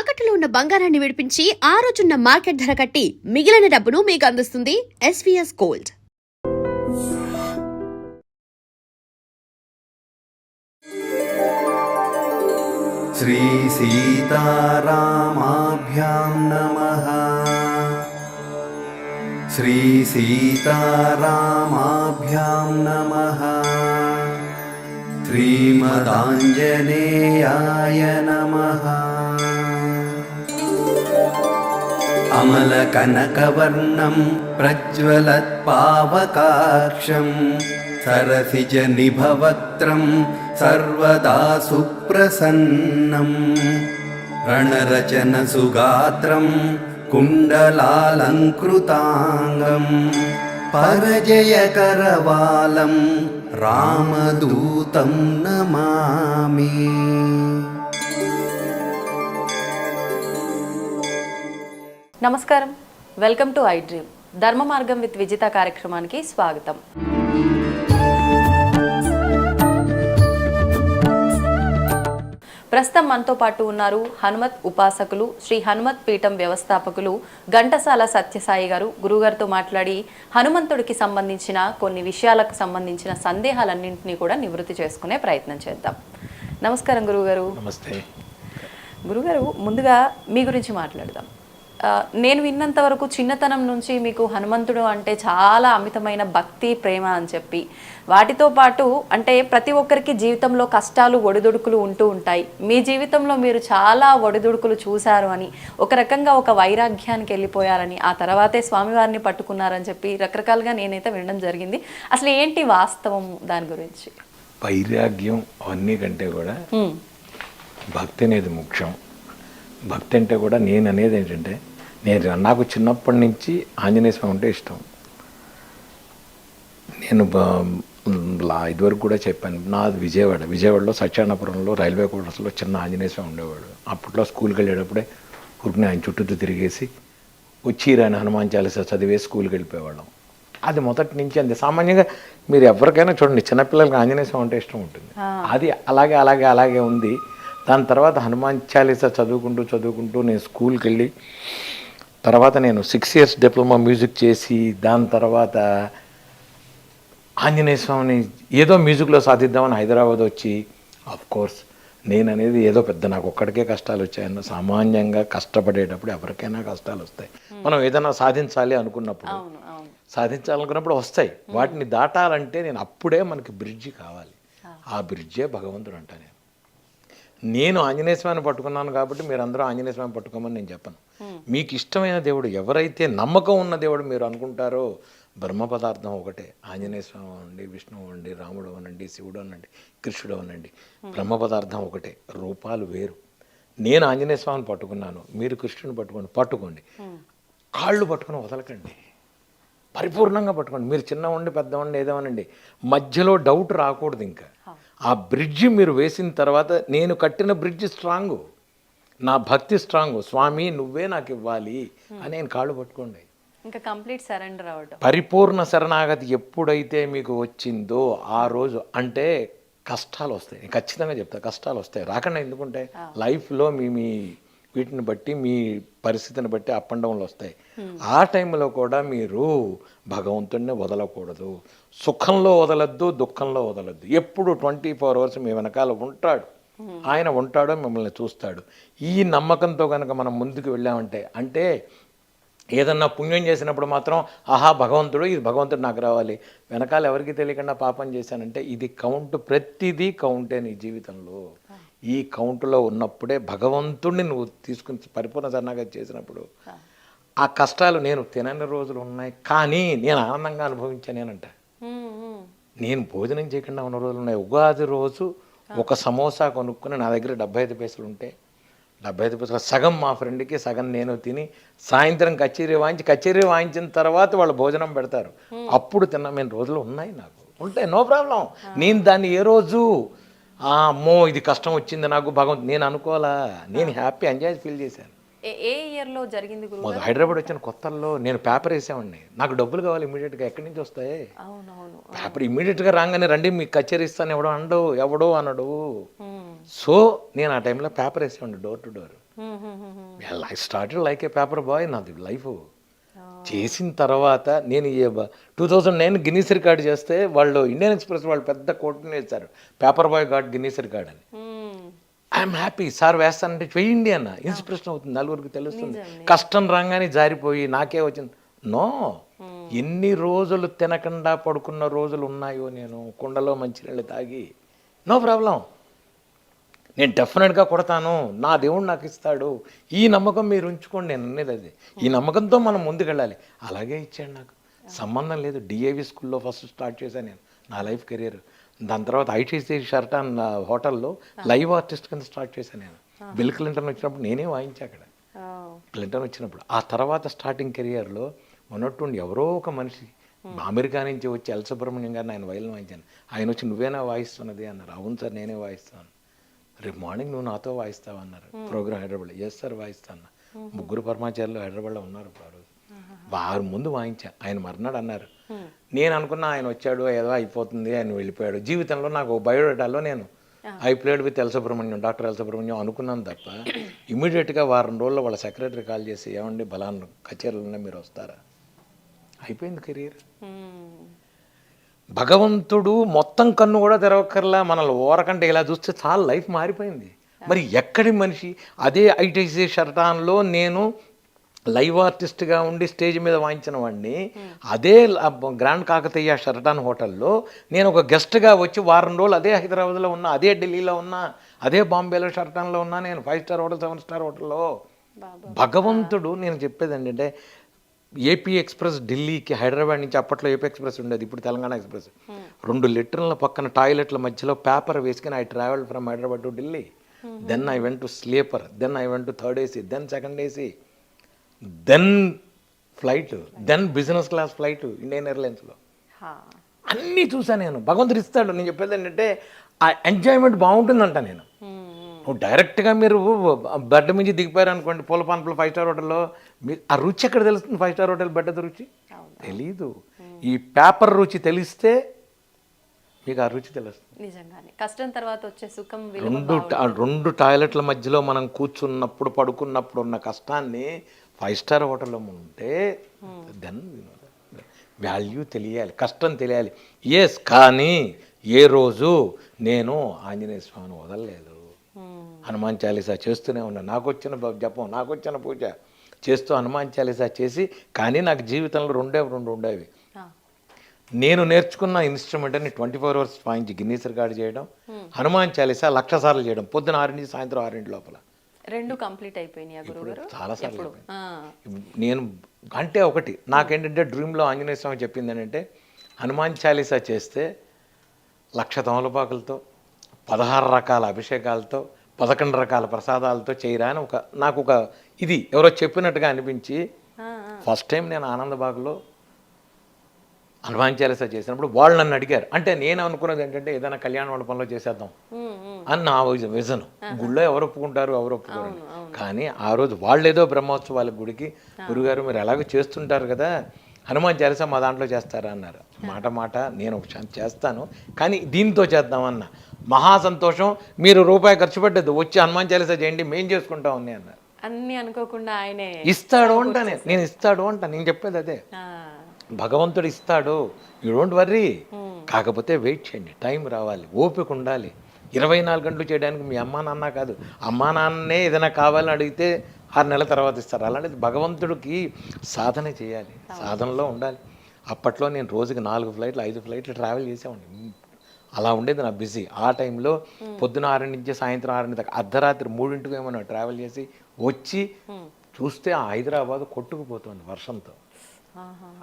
తాకట్టులో ఉన్న బంగారాన్ని విడిపించి ఆ రోజున్న మార్కెట్ ధర కట్టి మిగిలిన డబ్బును మీకు అందిస్తుంది ఎస్వీఎస్ గోల్డ్. శ్రీ సీతారామాభ్యాం నమః. శ్రీ సీతారామాభ్యాం నమః. శ్రీమదాంజనేయాయ నమః. అమలకనకవర్ణం ప్రజ్వలత్పావకాక్షం సరసిజనిభవక్త్రం సర్వదా సుప్రసన్నం రణరచనసుగాత్రం కుండలాలంకృతాంగం పరజయకరవాలం రామదూతం నమామి. నమస్కారం, వెల్కమ్ టు ఐ డ్రీమ్. ధర్మ మార్గం విత్ విజిత కార్యక్రమానికి స్వాగతం. ప్రస్తుతం మనతో పాటు ఉన్నారు హనుమత్ ఉపాసకులు, శ్రీ హనుమత్ పీఠం వ్యవస్థాపకులు ఘంటసాల సత్యసాయి గారు. గురుగారితో మాట్లాడి హనుమంతుడికి సంబంధించిన కొన్ని విషయాలకు సంబంధించిన సందేహాలన్నింటినీ కూడా నివృత్తి చేసుకునే ప్రయత్నం చేద్దాం. నమస్కారం గురుగారు. నమస్తే గురుగారు, ముందుగా మీ గురించి మాట్లాడదాం. నేను విన్నంత వరకు చిన్నతనం నుంచి మీకు హనుమంతుడు అంటే చాలా అమితమైన భక్తి, ప్రేమ అని చెప్పి, వాటితో పాటు అంటే ప్రతి ఒక్కరికి జీవితంలో కష్టాలు, ఒడిదుడుకులు ఉంటూ ఉంటాయి. మీ జీవితంలో మీరు చాలా ఒడిదుడుకులు చూశారు అని, ఒక రకంగా ఒక వైరాగ్యానికి వెళ్ళిపోయారని, ఆ తర్వాతే స్వామివారిని పట్టుకున్నారని చెప్పి రకరకాలుగా నేనైతే వినడం జరిగింది. అసలు ఏంటి వాస్తవం దాని గురించి? వైరాగ్యం అన్నీ కంటే కూడా భక్తి అనేది ముఖ్యం. భక్తి అంటే కూడా నేను అనేది ఏంటంటే, నాకు చిన్నప్పటి నుంచి ఆంజనేయ స్వామి అంటే ఇష్టం. నేను ఇదివరకు కూడా చెప్పాను, నాది విజయవాడలో సత్యానపురంలో రైల్వే క్వార్టర్స్లో చిన్న ఆంజనేయ స్వామి ఉండేవాడు. అప్పట్లో స్కూల్కి వెళ్ళేటప్పుడే ఊరికి ఆయన చుట్టూ తిరిగేసి వచ్చి రాని హనుమాన్ చాలీసా చదివేసి స్కూల్కి వెళ్ళిపోయేవాళ్ళం. అది మొదటి నుంచి అంతే. సామాన్యంగా మీరు ఎవరికైనా చూడండి, చిన్నపిల్లలకి ఆంజనేయ స్వామి అంటే ఇష్టం ఉంటుంది. అది అలాగే ఉంది. దాని తర్వాత హనుమాన్ చాలీసా చదువుకుంటూ నేను స్కూల్కి వెళ్ళి, తర్వాత నేను 6 years డిప్లొమా మ్యూజిక్ చేసి, దాని తర్వాత ఆంజనేయ స్వామిని ఏదో మ్యూజిక్లో సాధిద్దామని హైదరాబాద్ వచ్చి, కోర్స్ నేను అనేది ఏదో పెద్ద నాకు ఒక్కడికే కష్టాలు వచ్చాయన్న, సామాన్యంగా కష్టపడేటప్పుడు ఎవరికైనా కష్టాలు వస్తాయి. మనం ఏదైనా సాధించాలనుకున్నప్పుడు వస్తాయి. వాటిని దాటాలంటే అప్పుడే మనకి బ్రిడ్జి కావాలి. ఆ బ్రిడ్జే భగవంతుడు అంట. నేను ఆంజనేయ స్వామిని పట్టుకున్నాను కాబట్టి మీరందరూ ఆంజనేయ స్వామిని పట్టుకోమని నేను చెప్పను. మీకు ఇష్టమైన దేవుడు, ఎవరైతే నమ్మకం ఉన్న దేవుడు మీరు అనుకుంటారో, బ్రహ్మ పదార్థం ఒకటే. ఆంజనేయ స్వామి అనండి, విష్ణువు అనండి, రాముడు అనండి, శివుడు అనండి, కృష్ణుడు అనండి, బ్రహ్మ పదార్థం ఒకటే, రూపాలు వేరు. నేను ఆంజనేయ స్వామిని పట్టుకున్నాను, మీరు కృష్ణుని పట్టుకోండి. కాళ్ళు పట్టుకుని వదలకండి, పరిపూర్ణంగా పట్టుకోండి. మీరు చిన్నవండి పెద్దవండి ఏదేమనండి, మధ్యలో డౌట్ రాకూడదు. ఇంకా ఆ బ్రిడ్జి మీరు వేసిన తర్వాత, నేను కట్టిన బ్రిడ్జి స్ట్రాంగు, నా భక్తి స్ట్రాంగు, స్వామి నువ్వే నాకు ఇవ్వాలి అని నేను కాళ్ళు పట్టుకోండి. ఇంకా కంప్లీట్ సరెండర్ అవ్వడం, పరిపూర్ణ శరణాగతి ఎప్పుడైతే మీకు వచ్చిందో ఆ రోజు అంటే కష్టాలు వస్తాయి. నేను ఖచ్చితంగా చెప్తా, కష్టాలు వస్తాయి. రాకుండా ఎందుకుంటే లైఫ్లో మీ వీటిని బట్టి, మీ పరిస్థితిని బట్టి అప్ అండ్ డౌన్లు వస్తాయి. ఆ టైంలో కూడా మీరు భగవంతుడిని వదలకూడదు. సుఖంలో వదలద్దు, దుఃఖంలో వదలద్దు. ఎప్పుడు 24 hours మీ వెనకాల ఉంటాడు. ఆయన ఉంటాడో మిమ్మల్ని చూస్తాడు. ఈ నమ్మకంతో కనుక మనం ముందుకు వెళ్ళామంటే, అంటే ఏదన్నా పుణ్యం చేసినప్పుడు మాత్రం భగవంతుడు, ఇది భగవంతుడు నాకు రావాలి, వెనకాల ఎవరికి తెలియకుండా పాపం చేశానంటే ఇది కౌంట్, ప్రతిదీ కౌంటే నీ జీవితంలో. ఈ కౌంటులో ఉన్నప్పుడే భగవంతుడిని నువ్వు తీసుకుని పరిపూర్ణ శరణాగతి చేసినప్పుడు ఆ కష్టాలు, నేను తినని రోజులు ఉన్నాయి కానీ నేను ఆనందంగా అనుభవించానేనంట. నేను భోజనం చేయకుండా ఉన్న రోజులు ఉన్నాయి. ఉగాది రోజు ఒక సమోసా కొనుక్కుని నా దగ్గర 75 పైసలు ఉంటే 75 పైసలు సగం మా ఫ్రెండ్కి, సగం నేను తిని, సాయంత్రం కచేరీ వాయించిన తర్వాత వాళ్ళు భోజనం పెడతారు, అప్పుడు తిన్న రోజులు ఉన్నాయి. నాకు ఉంటాయి, నో ప్రాబ్లం. నేను దాన్ని ఏ రోజు అమ్మో ఇది కష్టం వచ్చింది నాకు భగవంతు నేను అనుకోవాలా. నేను హ్యాపీ ఎంజాయ్ ఫీల్ చేశాను. ఏ ఇయర్లో జరిగింది గురువు? హైదరాబాద్ వచ్చిన కొత్తల్లో నేను పేపర్ వేసామండి. నాకు డబ్బులు కావాలి ఇమీడియట్గా, ఎక్కడి నుంచి వస్తాయి పేపర్? ఇమీడియట్గా రాగానే రండి మీకు కచేరీ ఇస్తాను ఎవడో అనడు. సో నేను ఆ టైంలో పేపర్ వేసామండి, door to door. I started like a paper boy నాది లైఫ్. చేసిన తర్వాత నేను 2009 గిన్నీస్ రికార్డ్ చేస్తే వాళ్ళు ఇండియన్ ఎక్స్ప్రెస్ వాళ్ళు పెద్ద కోట్ని వేశారు, paper boy God Guinness record అని. ఐఎమ్ హ్యాపీ, సార్ వేస్తానంటే చెయ్యండి అన్న, ఇన్స్పిరేషన్ అవుతుంది, నలుగురికి తెలుస్తుంది. కష్టం రాగానే జారిపోయి నాకే వచ్చింది. నో, ఎన్ని రోజులు తినకుండా పడుకున్న రోజులు ఉన్నాయో నేను కుండలో మంచినీళ్ళు తాగి, నో ప్రాబ్లం, నేను డెఫినెట్గా కొడతాను, నా దేవుడు నాకు ఇస్తాడు, ఈ నమ్మకం మీరు ఉంచుకోండి. నేను అనేది అది, ఈ నమ్మకంతో మనం ముందుకెళ్ళాలి. అలాగే ఇచ్చాడు నాకు, సంబంధం లేదు. డిఏవి స్కూల్లో ఫస్ట్ స్టార్ట్ చేశాను నేను నా లైఫ్ కెరీర్. దాని తర్వాత ఐటీసీ షర్టాన్ హోటల్లో లైవ్ ఆర్టిస్ట్ కింద స్టార్ట్ చేశాను నేను. బిల్ క్లింటన్ వచ్చినప్పుడు నేనే వాయించా అక్కడ, క్లింటన్ వచ్చినప్పుడు. ఆ తర్వాత స్టార్టింగ్ కెరియర్లో ఉన్నట్టుండి ఎవరో ఒక మనిషి అమెరికా నుంచి వచ్చి ఎల్ సుబ్రహ్మణ్యం గారిని ఆయన వైలిన్ వాయించాను. ఆయన వచ్చి నువ్వేనా వాయిస్తున్నది అన్నారు. అవును సార్ నేనే వాయిస్తాను. రేపు మార్నింగ్ నువ్వు నాతో వాయిస్తావు అన్నారు. ప్రోగ్రామ్ హైదరాబాద్. ఎస్ సార్ వాయిస్తాను. ముగ్గురు పరమాచార్యులు హైదరాబాద్లో ఉన్నారు ఆ రోజు. వారు ముందు వాయించా. ఆయన మర్నాడు అన్నారు. నేను అనుకున్నా ఆయన వచ్చాడు ఏదో అయిపోతుంది, ఆయన వెళ్ళిపోయాడు. జీవితంలో నాకు బయోడేటాలో నేను I played with L Subrahmanyam, doctor L Subrahmanyam అనుకున్నాను తప్ప ఇమీడియట్గా వారం రోజుల్లో వాళ్ళ సెక్రటరీ కాల్ చేసి ఏమండి బలాన్ని కచేరీలు ఉన్నాయి మీరు వస్తారా, అయిపోయింది కెరీర్. భగవంతుడు మొత్తం కన్ను కూడా తెరవక్కర్లా, మనల్ని ఓరకంటే ఇలా చూస్తే చాలా లైఫ్ మారిపోయింది. మరి ఎక్కడి మనిషి అదే ఐటీసీ షర్టాన్లో నేను లైవ్ ఆర్టిస్ట్గా ఉండి స్టేజ్ మీద వాయించిన వాడిని, అదే గ్రాండ్ కాకతీయ షర్టాన్ హోటల్లో నేను ఒక గెస్ట్గా వచ్చి వారం రోజులు అదే హైదరాబాద్లో ఉన్నా, అదే ఢిల్లీలో ఉన్నా, అదే బాంబేలో షర్టాన్లో ఉన్నా, నేను 5 స్టార్ హోటల్ 7 స్టార్ హోటల్లో. భగవంతుడు, నేను చెప్పేది ఏంటంటే ఏపీ ఎక్స్ప్రెస్ ఢిల్లీకి హైదరాబాద్ నుంచి, అప్పట్లో ఏపీ ఎక్స్ప్రెస్ ఉండేది, ఇప్పుడు తెలంగాణ ఎక్స్ప్రెస్, 2 లీటర్ల పక్కన టాయిలెట్ల మధ్యలో పేపర్ వేసుకుని I travelled from Hyderabad to Delhi. Then I went to sleeper, then I went to 3rd AC, then 2nd AC, then flight, then business class flight Indian ఎయిర్లైన్స్లో. అన్నీ చూసాను నేను. భగవంతుడు ఇస్తాడు. నేను చెప్పేది ఏంటంటే ఆ ఎంజాయ్మెంట్ బాగుంటుందంట. నేను నువ్వు డైరెక్ట్గా మీరు బెడ్ మించి దిగిపోయారు అనుకోండి పూల పాన్పులు 5 స్టార్ హోటల్లో, మీరు ఆ రుచి ఎక్కడ తెలుస్తుంది? 5 స్టార్ హోటల్ బెడ్ రుచి తెలీదు. ఈ పేపర్ రుచి తెలిస్తే మీకు ఆ రుచి తెలుస్తుంది. నిజంగానే కష్టం తర్వాత వచ్చే సుఖం రెండు టాయిలెట్ల మధ్యలో మనం కూర్చున్నప్పుడు పడుకున్నప్పుడు ఉన్న కష్టాన్ని 5 స్టార్ హోటల్లో ఉంటే దెన్ వాల్యూ తెలియాలి, కష్టం తెలియాలి. ఎస్, కానీ ఏ రోజు నేను ఆంజనేయ స్వామిని వదలలేదు. హనుమాన్ చాలీసా చేస్తూనే ఉన్నాను. నాకు వచ్చిన జపం, నాకు వచ్చిన పూజ చేస్తూ హనుమాన్ చాలీసా చేసి, కానీ నాకు జీవితంలో రెండు ఉండేవి. నేను నేర్చుకున్న ఇన్స్ట్రుమెంట్ అని 24 hours వాయించి గిన్నీస్ రికార్డ్ చేయడం, హనుమాన్ చాలీసా 1,00,000 సార్లు చేయడం, పొద్దున 6 నుంచి సాయంత్రం 6 లోపల. 2 కంప్లీట్ అయిపోయినాయి గురుగారు? చాలాసార్లు. నేను అంటే ఒకటి నాకేంటంటే డ్రీమ్లో ఆంజనేయ స్వామి చెప్పింది ఏంటంటే హనుమాన్ చాలీసా చేస్తే 1,00,000 తమలపాకులతో 16 రకాల అభిషేకాలతో 11 రకాల ప్రసాదాలతో చేయరా అని నాకు ఒక ఇది ఎవరో చెప్పినట్టుగా అనిపించి ఫస్ట్ టైం నేను ఆనందబాగ్లో హనుమాన్ చాలీసా చేసినప్పుడు వాళ్ళు నన్ను అడిగారు. అంటే నేను అనుకున్నది ఏంటంటే ఏదైనా కళ్యాణ మండపంలో చేసేద్దాం అని నా విజన్. గుళ్ళో ఎవరు ఒప్పుకుంటారు, ఎవరు ఒప్పుకోరు. కానీ ఆ రోజు వాళ్ళు ఏదో బ్రహ్మోత్సవాల గుడికి, గురుగారు మీరు ఎలాగో చేస్తుంటారు కదా హనుమాన్ చాలీసా మా దాంట్లో చేస్తారా అన్నారు. మాట నేను చేస్తాను, కానీ దీంతో చేద్దామన్నా. మహా సంతోషం, మీరు రూపాయి ఖర్చు పెట్టద్దు, వచ్చి హనుమాన్ చాలీసా చేయండి, మేం చేసుకుంటాం అని అన్నారు. అన్ని అనుకోకుండా ఆయనే ఇస్తాడు అంట. నేను ఇస్తాడు అంట. నేను చెప్పేది అదే, భగవంతుడు ఇస్తాడు, యూ డోంట్ వర్రీ. కాకపోతే వెయిట్ చేయండి, టైం రావాలి, ఓపిక ఉండాలి. 24 గంటలు చేయడానికి మీ అమ్మా నాన్న కాదు, అమ్మా నాన్నే ఏదైనా కావాలని అడిగితే 6 నెలల తర్వాత ఇస్తారు. అలాంటిది భగవంతుడికి సాధన చేయాలి, సాధనలో ఉండాలి. అప్పట్లో నేను రోజుకి 4 ఫ్లైట్లు 5 ఫ్లైట్లు ట్రావెల్ చేసేవాడిని. అలా ఉండేది నా బిజీ. ఆ టైంలో పొద్దున 6 నుంచి సాయంత్రం 6 దాకా, అర్ధరాత్రి 3 ఏమన్నా ట్రావెల్ చేసి వచ్చి చూస్తే ఆ హైదరాబాద్ కొట్టుకుపోతుంది వర్షంతో.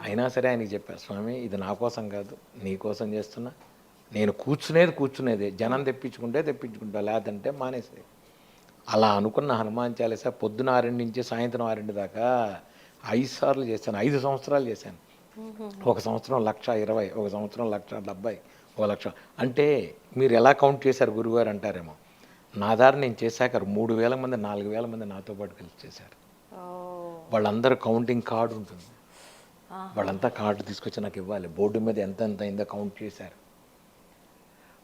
అయినా సరే ఆయనకి చెప్పారు, స్వామి ఇది నా కోసం కాదు, నీ కోసం చేస్తున్నా. నేను కూర్చునేదే, జనం తెప్పించుకుంటా, లేదంటే మానేసేది. అలా అనుకున్న హనుమాన్ చాలీసా పొద్దున 6 నుంచి సాయంత్రం 6 దాకా 5 సార్లు చేశాను. 5 సంవత్సరాలు చేశాను. ఒక సంవత్సరం 1,20,000, ఒక సంవత్సరం 1,70,000, 1,00,000. అంటే మీరు ఎలా కౌంట్ చేశారు గురుగారు అంటారేమో. నా దారి నేను చేశాక 3,000 మంది 4,000 మంది నాతో పాటు కలిసి చేశారు. వాళ్ళందరూ కౌంటింగ్ కార్డు ఉంటుంది, వాళ్ళంతా కార్డు తీసుకొచ్చి నాకు ఇవ్వాలి. బోర్డు మీద ఎంత అయిందో కౌంట్ చేశారు.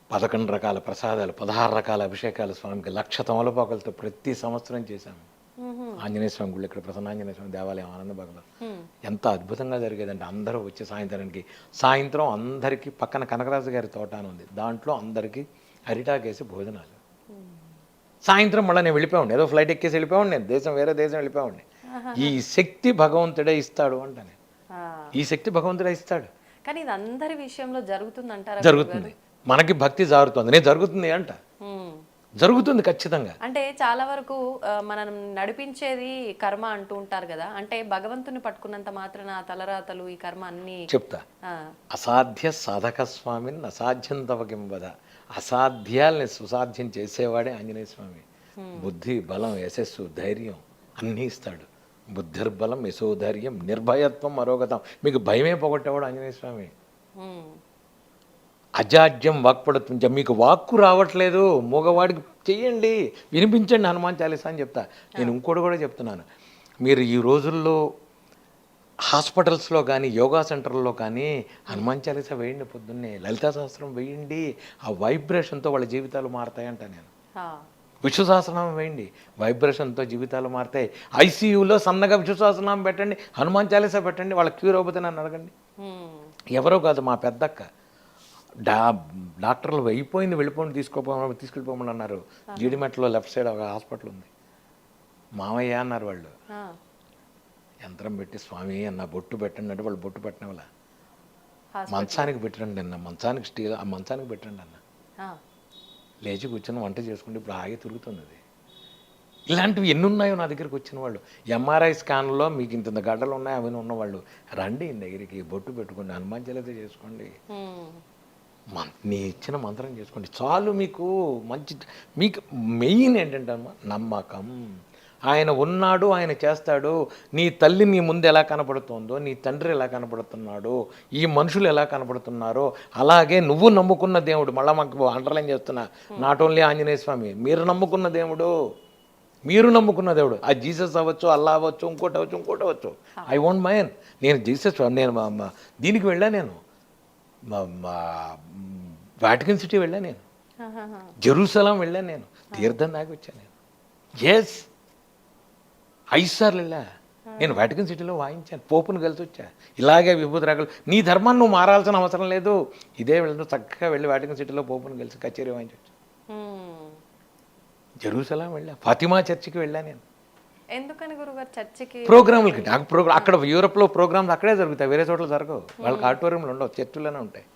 11 రకాల ప్రసాదాలు, 16 రకాల అభిషేకాలు స్వామికి, 1,00,000 తమలపాకులతో ప్రతి సంవత్సరం చేశాము. ఆంజనేయ స్వామి గుళ్ళు ఇక్కడ ప్రసన్నాంజనేయ స్వామి దేవాలయం ఆనందబాగ్లో ఎంత అద్భుతంగా జరిగేదంటే అందరూ వచ్చే సాయంత్రం అందరికీ పక్కన కనకరాజు గారి తోట అని ఉంది, దాంట్లో అందరికీ అరిటాకేసి భోజనాలు. సాయంత్రం మళ్ళీ నేను వెళ్ళిపోయాను, ఏదో ఫ్లైట్ ఎక్కేసి వెళ్ళిపోయాను, నేను వేరే దేశం వెళ్ళిపోయాను. ఈ శక్తి భగవంతుడే ఇస్తాడు అంటాను, ఈ శక్తి భగవంతుడే ఇస్తాడు. కానీ ఇది అందరి విషయంలో జరుగుతుందంటారా? జరుగుతుంది, మనకి భక్తి జారుతుంది, నేను జరుగుతుంది అంట, జరుగుతుంది ఖచ్చితంగా. అంటే చాలా వరకు మనం నడిపించేది కర్మ అంటూ ఉంటారు కదా, అంటే భగవంతుని పట్టుకున్నంత మాత్రాన ఆ తలరాతలు ఈ కర్మ అన్ని చెప్తా. అసాధ్య సాధక స్వామిని అసాధ్యం తవకింబద, అసాధ్యాల్ని సుసాధ్యం చేసేవాడే ఆంజనేయ స్వామి. బుద్ధి, బలం, యశస్సు, ధైర్యం అన్నీ ఇస్తాడు. బుద్ధిర్బలం, యశోధైర్యం, నిర్భయత్వం, అరోగతం. మీకు భయమే పోగొట్టేవాడు ఆంజనేయ స్వామి. అజాడ్యం వాక్పడుతుంది, మీకు వాక్కు రావట్లేదు, మగవాడికి చెయ్యండి, వినిపించండి హనుమాన్ చాలీసా అని చెప్తా. నేను ఇంకోటి కూడా చెప్తున్నాను, మీరు ఈ రోజుల్లో హాస్పిటల్స్లో కానీ యోగా సెంటర్లో కానీ హనుమాన్ చాలీసా వేయండి, పొద్దున్నే లలితా సహస్రం వేయండి, ఆ వైబ్రేషన్తో వాళ్ళ జీవితాలు మారతాయంట. నేను విష్ణు సహస్రనామం వేయండి, వైబ్రేషన్తో జీవితాలు మారుతాయి. ఐసీయూలో సన్నగా విష్ణు సహస్రనామం పెట్టండి, హనుమాన్ చాలీసా పెట్టండి, వాళ్ళ క్యూర్ అవుతుంది నన్ను అడగండి. ఎవరో కాదు, మా పెద్దక్క డాక్టర్లు అయిపోయింది, తీసుకెళ్ళిపోమని అన్నారు. జీడిమెట్లో లెఫ్ట్ సైడ్ ఒక హాస్పిటల్ ఉంది, మామయ్య అన్నారు వాళ్ళు. యంత్రం పెట్టి స్వామి అన్న బొట్టు పెట్టండి అంటే వాళ్ళు బొట్టు పెట్టిన వాళ్ళ మంచానికి పెట్టండి అన్న, మంచానికి స్టీల్ ఆ మంచానికి పెట్టండి అన్న. లేచి కూర్చొని వంట చేసుకుంటే ఇప్పుడు ఆగి తిరుగుతుంది అది. ఇలాంటివి ఎన్ని ఉన్నాయో నా దగ్గరికి వచ్చిన వాళ్ళు. ఎంఆర్ఐ స్కాన్లో మీకు ఇంత గడ్డలు ఉన్నాయి అవన్నీ ఉన్నవాళ్ళు రండి దగ్గరికి, బొట్టు పెట్టుకోండి, హనుమాన్ చాలీసా చేసుకోండి, నీ ఇచ్చిన మంత్రం చేసుకోండి చాలు. మీకు మంచి, మీకు మెయిన్ ఏంటంటే నమ్మకం. ఆయన ఉన్నాడు, ఆయన చేస్తాడు. నీ తల్లి నీ ముందు ఎలా కనపడుతుందో, నీ తండ్రి ఎలా కనపడుతున్నాడో, ఈ మనుషులు ఎలా కనపడుతున్నారో అలాగే నువ్వు నమ్ముకున్న దేవుడు. మళ్ళీ మాకు అండర్లైన్ చేస్తున్నా, నాట్ ఓన్లీ ఆంజనేయ స్వామి, మీరు నమ్ముకున్న దేవుడు, మీరు నమ్ముకున్న దేవుడు. ఆ జీసస్ అవ్వచ్చు, అల్లా అవ్వచ్చు, ఇంకోటి అవ్వచ్చు. I won't mind. నేను జీసస్, నేను దీనికి వెళ్ళా, నేను వాటికన్ సిటీ వెళ్ళా, నేను జెరూసలం వెళ్ళాను, నేను తీర్థం దాకా వచ్చాను. నేను ఎస్ 5 సార్లు వెళ్ళా. నేను వాటికన్ సిటీలో వాయించాను, పోపును కలిసి వచ్చా. ఇలాగే విభూతి రాగలు. నీ ధర్మాన్ని నువ్వు మారాల్సిన అవసరం లేదు, ఇదే వెళ్తూ చక్కగా వెళ్ళి వాటికన్ సిటీలో పోపును కలిసి కచేరీ వాయించవచ్చు. జెరూసలం వెళ్ళా, ఫాతిమా చర్చికి వెళ్ళా. నేను ఎందుకని గురుగారు చర్చికి? ప్రోగ్రాములకి. నాకు అక్కడ యూరోప్లో ప్రోగ్రామ్స్ అక్కడే జరుగుతాయి, వేరే చోట్ల జరగవు. వాళ్ళకి ఆడిటోరియంలు ఉండవు, చర్చిలోనే ఉంటాయి.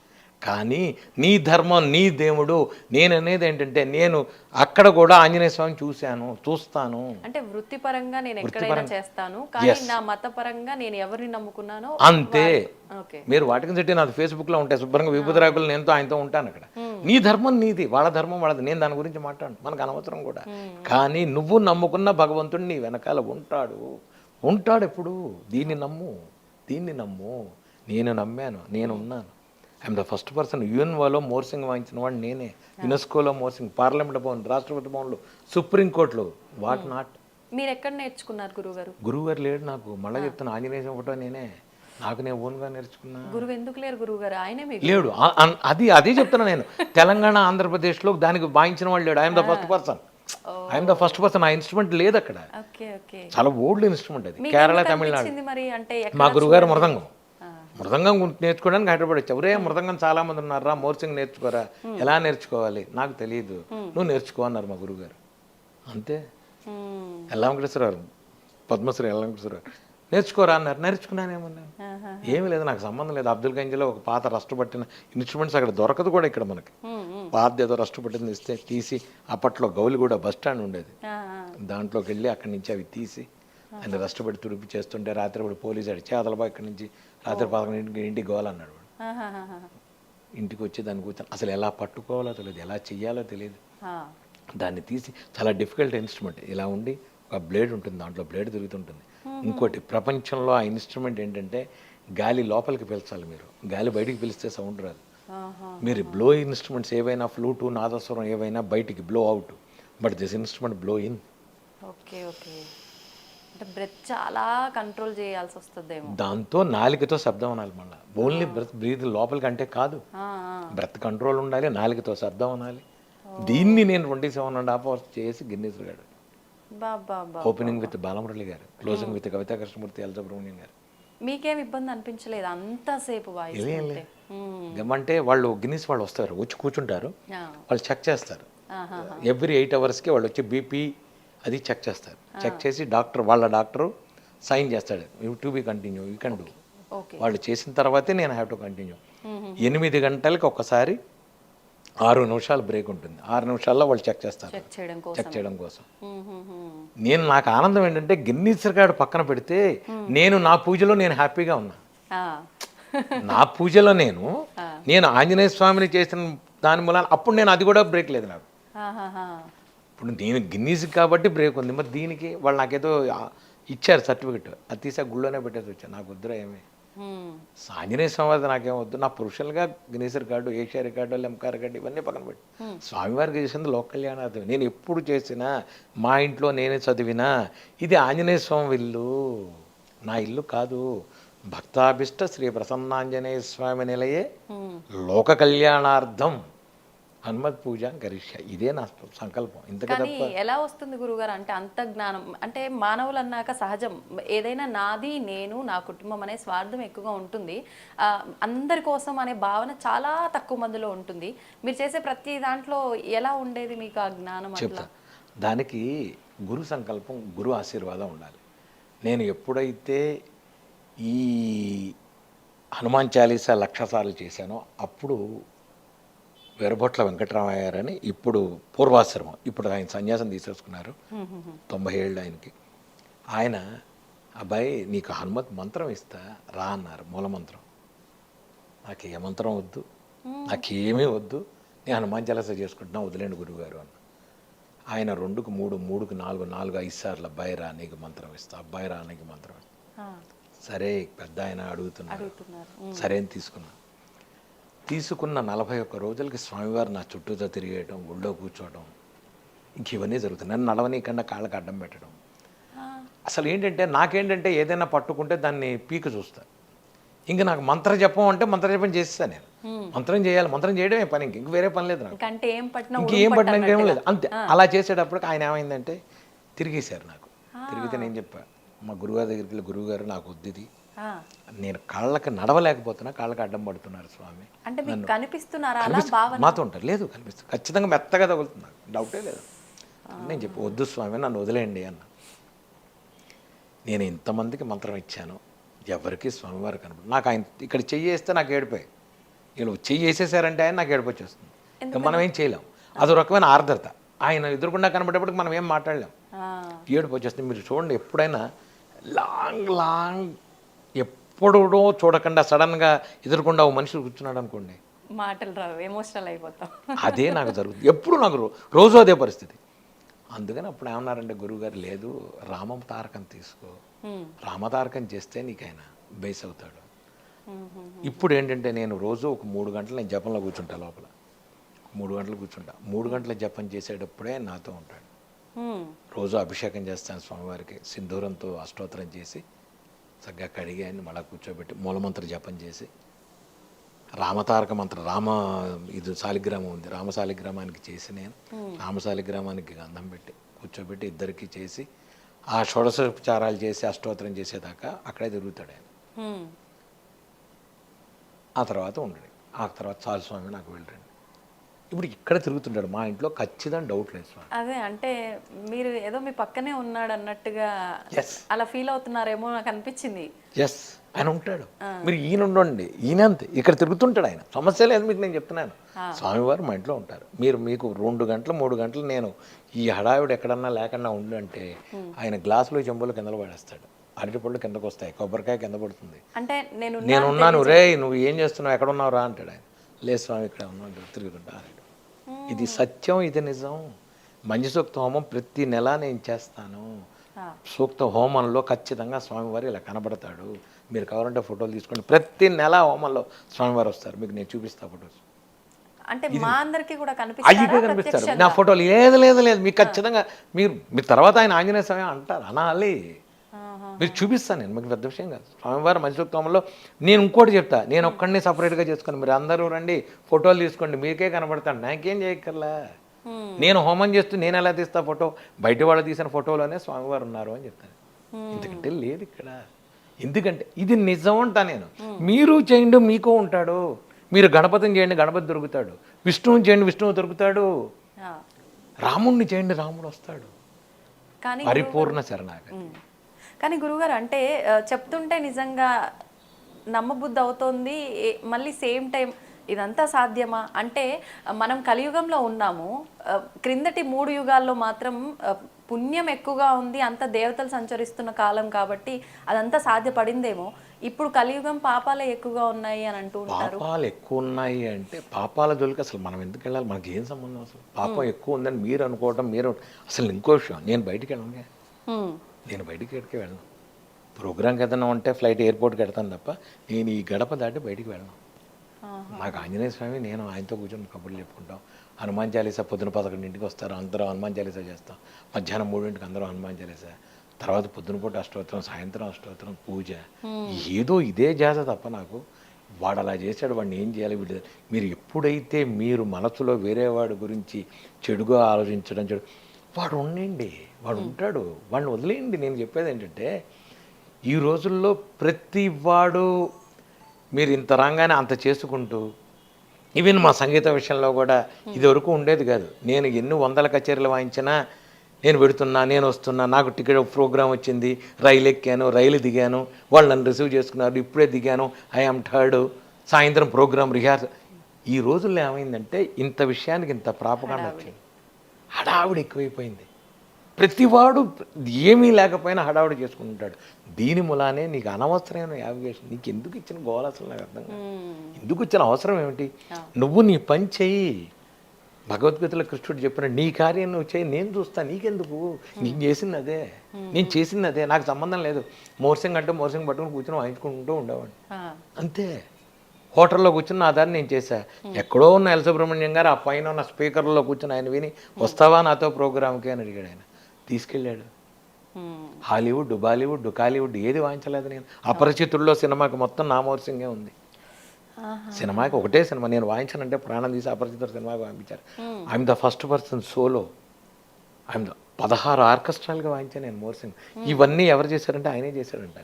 కానీ నీ ధర్మం, నీ దేవుడు. నేను అనేది ఏంటంటే, నేను అక్కడ కూడా ఆంజనేయ స్వామిని చూస్తాను. అంటే వృత్తిపరంగా నేను ఎక్కడైనా చేస్తాను, కానీ నా మతపరంగా నేను ఎవరిని నమ్ముకున్నానో అంతే. మీరు వాటికన్ సిటీ నాది ఫేస్బుక్లో ఉంటాయి, శుభ్రంగా విభూతి రాకులు నేనుతో ఆయనతో ఉంటాను అక్కడ. నీ ధర్మం నీది, వాళ్ళ ధర్మం వాళ్ళది. నేను దాని గురించి మాట్లాడు, మనకు అనవసరం కూడా. కానీ నువ్వు నమ్ముకున్న భగవంతుడు నీ వెనకాల ఉంటాడు ఎప్పుడు. దీన్ని నమ్ము. నేను నమ్మాను, నేను ఉన్నాను. I'm the first person. యుఎన్ఓలో మోర్సింగ్ వాయించిన వాడు నేనే, యునెస్కోలో మోర్సింగ్, పార్లమెంట్ భవన్, రాష్ట్రపతి భవన్లో, సుప్రీంకోర్టులో. What not. మీరు ఎక్కడ నేర్చుకున్నారు గురుగారు? గురువుగారు లేడు నాకు. మళ్ళీ చెప్తాను, ఆంజనేయ ఫోటో నేనే, నాకు నేను ఓన్గా నేర్చుకున్నా. గురువు ఎందుకు లేరు గురువుగారు? ఆయనే లేడు. అదే చెప్తున్నా నేను. తెలంగాణ, ఆంధ్రప్రదేశ్లో దానికి వాయించిన వాళ్ళు లేడు. I'm the first person. ఆ ఇన్స్ట్రుమెంట్ లేదు అక్కడ, చాలా ఓల్డ్ ఇన్స్ట్రుమెంట్ అది. కేరళ, తమిళనాడు. మా గురువుగారు మృదంగం నేర్చుకోవడానికి హైదరాబాద్ వచ్చా. మృదంగం చాలా మంది ఉన్నారా, మోర్సింగ్ నేర్చుకోరా. ఎలా నేర్చుకోవాలి నాకు తెలియదు, నువ్వు నేర్చుకో అన్నారు మా గురువుగారు. అంతే. ఎల్లంకటేశ్వరరావు, పద్మశ్రీ ఎల్లంకటేశ్వరరావు నేర్చుకోరా అన్నారు. నేర్చుకున్నానేమన్నా, ఏమీ లేదు, నాకు సంబంధం లేదు. అబ్దుల్ గంజ్లో ఒక పాత రస్ట్ పట్టిన ఇన్స్ట్రుమెంట్స్ అక్కడ దొరకదు కూడా, ఇక్కడ మనకి పాత ఏదో రస్ట్ పట్టింది ఇస్తే తీసి, అప్పట్లో గౌలిగూడ బస్ స్టాండ్ ఉండేది, దాంట్లోకి వెళ్ళి అక్కడి నుంచి అవి తీసి ఆయన రష్టపడి తుడిపి చేస్తుంటే రాత్రిపడి పోలీసు అడిచి అదలబా ఇక్కడి నుంచి రాత్రి 11 ఇంటికి గోవాలన్నాడు వాడు. ఇంటికి వచ్చి దాన్ని కూర్చొని అసలు ఎలా పట్టుకోవాలో తెలియదు, ఎలా చెయ్యాలో తెలియదు. దాన్ని తీసి, చాలా డిఫికల్ట్ ఇన్స్ట్రుమెంట్. ఇలా ఉండి ఒక బ్లేడ్ ఉంటుంది, దాంట్లో బ్లేడ్ తిరుగుతుంటుంది. ఇంకోటి ప్రపంచంలో ఆ ఇన్స్ట్రుమెంట్ ఏంటంటే, గాలి లోపలికి పీల్చాలి మీరు, గాలి బయటికి పీలిస్తే సౌండ్ రాదు. మీరు బ్లో ఇన్స్ట్రుమెంట్స్ ఏవైనా, ఫ్లూటు, నాదస్వరం ఏవైనా బయటికి blow out, but this instrument blow in. Okay. Breath చాలా కంట్రోల్ చేయాల్సి వస్తుందేమో. దాంతో నాలికతో శబ్దం అనాలి. మళ్ళీ ఓన్లీ బ్రీత్ లోపలికి అంటే కాదు, బ్రెత్ కంట్రోల్ ఉండాలి, నాలికతో శబ్దం అనాలి. దీన్ని నేను 27.5 hours చేసి Guinness record. Baba opening with Balamurali garu, closing with Kavita Krishnamurthy, L Subramaniam garu. మీకేం ఇబ్బంది అనిపించలేదు అంతసేపు వాయిస్ ఉంటే? గమ్మంటే వాళ్ళు గిన్నీస్ వాళ్ళు వస్తారు, వచ్చి కూర్చుంటారు, వాళ్ళు చెక్ చేస్తారు. ఎవ్రీ 8 అవర్స్కి వాళ్ళు వచ్చి బీపీ అది చెక్ చేస్తారు. చెక్ చేసి వాళ్ళ డాక్టరు సైన్ చేస్తాడు, you to be continue, you can do. Okay. వాళ్ళు చేసిన తర్వాతే నేను హ్యావ్ టు కంటిన్యూ. 8 గంటలకి ఒకసారి 6 నిమిషాలు బ్రేక్ ఉంటుంది. 6 నిమిషాల్లో వాళ్ళు చెక్ చేస్తారు, చెక్ చేయడం చెక్ చేయడం కోసం. కోసం నాకు ఆనందం ఏంటంటే గిన్నీస్ రికార్డు పక్కన పెడితే నేను నా పూజలో నేను హ్యాపీగా ఉన్నా. నా పూజలో నేను ఆంజనేయ స్వామిని చేసిన దాని మూలాన అప్పుడు నేను అది కూడా బ్రేక్ లేదు నాకు. ఇప్పుడు నేను గిన్నీస్ కాబట్టి బ్రేక్ ఉంది, మరి దీనికి వాళ్ళు నాకేదో ఇచ్చారు సర్టిఫికెట్, అది తీసా గుళ్ళోనే పెట్టేసి వచ్చాను. నాకు వద్దురా ఏమి ఆంజనేయ స్వామి నాకేం వద్దు, నా పురుషులుగా Guinness record, Asia record, Lanka record ఇవన్నీ పక్కన పెట్టి స్వామివారికి చేసింది లోక కళ్యాణార్థం. నేను ఎప్పుడు చేసినా మా ఇంట్లో నేనే చదివినా ఇది ఆంజనేయ స్వామి ఇల్లు, నా ఇల్లు కాదు. భక్తాభిష్ట శ్రీ ప్రసన్నాంజనేయ స్వామి నిలయే లోక కళ్యాణార్థం హనుమత్ పూజ గరిష్య, ఇదే నా సంకల్పం. ఇంతగా కానీ ఎలా వస్తుంది గురుగారు అంటే అంత జ్ఞానం? అంటే మానవులు అన్నాక సహజం ఏదైనా నాది, నేను, నా కుటుంబం అనే స్వార్థం ఎక్కువగా ఉంటుంది. అందరి కోసం అనే భావన చాలా తక్కువ మందిలో ఉంటుంది. మీరు చేసే ప్రతి దాంట్లో ఎలా ఉండేది మీకు ఆ జ్ఞానం? అట్లా దానికి గురు సంకల్పం, గురు ఆశీర్వాదం ఉండాలి. నేను ఎప్పుడైతే ఈ హనుమాన్ చాలీసా 1,00,000 సార్లు చేశానో అప్పుడు వెరబొట్ల వెంకటరామయ్య గారని, ఇప్పుడు పూర్వాశ్రమం, ఇప్పుడు ఆయన సన్యాసం తీసేసుకున్నారు, 90 ఏళ్ళు ఆయనకి. ఆయన అబ్బాయి నీకు హనుమత్ మంత్రం ఇస్తా రా అన్నారు, మూలమంత్రం. నాకు ఏ మంత్రం వద్దు, నాకేమీ వద్దు, నేను హనుమాన్ చాలీసా చేసుకుంటున్నా, వదిలేండి గురువుగారు అన్న. ఆయన 2కు 3, 3కు 4, 4, 5 సార్లు అబ్బాయి రా నీకు మంత్రం ఇస్తా, అబ్బాయి రా నీకు మంత్రం ఇస్తా. సరే పెద్ద ఆయన అడుగుతున్నారు, సరే అని తీసుకున్న 41 రోజులకి స్వామివారు నా చుట్టూతో తిరిగేయటం, గుళ్ళో కూర్చోవడం, ఇంక ఇవన్నీ జరుగుతాయి. నన్ను నడవనీకన్నా కాళ్ళకి అడ్డం పెట్టడం. అసలు నాకేంటంటే ఏదైనా పట్టుకుంటే దాన్ని పీక చూస్తా. ఇంక నాకు మంత్ర జపం అంటే మంత్ర జపం చేస్తాను నేను. మంత్రం చేయాలి, మంత్రం చేయడమే పని, ఇంక వేరే పని లేదు నాకు. ఇంకేం పట్టినా ఇంకేం లేదు, అంతే. అలా చేసేటప్పటికి ఆయన ఏమైందంటే తిరిగేశారు నాకు. తిరిగితే నేను చెప్పా మా గురుగారి దగ్గరికి వెళ్ళి, గురువుగారు నాకు వద్దిది, నేను కాళ్ళకి నడవలేకపోతున్నా, కాళ్ళకి అడ్డం పడుతున్నారు స్వామి. అంటే మీకు కనిపిస్తున్నారా? మాతో ఉంటారు, లేదు కనిపిస్తుంది, ఖచ్చితంగా మెత్తగా తగులుతున్నారు, డౌటే లేదు. నేను చెప్పి వద్దు స్వామి నన్ను వదిలేయండి అన్న. నేను ఇంతమందికి మంత్రం ఇచ్చాను, ఎవరికి స్వామివారు కనపడు. నాకు ఆయన ఇక్కడ చెయ్యి వేస్తే నాకు ఏడిపోయి, వీళ్ళు చెయ్యి వేసేసారంటే ఆయన నాకు ఏడిపోయి వచ్చేస్తుంది. ఇంకా మనం ఏం చేయలేం, అదో రకమైన ఆర్ద్రత. ఆయన ఎదురుకుండా కనబడేప్పటికి మనం ఏం మాట్లాడలేం, ఏడుపు వచ్చేస్తుంది. మీరు చూడండి, ఎప్పుడైనా లాంగ్ ఎప్పుడో చూడకుండా సడన్గా ఎదురుకుండా ఓ మనిషి కూర్చున్నాడు అనుకోండి, మాటలు రావు, ఎమోషనల్ అయిపోతాం. అదే నాకు జరుగుతుంది, ఎప్పుడు నాకు రోజు అదే పరిస్థితి. అందుకని అప్పుడు ఏమన్నారంటే గురువుగారు, లేదు రామతారకం తీసుకో, రామతారకం చేస్తే నీకైనా బేస్ అవుతాడు. ఇప్పుడు ఏంటంటే నేను రోజు ఒక 3 గంటలు నేను జపంలో కూర్చుంటా, లోపల 3 గంటలు కూర్చుంటా. 3 గంటల జపం చేసేటప్పుడే నాతో ఉంటాడు. రోజు అభిషేకం చేస్తాను స్వామివారికి, సింధూరంతో అష్టోత్తరం చేసి చక్కగా కడిగి ఆయన మళ్ళీ కూర్చోబెట్టి మూలమంత్ర జపం చేసి, రామతారక మంత్రం, ఇది శాలిగ్రామం ఉంది, రామశాలిగ్రామానికి చేసి నేను రామశాలిగ్రామానికి గంధం పెట్టి కూర్చోబెట్టి ఇద్దరికి చేసి ఆ షోడశోపచారాలు చేసి అష్టోత్తరం చేసేదాకా అక్కడే తిరుగుతాడు ఆయన. ఆ తర్వాత ఉండడు, ఆ తర్వాత చాలు స్వామి నాకు వెళ్ళండి. ఇప్పుడు ఇక్కడ తిరుగుతుంటాడు మా ఇంట్లో, ఖచ్చితంగా డౌట్ లేదు స్వామి. అదే అంటే మీరు ఏదో మీ పక్కనే ఉన్నాడు అన్నట్టుగా అలా ఫీల్ అవుతున్నారేమో నాకు అనిపించింది. ఎస్, ఆయన ఉంటాడు. మీరు ఈయన ఉండండి, ఈయన అంతే ఇక్కడ తిరుగుతుంటాడు ఆయన, సమస్య లేదు మీకు. నేను చెప్తున్నాను, స్వామివారు మా ఇంట్లో ఉంటారు. మీకు 2 గంటలు 3 గంటలు నేను ఈ హడావిడి ఎక్కడన్నా లేకుండా ఉండంటే ఆయన గ్లాసులో చెంబులు కిందలు పడేస్తాడు, అరటిపళ్ళు కిందకు వస్తాయి, కొబ్బరికాయ కింద పడుతుంది. అంటే నేనున్నాను, రే నువ్వు ఏం చేస్తున్నావు, ఎక్కడ ఉన్నావు రా అంటాడు ఆయన. లేదు స్వామి ఇక్కడ ఉన్నాడు, తిరుగుతుంటా అన్నాడు. ఇది సత్యం, ఇది నిజం. మంచి సూక్త హోమం ప్రతి నెల నేను చేస్తాను. సూక్త హోమంలో ఖచ్చితంగా స్వామివారు ఇలా కనబడతాడు. మీరు కావాలంటే ఫోటోలు తీసుకోండి, ప్రతి నెల హోమంలో స్వామివారు వస్తారు, మీకు నేను చూపిస్తా ఫోటోస్. అంటే మా అందరికీ కూడా కనిపిస్తారు నా ఫోటోలు. లేదు లేదు లేదు, మీకు ఖచ్చితంగా మీరు తర్వాత ఆయన ఆంజనేయ స్వామి అంటారు, అనాలి. మీరు చూపిస్తాను నేను, మీకు పెద్ద విషయం కాదు. స్వామివారు మంచి సూక్తంలో నేను ఇంకోటి చెప్తా, నేను ఒక్కడిని సపరేట్గా చేసుకొని మీరు అందరూ రండి ఫోటోలు తీసుకోండి, మీకే కనబడతాను, నాకేం చేయక్కర్లా. నేను హోమం చేస్తూ నేను ఎలా తీస్తా ఫోటో, బయట వాళ్ళు తీసిన ఫోటోలోనే స్వామివారు ఉన్నారు అని చెప్తాను. ఎందుకంటే లేదు ఇక్కడ. ఎందుకంటే ఇది నిజం అంటా నేను. మీరు చేయండి మీకు ఉంటాడు. మీరు గణపతిని చేయండి గణపతి దొరుకుతాడు, విష్ణువుని చేయండి విష్ణువు దొరుకుతాడు, రాముణ్ణి చేయండి రాముడు వస్తాడు. కానీ పరిపూర్ణ శరణాగతి. కానీ గురుగారు అంటే చెప్తుంటే నిజంగా నమ్మబుద్ధి అవుతోంది. మళ్ళీ సేమ్ టైం ఇదంతా సాధ్యమా అంటే మనం కలియుగంలో ఉన్నాము. క్రిందటి 3 యుగాల్లో మాత్రం పుణ్యం ఎక్కువగా ఉంది, అంత దేవతలు సంచరిస్తున్న కాలం కాబట్టి అదంతా సాధ్యపడిందేమో. ఇప్పుడు కలియుగం పాపాలే ఎక్కువగా ఉన్నాయి అని అంటూ ఉంటారు. పాపాలు ఎక్కువ ఉన్నాయి అంటే పాపాల జోలికి అసలు మనం ఎందుకు వెళ్ళాలి? మనకి ఏం సంబంధం? అసలు పాపం ఎక్కువ ఉందని మీరు అనుకోవటం, మీరు అసలు ఇంకో విషయం, నేను బయటికి వెళ్ళను. నేను బయటికి ఎక్కడికి వెళ్ళను. ప్రోగ్రామ్కి ఏదైనా ఉంటే ఫ్లైట్ ఎయిర్పోర్ట్కి వెళ్తాను తప్ప నేను ఈ గడప దాటి బయటికి వెళ్ళను. నాకు ఆంజనేయ స్వామి, నేను ఆయనతో కూర్చొని కబుర్లు చెప్పుకుంటాం. హనుమాన్ చాలీసా పొద్దున 11ంటికి వస్తారు, అందరూ హనుమాన్ చాలీసా చేస్తాం. మధ్యాహ్నం 3ంటికి అందరూ హనుమాన్ చాలీసా, తర్వాత పొద్దున పూట అష్టోత్తరం, సాయంత్రం అష్టోత్తరం, పూజ. ఏదో ఇదే జాత తప్ప నాకు వాడు అలా చేశాడు వాడిని ఏం చేయాలి వీడు. మీరు ఎప్పుడైతే మీరు మనసులో వేరే వాడి గురించి చెడుగా ఆలోచించడం వాడు ఉండండి, వాడు ఉంటాడు, వాడిని వదిలేయండి. నేను చెప్పేది ఏంటంటే ఈ రోజుల్లో ప్రతి వాడు మీరు ఇంత రాగానే అంత చేసుకుంటూ, ఈవెన్ మా సంగీత విషయంలో కూడా ఇది వరకు ఉండేది కాదు. నేను ఎన్ని 100 కచేరీలు వాయించినా నేను పెడుతున్నా, నేను వస్తున్నా, నాకు టికెట్ ప్రోగ్రామ్ వచ్చింది, రైలు ఎక్కాను, రైలు దిగాను, వాళ్ళు నన్ను రిసీవ్ చేసుకున్నారు, ఇప్పుడే దిగాను, ఐఎమ్ థర్డ్, సాయంత్రం ప్రోగ్రామ్ రిహార్సల్. ఈ రోజుల్లో ఏమైందంటే ఇంత విషయానికి ఇంత ప్రాపకాండ వచ్చింది, హడావిడి ఎక్కువైపోయింది. ప్రతివాడు ఏమీ లేకపోయినా హడావుడి చేసుకుంటాడు. దీని మూలానే నీకు అనవసరమైన యావిగేషన్, నీకు ఎందుకు ఇచ్చిన గోల అసలు నాకు అర్థం కాదు. ఎందుకు ఇచ్చిన అవసరం ఏమిటి? నువ్వు నీ పని చెయ్యి. భగవద్గీతలో కృష్ణుడు చెప్పిన నీ కార్యం నువ్వు చేయి, నేను చూస్తా, నీకెందుకు? నేను చేసింది అదే, నేను చేసింది అదే, నాకు సంబంధం లేదు. మోర్సింగ్ అంటే మోర్సింగ్ పట్టుకుని కూర్చొని వాయించుకుంటూ ఉండేవాడిని అంతే. హోటల్లో కూర్చుని నా దాన్ని నేను చేశా. ఎక్కడో ఉన్న ఎల్ సుబ్రహ్మణ్యం గారు ఆ పైన ఉన్న స్పీకర్లో కూర్చొని ఆయన విని వస్తావా నాతో ప్రోగ్రామ్కి అని అడిగాడు. ఆయన తీసుకెళ్ళాడు. హాలీవుడ్, బాలీవుడ్, కాలీవుడ్ ఏది వాయించలేదు నేను. అపరిచితుల్లో సినిమాకి మొత్తం నా మోర్సింగే ఉంది. సినిమాకి ఒకటే సినిమా నేను వాయించానంటే ప్రాణం తీసి అపరిచితుడు సినిమాకి పంపించారు. I'm the first person solo. I'm the 16 ఆర్కెస్ట్రాలుగా వాయించాను నేను మోర్సింగ్. ఇవన్నీ ఎవరు చేశారంటే ఆయనే చేశాడంట.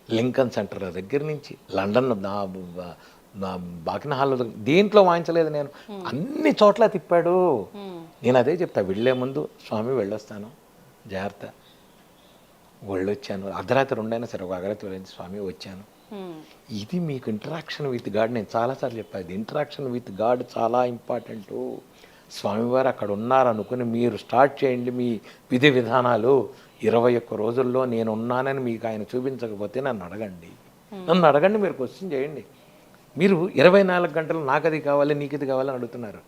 లింకన్ సెంటర్ దగ్గర నుంచి లండన్ బాకిన హాల్లో దేంట్లో వాయించలేదు నేను, అన్ని చోట్ల తిప్పాడు. నేను అదే చెప్తా, వెళ్ళే ముందు స్వామి వెళ్ళొస్తాను జాగ్రత్త, వెళ్ళొచ్చాను, అర్ధరాత్రి 2 అయినా సరే ఒక అర్ధరాత్రి వెళ్ళి స్వామి వచ్చాను. ఇది మీకు ఇంటరాక్షన్ విత్ గాడ్. నేను చాలాసార్లు చెప్పాను, ఇంటరాక్షన్ విత్ గాడ్ చాలా ఇంపార్టెంట్. స్వామివారు అక్కడ ఉన్నారనుకుని మీరు స్టార్ట్ చేయండి మీ విధి విధానాలు. 21 రోజుల్లో నేను ఉన్నానని మీకు ఆయన చూపించకపోతే నన్ను అడగండి, మీరు క్వశ్చన్ చేయండి. మీరు 24 గంటలు నాకు అది కావాలి నీకు ఇది కావాలని అడుగుతున్నారు.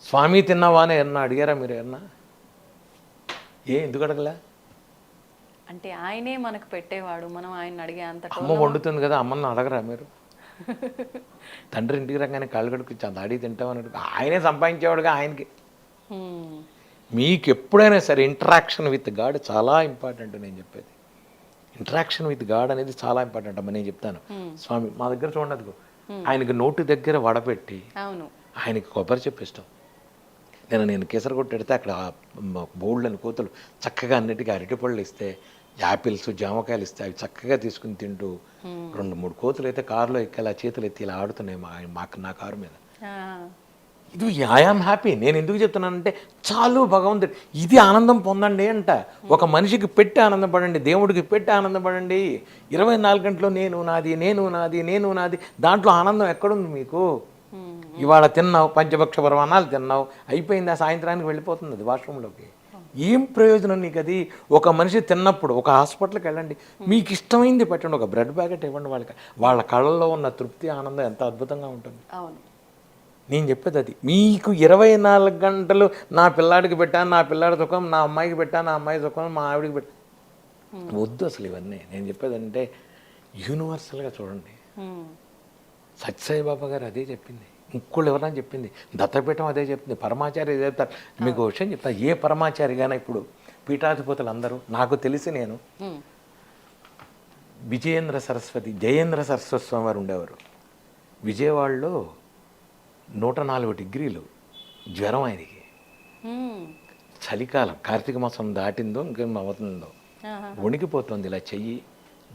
స్వామి తిన్నావా అని ఏమన్నా అడిగారా మీరు? ఏమన్నా ఎందుకు అడగలే? అంటే ఆయనే మనకు పెట్టేవాడు, మనం ఆయన అడిగే అంత. అమ్మ వండుతుంది కదా, అమ్మని అడగరా మీరు? తండ్రి ఇంటికి రాగానే కాళ్ళు కడుక్కు దాడి తింటామని ఆయనే సంపాదించేవాడుగా. ఆయనకి మీకు ఎప్పుడైనా సరే ఇంటరాక్షన్ విత్ గాడ్ చాలా ఇంపార్టెంట్. నేను చెప్పేది ఇంటరాక్షన్ విత్ గాడ్ అనేది చాలా ఇంపార్టెంట్ అమ్మ. నేను చెప్తాను, స్వామి మా దగ్గర చూడదు, ఆయనకి నోటి దగ్గర వడపెట్టి ఆయనకి కొబ్బరి చెప్పిస్తాం. నేను కేసరి కొట్టెడితే అక్కడ బోల్డ్ని కోతులు చక్కగా అన్నిటికీ అరటిపళ్ళు ఇస్తే, యాపిల్స్, జామకాయలు ఇస్తే అవి చక్కగా తీసుకుని తింటూ 2-3 కోతులు అయితే కారులో ఎక్కేలా చేతులు ఎత్తి ఇలా ఆడుతున్నాయి నా కారు మీద. ఇది ఐఆమ్ హ్యాపీ. నేను ఎందుకు చెప్తున్నానంటే చాలు భగవంతుడు ఇది ఆనందం పొందండి అంట. ఒక మనిషికి పెట్టి ఆనందపడండి, దేవుడికి పెట్టి ఆనందపడండి. 24 గంటలు నేను నాది, నేను నాది, నేను నాది, దాంట్లో ఆనందం ఎక్కడుంది మీకు? ఇవాళ తిన్నావు, పంచభక్ష పరమాణాలు తిన్నావు, అయిపోయింది, ఆ సాయంత్రానికి వెళ్ళిపోతుంది అది వాష్రూమ్లోకి. ఏం ప్రయోజనం నీకు అది? ఒక మనిషి తిన్నప్పుడు ఒక హాస్పిటల్కి వెళ్ళండి, మీకు ఇష్టమైంది పెట్టండి, ఒక బ్రెడ్ ప్యాకెట్ ఇవ్వండి వాళ్ళకి, వాళ్ళ కళ్ళల్లో ఉన్న తృప్తి ఆనందం ఎంత అద్భుతంగా ఉంటుంది. నేను చెప్పేది అది. మీకు 24 గంటలు నా పిల్లాడికి పెట్టాను, నా పిల్లాడి సుఖం, నా అమ్మాయికి పెట్టాను, నా అమ్మాయి సుఖం, మా ఆవిడికి పెట్టాను, వద్దు అసలు ఇవన్నీ. నేను చెప్పేది అంటే యూనివర్సల్గా చూడండి. సత్యసాయి బాబా గారు అదే చెప్పింది, ఇంకోళ్ళు ఎవరైనా చెప్పింది, దత్తపీఠం అదే చెప్పింది, పరమాచార్య అదే చెప్తారు. మీకు విషయం చెప్తా, ఏ పరమాచారిగానే ఇప్పుడు పీఠాధిపతులు అందరూ నాకు తెలిసి, నేను జయేంద్ర సరస్వతి స్వామి వారు ఉండేవారు విజయవాడలో. 104 డిగ్రీలు జ్వరం ఆయనకి. చలికాలం కార్తీక మాసం దాటిందో ఇంకేం అవుతుందో వణికిపోతుంది. ఇలా చెయ్యి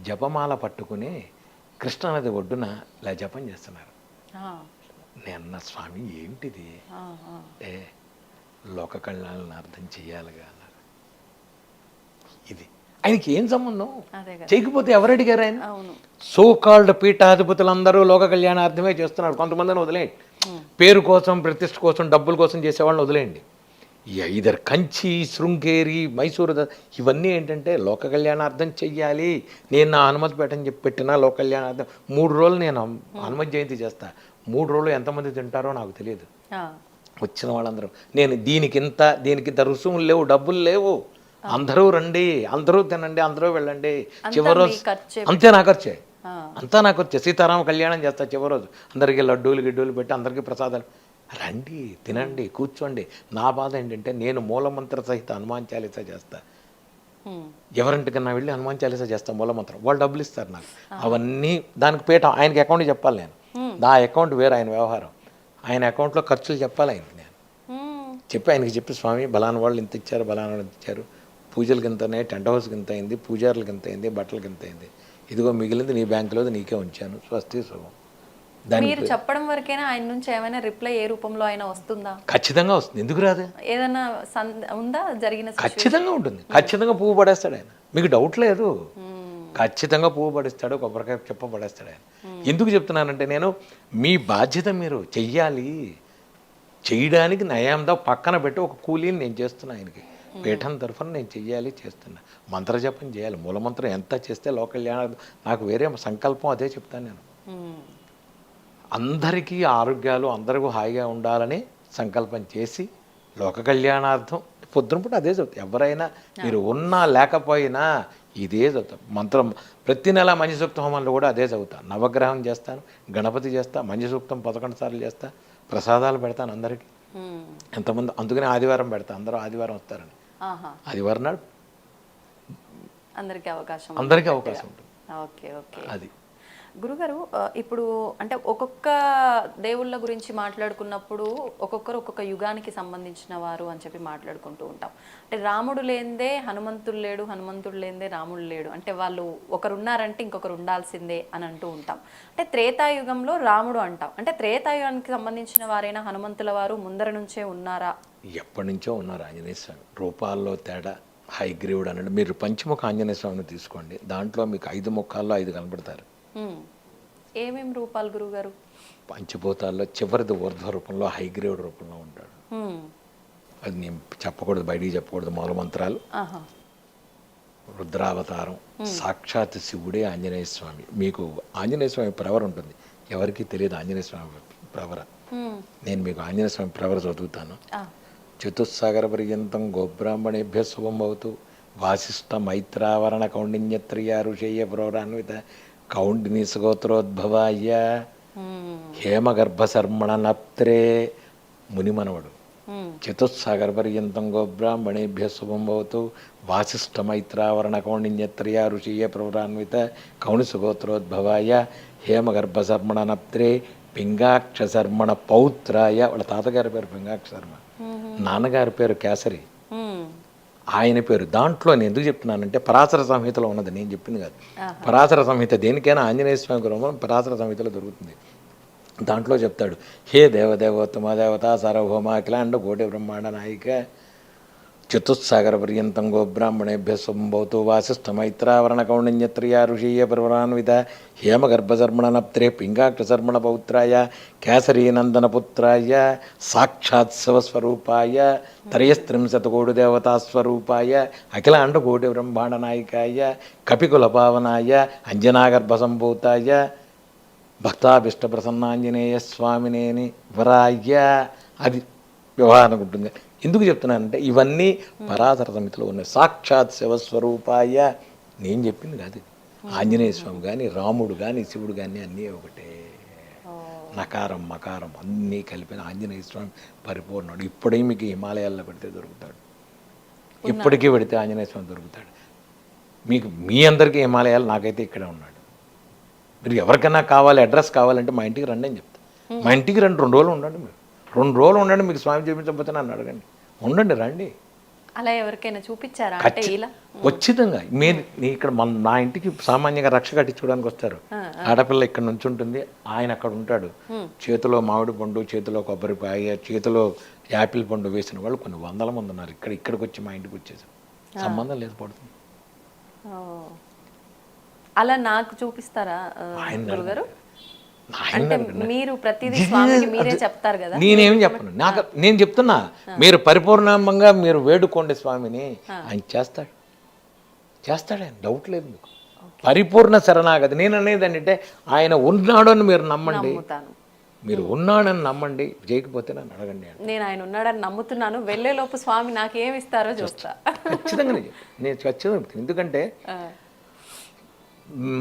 జపమాల పట్టుకుని కృష్ణానది ఒడ్డున ఇలా జపం చేస్తున్నారు. నేను స్వామి ఏంటిది అంటే లోక కళ్యాణాలను అర్థం చెయ్యాలిగా అన్నారు. ఇది ఆయనకి ఏం సంబంధం? చేయకపోతే ఎవరు అడిగారు ఆయన? సో కాల్డ్ పీఠాధిపతులందరూ లోక కళ్యాణార్థమే చేస్తున్నారు. కొంతమందిని వదిలేయండి, పేరు కోసం ప్రతిష్ఠ కోసం డబ్బుల కోసం చేసేవాళ్ళని వదిలేయండి. ఇదర్ కంచి, శృంగేరి, మైసూరు ఇవన్నీ ఏంటంటే లోక కళ్యాణార్థం చెయ్యాలి. నేను నా హనుమతి పెట్టని చెప్పి పెట్టినా లోక కళ్యాణార్థం 3 రోజులు నేను హనుమతి జయంతి చేస్తా. 3 రోజులు ఎంతమంది తింటారో నాకు తెలియదు. వచ్చిన వాళ్ళందరూ నేను దీనికి ఇంత రుసుములు లేవు, డబ్బులు లేవు, అందరూ రండి, అందరూ తినండి, అందరూ వెళ్ళండి. చివరి రోజు అంతే నా ఖర్చే, అంతా నాకు వచ్చే సీతారామ కళ్యాణం చేస్తా. చివరి రోజు అందరికీ లడ్డూలు గిడ్డూలు పెట్టి అందరికీ ప్రసాదాలు, రండి తినండి కూర్చోండి. నా బాధ ఏంటంటే నేను మూలమంత్ర సహిత హనుమాన్ చాలీసా చేస్తా. ఎవరింటికన్నా వెళ్ళి హనుమాన్ చాలీసా చేస్తా మూలమంత్రం, వాళ్ళు డబ్బులు ఇస్తారు నాకు. అవన్నీ దానికి పీఠం ఆయనకి అకౌంట్ చెప్పాలి నేను. నా అకౌంట్ వేరే, ఆయన వ్యవహారం. ఆయన అకౌంట్లో ఖర్చులు చెప్పాలి ఆయనకి. నేను చెప్పి ఆయనకి చెప్పి స్వామి బలానా వాళ్ళు ఇంత ఇచ్చారు, బలానా వాళ్ళు ఇంత ఇచ్చారు, పూజలకి ఇంతనే, టెంట్ హౌస్కి ఇంత అయింది, పూజారులకి ఇంత అయింది, బట్టలకి ఇంత అయింది, ఇదిగో మిగిలింది నీ బ్యాంకులో నీకే ఉంచాను, స్వస్తి శుభం. మీరు చెప్పడం వరకైనా ఆయన నుంచి ఏమైనా రిప్లై ఏ రూపంలో అయినా వస్తుందా? ఖచ్చితంగా వస్తుంది, ఎందుకు రాదు? ఏదైనా ఉందా జరిగిన? ఖచ్చితంగా ఉంటుంది, ఖచ్చితంగా పువ్వు పడేస్తాడు ఆయన, మీకు డౌట్ లేదు. ఖచ్చితంగా పువ్వు పడేస్తాడు, కొబ్బరికాయ చెప్ప పడేస్తాడు ఆయన. ఎందుకు చెప్తున్నానంటే నేను మీ బాధ్యత మీరు చెయ్యాలి, చేయడానికి నయాందా పక్కన పెట్టి ఒక కూలీని నేను చేస్తున్నా ఆయనకి. పీఠం తరఫున నేను చెయ్యాలి, చేస్తున్నా. మంత్రజపం చేయాలి, మూలమంత్రం ఎంత చేస్తే లోక కళ్యాణం, నాకు వేరే సంకల్పం అదే చెప్తాను నేను. అందరికీ ఆరోగ్యాలు, అందరికీ హాయిగా ఉండాలని సంకల్పం చేసి లోక కళ్యాణార్థం పొద్దున పూట అదే చదువుతాం. ఎవరైనా మీరు ఉన్నా లేకపోయినా ఇదే చదువుతాం. మంత్రం ప్రతి నెల మంచి సూక్త హోమంలో కూడా అదే చదువుతాను. నవగ్రహం చేస్తాను, గణపతి చేస్తా, మంచి సూక్తం 11 సార్లు చేస్తా, ప్రసాదాలు పెడతాను అందరికీ. ఎంతమంది, అందుకనే ఆదివారం పెడతా, అందరూ ఆదివారం వస్తారని. ఆదివారం నాడు అందరికీ అవకాశం ఉంటుంది. Okay okay. అది గురుగారు, ఇప్పుడు అంటే ఒక్కొక్క దేవుళ్ళ గురించి మాట్లాడుకున్నప్పుడు ఒక్కొక్కరు ఒక్కొక్క యుగానికి సంబంధించిన వారు అని చెప్పి మాట్లాడుకుంటూ ఉంటాం. అంటే రాముడు లేనిదే హనుమంతుడు లేడు, హనుమంతుడు లేనిదే రాముడు లేడు, అంటే వాళ్ళు ఒకరు ఉన్నారంటే ఇంకొకరు ఉండాల్సిందే అని అంటూ ఉంటాం. అంటే త్రేతాయుగంలో రాముడు అంటాం, అంటే త్రేతాయుగానికి సంబంధించిన వారైనా హనుమంతుల వారు ముందర నుంచే ఉన్నారా? ఎప్పటి నుంచో ఉన్నారు ఆంజనేయ స్వామి. రూపాల్లో తేడా, హైగ్రీవుడు అన్నాడు. మీరు పంచముఖ ఆంజనేయ స్వామిని తీసుకోండి, దాంట్లో మీకు 5 ముఖాల్లో 5 కనబడతారు. ఏమేం రూపాలు గురుగారు? పంచభూతాల్లో చివరిది ఊర్ధ్వ రూపంలో, హైగ్రీవుడు రూపంలో ఉంటాడు. అది నేను చెప్పకూడదు, బయటికి చెప్పకూడదు. మూలమంత్రాలు, రుద్రావతారం, సాక్షాత్ శివుడే ఆంజనేయ స్వామి. మీకు ఆంజనేయ స్వామి ప్రవర ఉంటుంది, ఎవరికి తెలియదు ఆంజనేయ స్వామి ప్రవర. నేను మీకు ఆంజనేయ స్వామి ప్రవర చదువుతాను. చతుస్సాగర పర్యంతం గోబ్రాహ్మణేభ్య శుభం అవుతూ వాసిష్ఠ మైత్రావరణ కౌండిన్యత్రియ ఋషేయ పురోరాన్విత కౌండిని సుగోత్రోద్భవాయ హేమగర్భశర్మణ నప్త్రే మునిమనవడు. చతుస్సాగర పర్యంతం గోబ్రాహ్మణేభ్య శుభం భవతు వాసిష్ఠ మైత్రావరణ కౌండిన్యత్రియ ఋషీయ పురోరాన్విత కౌండి సుగోత్రోద్భవాయ హేమగర్భశర్మణ నప్త్రే పింగాక్షశర్మణ పౌత్రాయ. వాళ్ళ తాతగారి పేరు పింగాక్షశర్మ, నాన్నగారి పేరు కేసరి, ఆయన పేరు. దాంట్లో నేను ఎందుకు చెప్తున్నానంటే పరాశర సంహితలో ఉన్నది, నేను చెప్పింది కాదు. పరాశర సంహిత దేనికైనా ఆంజనేయ స్వామి గురం పరాశర సంహితలో దొరుకుతుంది. దాంట్లో చెప్తాడు, హే దేవదేవోత్తమ దేవత సార్వభౌమ అఖిలాండ కోటి బ్రహ్మాండ నాయిక చతుస్సాగర పర్యంతం గోబ్రాహ్మణేభ్య సంభవతు వాసిష్ఠ మైత్రావరణ కౌండిన్యత్రియ ఋషీయ పర్వరాన్విత హేమగర్భశర్మణ నప్త్రే పింగాక్షశర్మణ పౌత్రాయ కేసరీనందన పుత్రాయ సాక్షాత్ శివస్వరూపాయ త్రయస్త్రింశతకోటి దేవతాస్వరూపాయ అఖిలాండ కోటి బ్రహ్మాండ నాయకాయ కపికుల పావనాయ అంజనాగర్భసంభూతాయ భక్తాభిష్ట ప్రసన్నాంజనేయ స్వామినేని వరాయ. అది వ్యవహారం ఉంటుంది. ఎందుకు చెప్తున్నానంటే ఇవన్నీ పరాశర సమితిలో ఉన్నాయి. సాక్షాత్ శివస్వరూపాయ, నేను చెప్పింది కాదు. ఆంజనేయ స్వామి కానీ, రాముడు కానీ, శివుడు కానీ అన్నీ ఒకటే. నకారం మకారం అన్నీ కలిపిన ఆంజనేయ స్వామి పరిపూర్ణుడు. ఇప్పుడే మీకు హిమాలయాల్లో పెడితే దొరుకుతాడు, ఇప్పటికీ పెడితే ఆంజనేయ స్వామి దొరుకుతాడు మీకు. మీ అందరికీ హిమాలయాలు, నాకైతే ఇక్కడే ఉన్నాడు. మీరు ఎవరికైనా కావాలి, అడ్రస్ కావాలంటే మా ఇంటికి రండి అని చెప్తా. మా ఇంటికి రండి, 2 రోజులు ఉండండి, మీరు 2 రోజులు ఉండండి, మీకు స్వామి చూపించకపోతే నన్ను అడగండి, ఉండండి, రండి. అలా ఎవరికైనా చూపించారా అంటే ఇలా ఖచ్చితంగా ఇక్కడ నా ఇంటికి సామాన్యంగా రక్ష కట్టించుకోవడానికి వస్తారు. ఆడపిల్ల ఇక్కడ నుంచి ఉంటుంది, ఆయన అక్కడ ఉంటాడు. చేతిలో మామిడి పండు, చేతిలో కొబ్బరికాయ, చేతిలో యాపిల్ పండు వేసిన వాళ్ళు కొన్ని వందల మంది ఉన్నారు. ఇక్కడికి వచ్చి మా ఇంటికి వచ్చేసారు, సంబంధం లేదు, పడుతుంది. ఓ. అలా నాకు చూపిస్తారా గురుగారు? అంటే మీరు ప్రతిదీ స్వామికి మీరే చెప్తారు కదా. నేనేం చెప్పను, నేను చెప్తున్నా, మీరు పరిపూర్ణంగా మీరు వేడుకోండి స్వామిని, ఆయన చేస్తాడు ఆయన, డౌట్ లేదు మీకు. పరిపూర్ణ శరణాగతి. నేను అనేది ఏంటంటే ఆయన ఉన్నాడని మీరు నమ్మండి, మీరు ఉన్నాడని నమ్మండి, చేయకపోతే నన్ను అడగండి. నేను ఆయన ఉన్నాడని నమ్ముతున్నాను, వెళ్ళేలోపు స్వామి నాకు ఏమి ఇస్తారో చూస్తా. ఖచ్చితంగా నేను ఖచ్చితంగా. ఎందుకంటే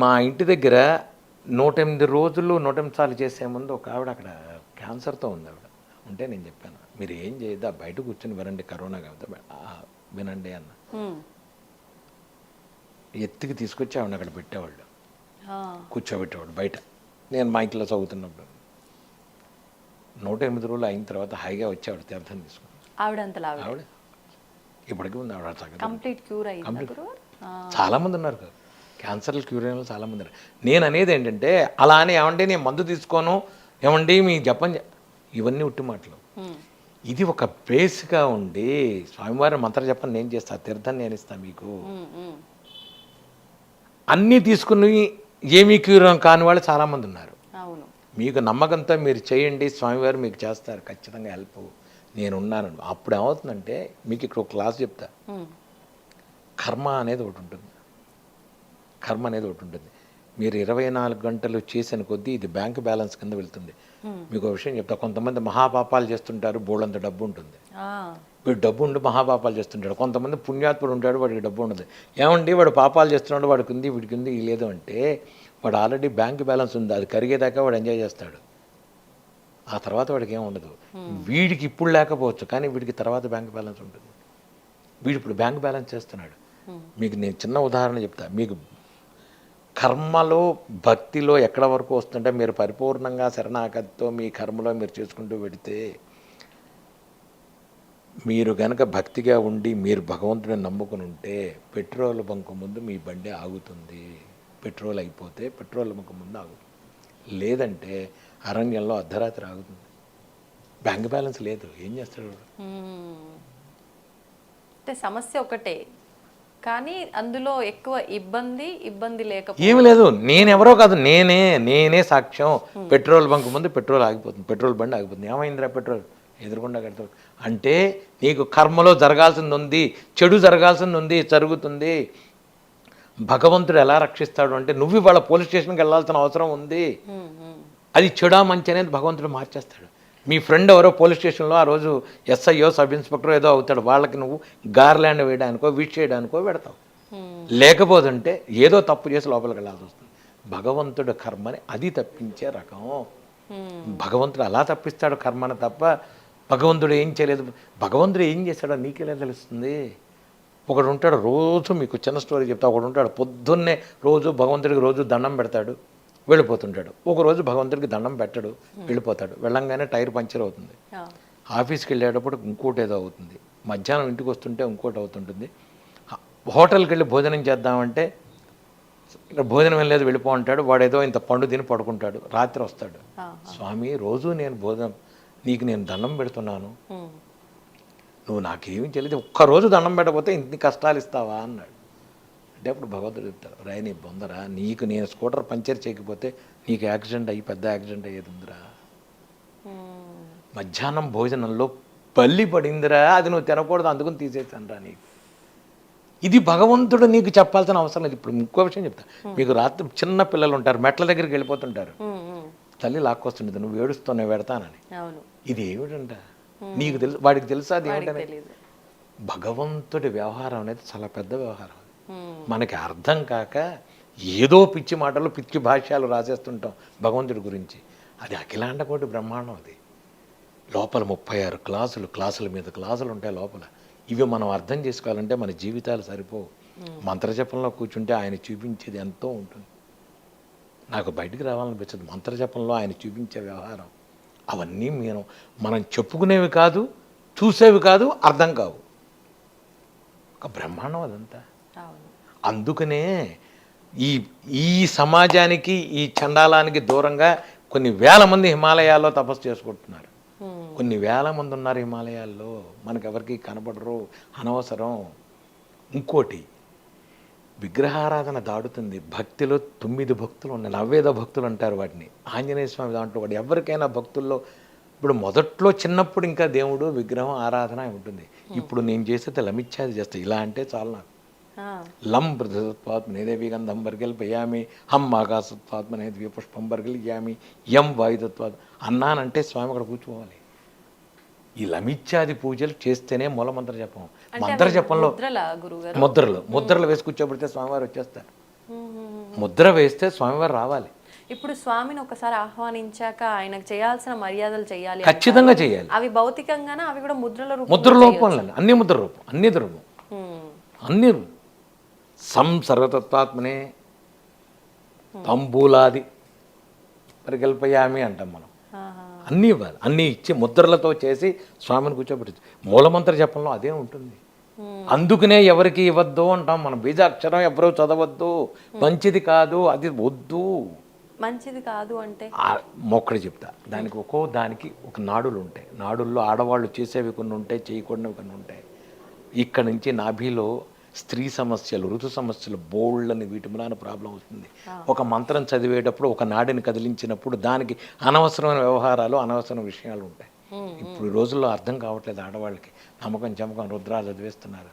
మా ఇంటి దగ్గర 108 రోజులు 108 సార్లు చేసే ముందు ఒక ఆవిడ అక్కడ క్యాన్సర్తో ఉంది. ఆవిడ ఉంటే నేను చెప్పాను, మీరు ఏం చేయద్దా, బయట కూర్చొని వినండి, కరోనా కాబట్టి వినండి అన్న. ఎత్తుకి తీసుకొచ్చి ఆవిడ అక్కడ పెట్టేవాళ్ళు, కూర్చోబెట్టేవాడు బయట. నేను మా ఇంట్లో చదువుతున్నప్పుడు 108 రోజులు అయిన తర్వాత హాయిగా వచ్చేవాడు తీర్థం తీసుకుని. ఆవిడ ఇప్పటికీ ఉంది, ఆవిడ కంప్లీట్ క్యూర్ అయ్యింది. చాలామంది ఉన్నారు కదా క్యాన్సర్లు, క్యూర్ అయిన వాళ్ళు చాలామంది ఉన్నారు. నేను అనేది ఏంటంటే అలా అని ఏమంటే నేను మందు తీసుకోను, ఏమండి మీ జపం, ఇవన్నీ ఉట్టి మాటలు. ఇది ఒక బేస్గా ఉండి స్వామివారి మంత్ర జపం నేను చేస్తా, తీర్థం నేను ఇస్తాను మీకు. అన్నీ తీసుకుని ఏమీ క్యూర్ కాని వాళ్ళు చాలామంది ఉన్నారు. మీకు నమ్మకంతో మీరు చేయండి, స్వామివారు మీకు చేస్తారు ఖచ్చితంగా హెల్ప్, నేనున్నాను. అప్పుడు ఏమవుతుందంటే మీకు ఇక్కడ ఒక క్లాస్ చెప్తా. కర్మ అనేది ఒకటి ఉంటుంది, మీరు 24 గంటలు చేసిన కొద్దీ ఇది బ్యాంక్ బ్యాలెన్స్ కింద వెళ్తుంది. మీకు ఒక విషయం చెప్తా, కొంతమంది మహాపాపాలు చేస్తుంటారు, బోళ్ళంత డబ్బు ఉంటుంది, వీడు డబ్బు ఉండి మహాపాపాలు చేస్తుంటాడు. కొంతమంది పుణ్యాత్ముడు ఉంటాడు, వాడికి డబ్బు ఉండదు. ఏమండి వాడు పాపాలు చేస్తున్నాడు, వాడికి ఉంది, వీడికి ఉంది, లేదు అంటే వాడు ఆల్రెడీ బ్యాంక్ బ్యాలెన్స్ ఉంది, అది కరిగేదాకా వాడు ఎంజాయ్ చేస్తాడు, ఆ తర్వాత వాడికి ఏం ఉండదు. వీడికి ఇప్పుడు లేకపోవచ్చు, కానీ వీడికి తర్వాత బ్యాంక్ బ్యాలెన్స్ ఉంటుంది. వీడు ఇప్పుడు బ్యాంక్ బ్యాలెన్స్ చేస్తున్నాడు. మీకు నేను చిన్న ఉదాహరణ చెప్తా. మీకు కర్మలో భక్తిలో ఎక్కడ వరకు వస్తుంటే మీరు పరిపూర్ణంగా శరణాగతితో మీ కర్మలో మీరు చేసుకుంటూ పెడితే, మీరు గనక భక్తిగా ఉండి మీరు భగవంతుడిని నమ్ముకుని ఉంటే పెట్రోల్ బంక్ ముందు మీ బండి ఆగుతుంది. పెట్రోల్ అయిపోతే పెట్రోల్ బంక్ ముందు ఆగుతుంది, లేదంటే అరణ్యంలో అర్ధరాత్రి ఆగుతుంది. బ్యాంక్ బ్యాలెన్స్ లేదు, ఏం చేస్తాడు? అంటే సమస్య ఒకటే, కానీ అందులో ఎక్కువ ఇబ్బంది లేకపోతే ఏమి లేదు. నేనెవరో కాదు, నేనే సాక్ష్యం. పెట్రోల్ బంక్ ముందు పెట్రోల్ ఆగిపోతుంది, పెట్రోల్ బండి ఆగిపోతుంది. ఏమైందిరా పెట్రోల్ ఎదురుకుండా కడతాడు అంటే నీకు కర్మలో జరగాల్సింది ఉంది, చెడు జరగాల్సింది ఉంది, జరుగుతుంది. భగవంతుడు ఎలా రక్షిస్తాడు అంటే నువ్వు ఇవాళ పోలీస్ స్టేషన్కి వెళ్ళాల్సిన అవసరం ఉంది, అది చెడా మంచి అనేది భగవంతుడు మార్చేస్తాడు. మీ ఫ్రెండ్ ఎవరో పోలీస్ స్టేషన్లో ఆ రోజు ఎస్ఐయో సబ్ ఇన్స్పెక్టర్ ఏదో అవుతాడు, వాళ్ళకి నువ్వు గార్లాండ్ వేయడానికో విష్ చేయడానికో పెడతావు. లేకపోతుంటే ఏదో తప్పు చేసి లోపలికి వెళ్ళాల్సి వస్తుంది. భగవంతుడు కర్మని అది తప్పించే రకం. భగవంతుడు అలా తప్పిస్తాడు కర్మని తప్ప భగవంతుడు ఏం చేయలేదు. భగవంతుడు ఏం చేశాడో నీకెలా తెలుస్తుంది? ఒకడు ఉంటాడు, రోజు మీకు చిన్న స్టోరీ చెప్తా. ఒకడు ఉంటాడు, పొద్దున్నే రోజు భగవంతుడికి రోజు దండం పెడతాడు, వెళ్ళిపోతుంటాడు. ఒకరోజు భగవంతుడికి దండం పెట్టడు, వెళ్ళిపోతాడు. వెళ్ళంగానే టైర్ పంచర్ అవుతుంది. ఆఫీస్కి వెళ్ళేటప్పుడు ఇంకోటి ఏదో అవుతుంది. మధ్యాహ్నం ఇంటికి వస్తుంటే ఇంకోటి అవుతుంటుంది. హోటల్కి వెళ్ళి భోజనం చేద్దామంటే ఇక్కడ భోజనం వెళ్ళలేదు, వెళ్ళిపో అంటాడు. వాడు ఏదో ఇంత పండు తిని పడుకుంటాడు. రాత్రి వస్తాడు, స్వామి రోజు నేను భోజనం నీకు నేను దండం పెడుతున్నాను, నువ్వు నాకేమీ తెలియదు, ఒక్కరోజు దండం పెట్టకపోతే ఇన్ని కష్టాలు ఇస్తావా అన్నాడు. అంటే అప్పుడు భగవంతుడు చెప్తాడు, రాయి నీ బొందరా, నీకు నేను స్కూటర్ పంచర్ చేయకపోతే నీకు యాక్సిడెంట్ అయ్యి పెద్ద యాక్సిడెంట్ అయ్యేది ఉందిరా. మధ్యాహ్నం భోజనంలో బల్లి పడిందిరా, అది నువ్వు తినకూడదు, అందుకని తీసేసానురా నీకు. ఇది భగవంతుడు నీకు చెప్పాల్సిన అవసరం లేదు. ఇప్పుడు ఇంకో విషయం చెప్తా. మీకు రాత్రి చిన్న పిల్లలు ఉంటారు, మెట్ల దగ్గరికి వెళ్ళిపోతుంటారు, తల్లి లాక్కొస్తుండదు, నువ్వు ఏడుస్తున్నావు పెడతానని. ఇది ఏమిటంట నీకు తెలుసు, వాడికి తెలుసా అది ఏమిటని? భగవంతుడి వ్యవహారం అనేది చాలా పెద్ద వ్యవహారం. మనకి అర్థం కాక ఏదో పిచ్చి మాటలు పిచ్చి భాష్యాలు రాసేస్తుంటాం భగవంతుడి గురించి. అది అఖిలాండ కోటి బ్రహ్మాండం. అది లోపల 36 క్లాసులు, క్లాసుల మీద క్లాసులు ఉంటాయి లోపల. ఇవి మనం అర్థం చేసుకోవాలంటే మన జీవితాలు సరిపోవు. మంత్రజపంలో కూర్చుంటే ఆయన చూపించేది ఎంతో ఉంటుంది. నాకు బయటికి రావాలనిపించదు. మంత్రజపంలో ఆయన చూపించే వ్యవహారం అవన్నీ మనం చెప్పుకునేవి కాదు, చూసేవి కాదు, అర్థం కావు. ఒక బ్రహ్మాండం అదంతా. అవును. అందుకనే ఈ ఈ సమాజానికి, ఈ చండాలానికి దూరంగా కొన్ని వేల మంది హిమాలయాల్లో తపస్సు చేసుకుంటున్నారు. కొన్ని వేల మంది ఉన్నారు హిమాలయాల్లో, మనకెవరికి కనపడరు, అనవసరం. ఇంకోటి, విగ్రహారాధన దాడుతుంది. భక్తిలో 9 భక్తులు ఉన్నాయి, నవ్వేద భక్తులు అంటారు వాటిని. ఆంజనేయ స్వామి దాంట్లో వాడు ఎవరికైనా భక్తుల్లో ఇప్పుడు మొదట్లో చిన్నప్పుడు ఇంకా దేవుడు విగ్రహం ఆరాధన ఉంటుంది. ఇప్పుడు నేను చేసేది లమిచ్చాది చేస్తా. ఇలా అంటే చాలు నాకు. లం బృహత్పాత్మనే దేవి గంధం బర్గల్పయామి, హం ఆకాశత్పాత్మనే ద్వీ పుష్పం బర్గలియామి, యం వాయుతత్వాత్ అన్నానంటే స్వామి అక్కడ కూర్చోవాలి. ఈ లమిచ్చాది పూజలు చేస్తేనే మూలమంత్ర జపం. మంత్ర జపంలో ముద్రలు వేసి కూర్చోబెడితే స్వామివారు వచ్చేస్తారు. ముద్ర వేస్తే స్వామివారు రావాలి. ఇప్పుడు స్వామిని ఒకసారి ఆహ్వానించాక ఆయనకు చేయాల్సిన మర్యాదలు చేయాలి, ఖచ్చితంగా చేయాలి. అవి భౌతికంగానే, అవి కూడా ముద్ర రూపంలో, అన్ని ముద్ర రూపం, అన్ని సర్వతత్వాత్మనే తంబూలాది పరికల్పయామి అంటాం మనం. అన్నీ ఇవ్వాలి, అన్నీ ఇచ్చి ముద్రలతో చేసి స్వామిని కూర్చోబెట్టచ్చు. మూలమంత్ర జపంలో అదే ఉంటుంది. అందుకనే ఎవరికి ఇవ్వద్దు అంటాం మనం. బీజాక్షరం ఎవరూ చదవద్దు, మంచిది కాదు, అది వద్దు. మంచిది కాదు అంటే మొక్కడు చెప్తా. దానికి ఒక నాడులు ఉంటాయి. నాడుల్లో ఆడవాళ్ళు చేసేవి కొన్ని ఉంటాయి, చేయకూడనివి కొన్ని ఉంటాయి. ఇక్కడ నుంచి నాభిలో స్త్రీ సమస్యలు, ఋతు సమస్యలు, బోల్డ్ని వీటి మూలాన ప్రాబ్లం వస్తుంది. ఒక మంత్రం చదివేటప్పుడు ఒక నాడిని కదిలించినప్పుడు దానికి అనవసరమైన వ్యవహారాలు, అనవసరమైన విషయాలు ఉంటాయి. ఇప్పుడు ఈ రోజుల్లో అర్థం కావట్లేదు ఆడవాళ్ళకి. నమ్మకం చమకం రుద్రాలు చదివేస్తున్నారు.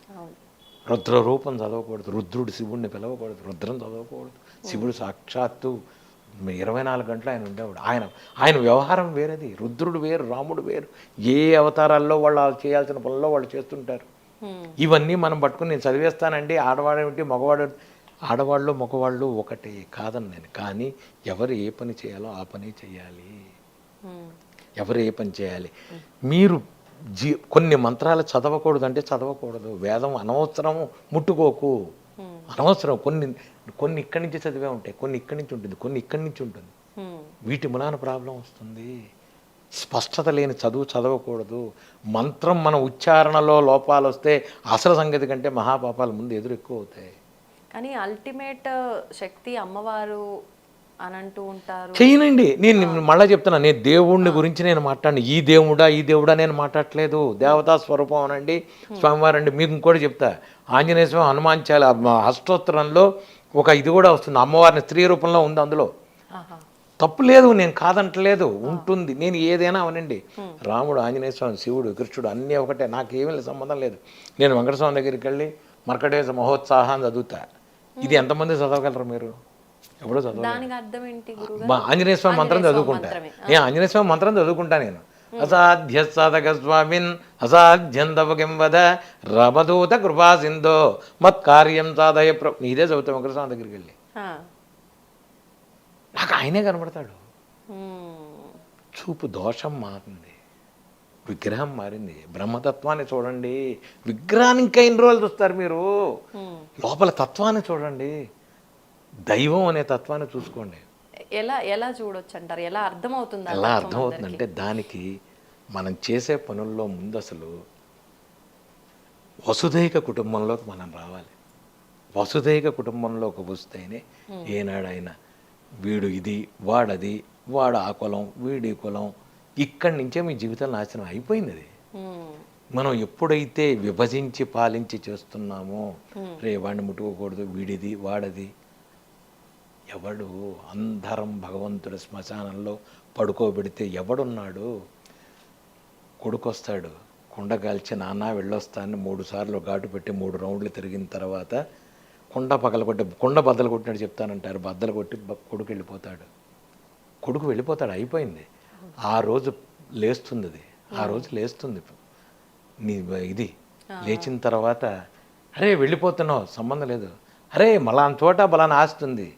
రుద్ర రూపం చదవకూడదు, రుద్రుడు శివుడిని పిలవకూడదు, రుద్రం చదవకూడదు. శివుడు సాక్షాత్తు 24 గంటలు ఆయన ఉండేవాడు. ఆయన వ్యవహారం వేరేది. రుద్రుడు వేరు, రాముడు వేరు. ఏ అవతారాల్లో వాళ్ళు చేయాల్సిన పనుల్లో వాళ్ళు చేస్తుంటారు. ఇవన్నీ మనం పట్టుకుని నేను చదివేస్తానండి. ఆడవాడేమిటి, ఆడవాళ్ళు మగవాళ్ళు ఒకటే కాదని నేను. కానీ ఎవరు ఏ పని చేయాలో ఆ పని చేయాలి. ఎవరు ఏ పని చేయాలి. మీరు కొన్ని మంత్రాలు చదవకూడదు అంటే చదవకూడదు. వేదం అనవసరం ముట్టుకోకు, అనవసరం. కొన్ని ఇక్కడి నుంచి చదివే ఉంటాయి, కొన్ని ఇక్కడి నుంచి ఉంటుంది, కొన్ని ఇక్కడి నుంచి ఉంటుంది. వీటి మూలాన ప్రాబ్లం వస్తుంది. స్పష్టత లేని చదువు చదవకూడదు. మంత్రం మన ఉచ్చారణలో లోపాలు వస్తే అసలు సంగతి కంటే మహాపాపాలు ముందు ఎదురు ఎక్కువ అవుతాయి. కానీ అల్టిమేట్ శక్తి అమ్మవారు అని అంటూ ఉంటారు. చేయనండి. నేను మళ్ళీ చెప్తున్నా, నేను దేవుడిని గురించి నేను మాట్లాడిన. ఈ దేవుడా నేను మాట్లాడట్లేదు. దేవతా స్వరూపం అనండి, స్వామివారండి. మీకు ఇంకోటి చెప్తా. ఆంజనేయ స్వామి హనుమాన్ అష్టోత్తరంలో ఒక ఇది కూడా వస్తుంది. అమ్మవారిని స్త్రీ రూపంలో ఉంది అందులో. తప్పు లేదు, నేను కాదంటలేదు, ఉంటుంది. నేను ఏదైనా అవనండి. రాముడు, ఆంజనేయ స్వామి, శివుడు, కృష్ణుడు అన్నీ ఒకటే. నాకు ఏమీ సంబంధం లేదు. నేను వెంకటస్వామి దగ్గరికి వెళ్ళి మర్కటేశ మహోత్సాహాన్ని చదువుతా. ఇది ఎంతమంది చదవగలరు మీరు? ఎవడో చదవ. ఆంజనేయ స్వామి మంత్రం చదువుకుంటా. నేను ఆంజనేయ స్వామి మంత్రం చదువుకుంటా. నేను అసాధ్య సాధక స్వామిన్ అసాధ్యం తవకిం వద రమదూత కృపా సింధో మత్కార్యం సాధయ ఇదే చదువుతాం వెంకటస్వామి దగ్గరికి వెళ్ళి. నాకు ఆయనే కనబడతాడు. చూపు దోషం మారింది, విగ్రహం మారింది. బ్రహ్మతత్వాన్ని చూడండి. విగ్రహాన్ని ఇంకా ఎన్ని రోజులు చూస్తారు మీరు? లోపల తత్వాన్ని చూడండి. దైవం అనే తత్వాన్ని చూసుకోండి. ఎలా చూడొచ్చు అంటారు? ఎలా అర్థమవుతుంది? ఎలా అర్థమవుతుందంటే దానికి మనం చేసే పనుల్లో ముందు అసలు వసుదైక కుటుంబంలోకి మనం రావాలి. వసుదైక కుటుంబంలోకి వస్తేనే ఏనాడైనా వీడు ఇది, వాడది, వాడు ఆ కులం, వీడి కులం, ఇక్కడి నుంచే మీ జీవితం నాశనం అయిపోయింది. అది మనం ఎప్పుడైతే విభజించి పాలించి చేస్తున్నామో, రే వాడిని ముట్టుకోకూడదు, వీడిది వాడది. ఎవడు అందరం భగవంతుడి శ్మశానంలో పడుకోబెడితే ఎవడున్నాడు? కొడుకొస్తాడు, కుండ కాల్చి నాన్న వెళ్ళొస్తానని 3 సార్లు ఘాటు పెట్టి 3 రౌండ్లు తిరిగిన తర్వాత కుండ బద్దలు కొట్టినట్టు చెప్తానంటారు. బద్దలు కొట్టి కొడుకు వెళ్ళిపోతాడు. కొడుకు వెళ్ళిపోతాడు, అయిపోయింది. ఆ రోజు లేస్తుంది. అది ఆ రోజు లేస్తుంది నీ ఇది. లేచిన తర్వాత అరే వెళ్ళిపోతున్నావు, సంబంధం లేదు, అరే మలాన్ చోట బలాన్ని ఆస్తుంది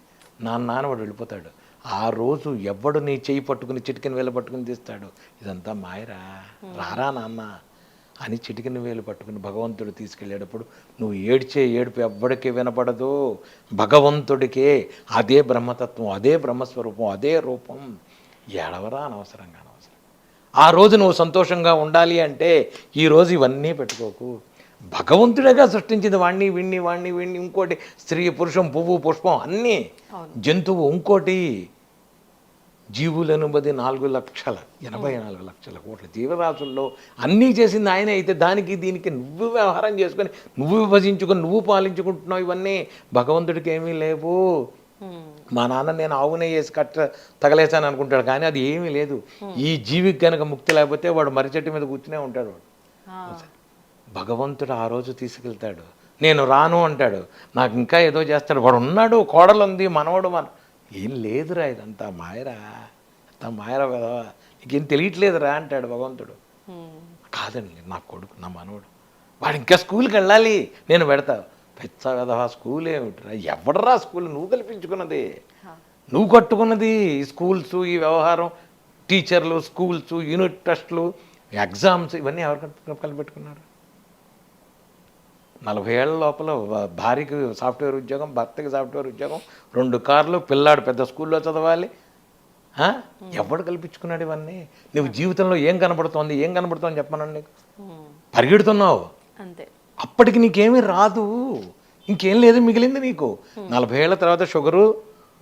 నాన్న వాడు వెళ్ళిపోతాడు. ఆ రోజు ఎవడు నీ చెయ్యి పట్టుకుని చిటికిన వేలు పట్టుకుని తీస్తాడు? ఇదంతా మాయరా, రారా నాన్న అని చిటికిన వేలు పట్టుకుని భగవంతుడు తీసుకెళ్ళేటప్పుడు నువ్వు ఏడ్చే ఏడుపు ఎవ్వడికి వినపడదు, భగవంతుడికే. అదే బ్రహ్మతత్వం, అదే బ్రహ్మస్వరూపం, అదే రూపం. ఏడవరా అనవసరం. ఆ రోజు నువ్వు సంతోషంగా ఉండాలి అంటే ఈ రోజు ఇవన్నీ పెట్టుకోకు. భగవంతుడేగా సృష్టించింది వాణ్ణి వీణ్ణి ఇంకోటి స్త్రీ పురుషం పువ్వు పుష్పం అన్నీ జంతువు ఇంకోటి జీవులను బది 4,84 లక్షల కోట్ల జీవరాశుల్లో అన్నీ చేసింది ఆయనే. అయితే దానికి దీనికి నువ్వు వ్యవహారం చేసుకొని నువ్వు విభజించుకొని నువ్వు పాలించుకుంటున్నావు. ఇవన్నీ భగవంతుడికి ఏమీ లేవు. మా నాన్న నేను ఆవునే వేసి తగలేసాను అనుకుంటాడు, కానీ అది ఏమీ లేదు. ఈ జీవికి కనుక ముక్తి లేకపోతే వాడు మర్రి చెట్టు మీద కూర్చునే ఉంటాడు. వాడు భగవంతుడు ఆ రోజు తీసుకెళ్తాడు. నేను రాను అంటాడు, నాకు ఇంకా ఏదో చేస్తాడు. వాడు ఉన్నాడు, కోడలు ఉంది, మనవాడు ఏం లేదురా, ఇదంతా మాయరా, అంతా మాయరా కదా, నీకేం తెలియట్లేదురా అంటాడు భగవంతుడు. కాదండి, నా కొడుకు, నా మనవడు, వాడు ఇంకా స్కూల్కి వెళ్ళాలి, నేను పెడతా. పెచ్చ కదా, స్కూల్ ఏమిటిరా, ఎవడరా స్కూల్, నువ్వు కల్పించుకున్నది, నువ్వు కట్టుకున్నది. ఈ స్కూల్స్, ఈ వ్యవహారం, టీచర్లు, స్కూల్స్, యూనిట్ టెస్టులు, ఎగ్జామ్స్, ఇవన్నీ ఎవరు కలిపెట్టుకున్నారు? 40 ఏళ్ల లోపల భార్యకి సాఫ్ట్వేర్ ఉద్యోగం, భర్తకి సాఫ్ట్వేర్ ఉద్యోగం, 2 కార్లు, పిల్లాడు పెద్ద స్కూల్లో చదవాలి. ఎవడు కల్పించుకున్నాడు ఇవన్నీ? నువ్వు జీవితంలో ఏం కనబడుతోంది చెప్పమనండి. నీకు పరిగెడుతున్నావు అంతే, అప్పటికి నీకేమీ రాదు, ఇంకేం లేదు మిగిలింది నీకు. 40 ఏళ్ల తర్వాత షుగరు,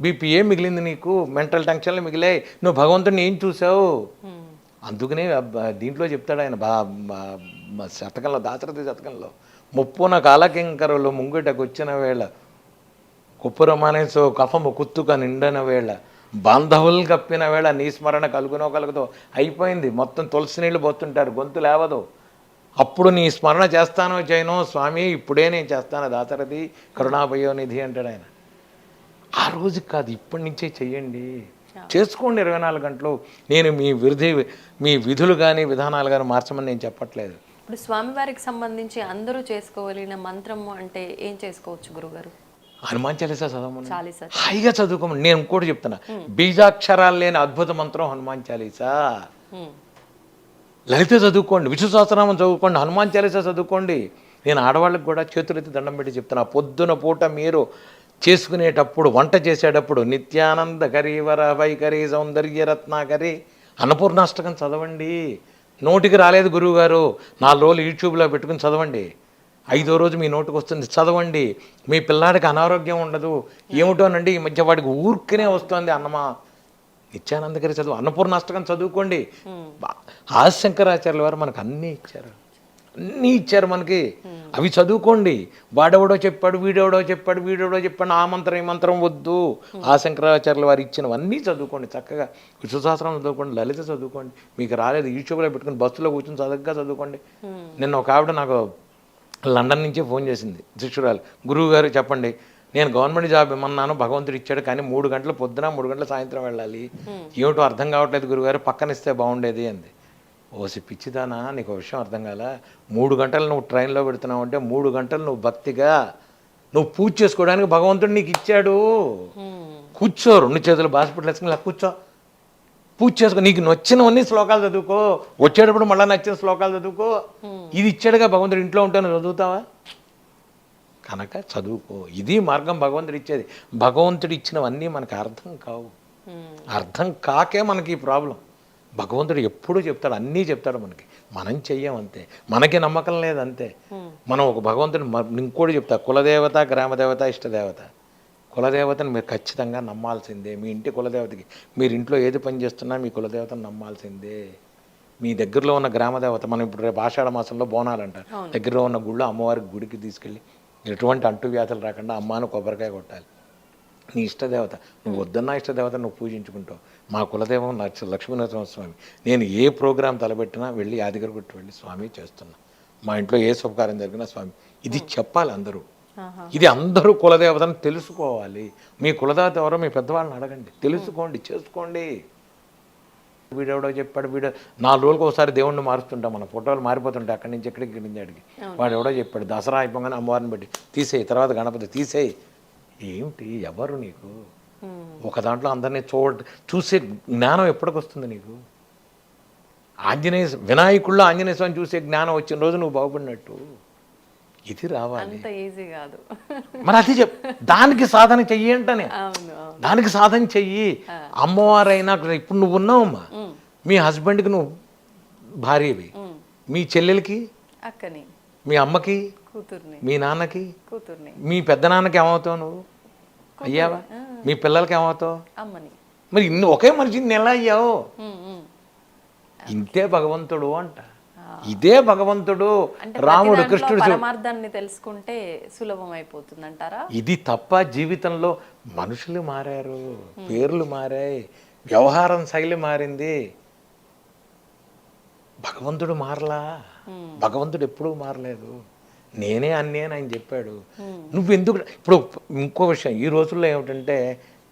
బీపీఏ మిగిలింది నీకు, మెంటల్ టెన్షన్లు మిగిలాయి. నువ్వు భగవంతుడిని ఏం చూసావు? అందుకనే దీంట్లో చెప్తాడు ఆయన శతకంలో, దాశరథి శతకంలో, ముప్పున కాలకింకరులు ముంగిటకు వచ్చిన వేళ, కుప్పురమానేసో కఫము కుత్తుక నిండన వేళ, బాంధవులు కప్పిన వేళ, నీ స్మరణ కలుగుతో అయిపోయింది. మొత్తం తులసి నీళ్ళు పోతుంటారు, గొంతు లేవదు. అప్పుడు నీ స్మరణ చేస్తానో చేయనో స్వామి, ఇప్పుడే నేను చేస్తాను దాశరథి కరుణాభయోనిధి అంటాడు ఆయన. ఆ రోజుకి కాదు, ఇప్పటి నుంచే చెయ్యండి, చేసుకోండి 24 గంటలు. నేను మీ విధులు కానీ విధానాలు కానీ మార్చమని నేను చెప్పట్లేదు. ఇప్పుడు స్వామివారికి సంబంధించి అందరూ చేసుకోగలిగిన మంత్రము అంటే ఏం చేసుకోవచ్చు గురుగారు? హనుమాన్ చాలీసా చదవమని, చాలీసా హాయిగా చదువుకోమని. నేను ఇంకోటి చెప్తున్నా, బీజాక్షరాలు లేని అద్భుత మంత్రం హనుమాన్ చాలీసా. లలిత చదువుకోండి, విష్ణు సహస్రనామం చదువుకోండి, హనుమాన్ చాలీసా చదువుకోండి. నేను ఆడవాళ్ళకి కూడా చేతులెత్తి దండం పెట్టి చెప్తున్నా, పొద్దున పూట మీరు చేసుకునేటప్పుడు, వంట చేసేటప్పుడు, నిత్యానంద కరీవర వైఖరి సౌందర్య రత్నాకరి అన్నపూర్ణాష్టకం చదవండి. నోటికి రాలేదు గురువుగారు, 4 రోజులు యూట్యూబ్లో పెట్టుకుని చదవండి. 5వ రోజు మీ నోటికి వస్తుంది, చదవండి. మీ పిల్లాడికి అనారోగ్యం ఉండదు. ఏమిటోనండి ఈ మధ్య వాడికి ఊరికనే వస్తుంది అన్నమా, నిత్యానందకరి చదువు, అన్నపూర్ణాష్టకం చదువుకోండి. ఆదిశంకరాచార్యుల వారు మనకు అన్నీ ఇచ్చారు మనకి, అవి చదువుకోండి. వాడెవడో చెప్పాడు, వీడెవడో చెప్పాడు, ఆ మంత్రం ఈ మంత్రం వద్దు. ఆ శంకరాచార్యుల వారు ఇచ్చినవన్నీ చదువుకోండి, చక్కగా విష్ణు సహస్రనామం చదువుకోండి, లలిత చదువుకోండి. మీకు రాలేదు యూట్యూబ్లో పెట్టుకుని బస్సులో కూర్చొని చక్కగా చదువుకోండి. నిన్న ఒక ఆవిడ నాకు లండన్ నుంచే ఫోన్ చేసింది, శిష్యురాలు, గురువు గారు చెప్పండి, నేను గవర్నమెంట్ జాబ్ ఇమ్మన్నాను, భగవంతుడు ఇచ్చాడు, కానీ 3 గంటలు పొద్దున 3 గంటల సాయంత్రం వెళ్ళాలి, ఏమిటో అర్థం కావట్లేదు గురువుగారు, పక్కన ఇస్తే బాగుండేది అంది. ఓసి పిచ్చిదానా, నీకు విషయం అర్థం కాల. 3 గంటలు నువ్వు ట్రైన్లో పెడుతున్నావు అంటే 3 గంటలు నువ్వు భక్తిగా నువ్వు పూజ చేసుకోవడానికి భగవంతుడు నీకు ఇచ్చాడు. కూర్చో, 2 చేతులు హాస్పిటల్ వేసుకుని ఇలా కూర్చో, పూజ చేసుకో, నీకు నచ్చినవన్నీ శ్లోకాలు చదువుకో, వచ్చేటప్పుడు మళ్ళీ నచ్చిన శ్లోకాలు చదువుకో. ఇది ఇచ్చాడుగా భగవంతుడు, ఇంట్లో ఉంటే నువ్వు చదువుతావా? కనుక చదువుకో, ఇది మార్గం భగవంతుడు ఇచ్చేది. భగవంతుడు ఇచ్చినవన్నీ మనకు అర్థం కావు, అర్థం కాకే మనకి ఈ ప్రాబ్లం. భగవంతుడు ఎప్పుడూ చెప్తాడు, అన్నీ చెప్తాడు మనకి, మనం చెయ్యం అంతే, మనకి నమ్మకం లేదు అంతే. మనం ఒక భగవంతుడు ఇంకోటి చెప్తా, కులదేవత, గ్రామదేవత, ఇష్టదేవత. కులదేవతను మీరు ఖచ్చితంగా నమ్మాల్సిందే. మీ ఇంటి కులదేవతకి, మీరు ఇంట్లో ఏది పని చేస్తున్నా మీ కులదేవతను నమ్మాల్సిందే. మీ దగ్గరలో ఉన్న గ్రామదేవత, మనం ఇప్పుడు రేపు ఆషాఢ మాసంలో బోనాలు అంటారు, దగ్గరలో ఉన్న గుళ్ళో అమ్మవారికి గుడికి తీసుకెళ్ళి ఎటువంటి అంటువ్యాధులు రాకుండా అమ్మాను కొబ్బరికాయ కొట్టాలి. నీ ఇష్టదేవత, నువ్వు వద్దన్నా ఇష్టదేవత నువ్వు పూజించుకుంటావు. మా కులదేవం లక్ష్మీనరసింహ స్వామి. నేను ఏ ప్రోగ్రాం తలపెట్టినా వెళ్ళి యాదగిరిగుట్టు వెళ్ళి స్వామి చేస్తున్నా, మా ఇంట్లో ఏ శుభకార్యం జరిగినా స్వామి, ఇది చెప్పాలి అందరూ. ఇది అందరూ కులదేవతను తెలుసుకోవాలి. మీ కులదేవత ఎవరో మీ పెద్దవాళ్ళని అడగండి, తెలుసుకోండి, చేసుకోండి. వీడెవడో చెప్పాడు, 4 రోజులకు ఒకసారి దేవుణ్ణి మారుస్తుంటాం, మన ఫోటోలు మారిపోతుంటాయి, అక్కడి నుంచి ఎక్కడికి, ఇక్కడి నుంచి అడిగి. వాడు ఎవడో చెప్పాడు, దసరా అయిపోగానే అమ్మవారిని పెట్టి తీసేయి, తర్వాత గణపతి తీసేయి. ఏమిటి, ఎవరు నీకు? ఒక దాంట్లో అందరినీ చూసే జ్ఞానం ఎప్పటికొస్తుంది నీకు? వినాయకుల్లో ఆంజనేయ స్వామి చూసే జ్ఞానం వచ్చిన రోజు నువ్వు బాగుపడినట్టు. ఇది రావాలి, మరి అది దానికి సాధన చెయ్యి అంటనే, దానికి సాధన చెయ్యి. అమ్మవారైనా ఇప్పుడు నువ్వు ఉన్నావమ్మా, మీ హస్బెండ్కి నువ్వు భార్యవి, మీ చెల్లెలకి, అక్కని, మీ అమ్మకి, కూతుర్ని, మీ నాన్నకి, కూతుర్ని, మీ పెద్ద నాన్నకి ఏమవుతావు నువ్వు? అయ్యావా? మీ పిల్లలకి ఏమవుతావు? అమ్మని. మరి ఇన్ని ఒకే మనిషిని ఎలా అయ్యావు? ఉమ్, ఉమ్. ఇంతే భగవంతుడు అంట. ఇదే భగవంతుడు. అంటే రాముడు ప్రతి దాంట్లో కృష్ణుడు పరమార్థాన్ని తెలుసుకుంటే సులభం అయిపోతుంది అంటారా? ఇది తప్ప జీవితంలో మనుషులు మారారు, పేర్లు మారాయి, వ్యవహారం శైలి మారింది, భగవంతుడు మారలా. భగవంతుడు ఎప్పుడూ మారలేదు. నేనే అన్నేని ఆయన చెప్పాడు. నువ్వెందుకు ఇప్పుడు ఇంకో విషయం, ఈ రోజుల్లో ఏమిటంటే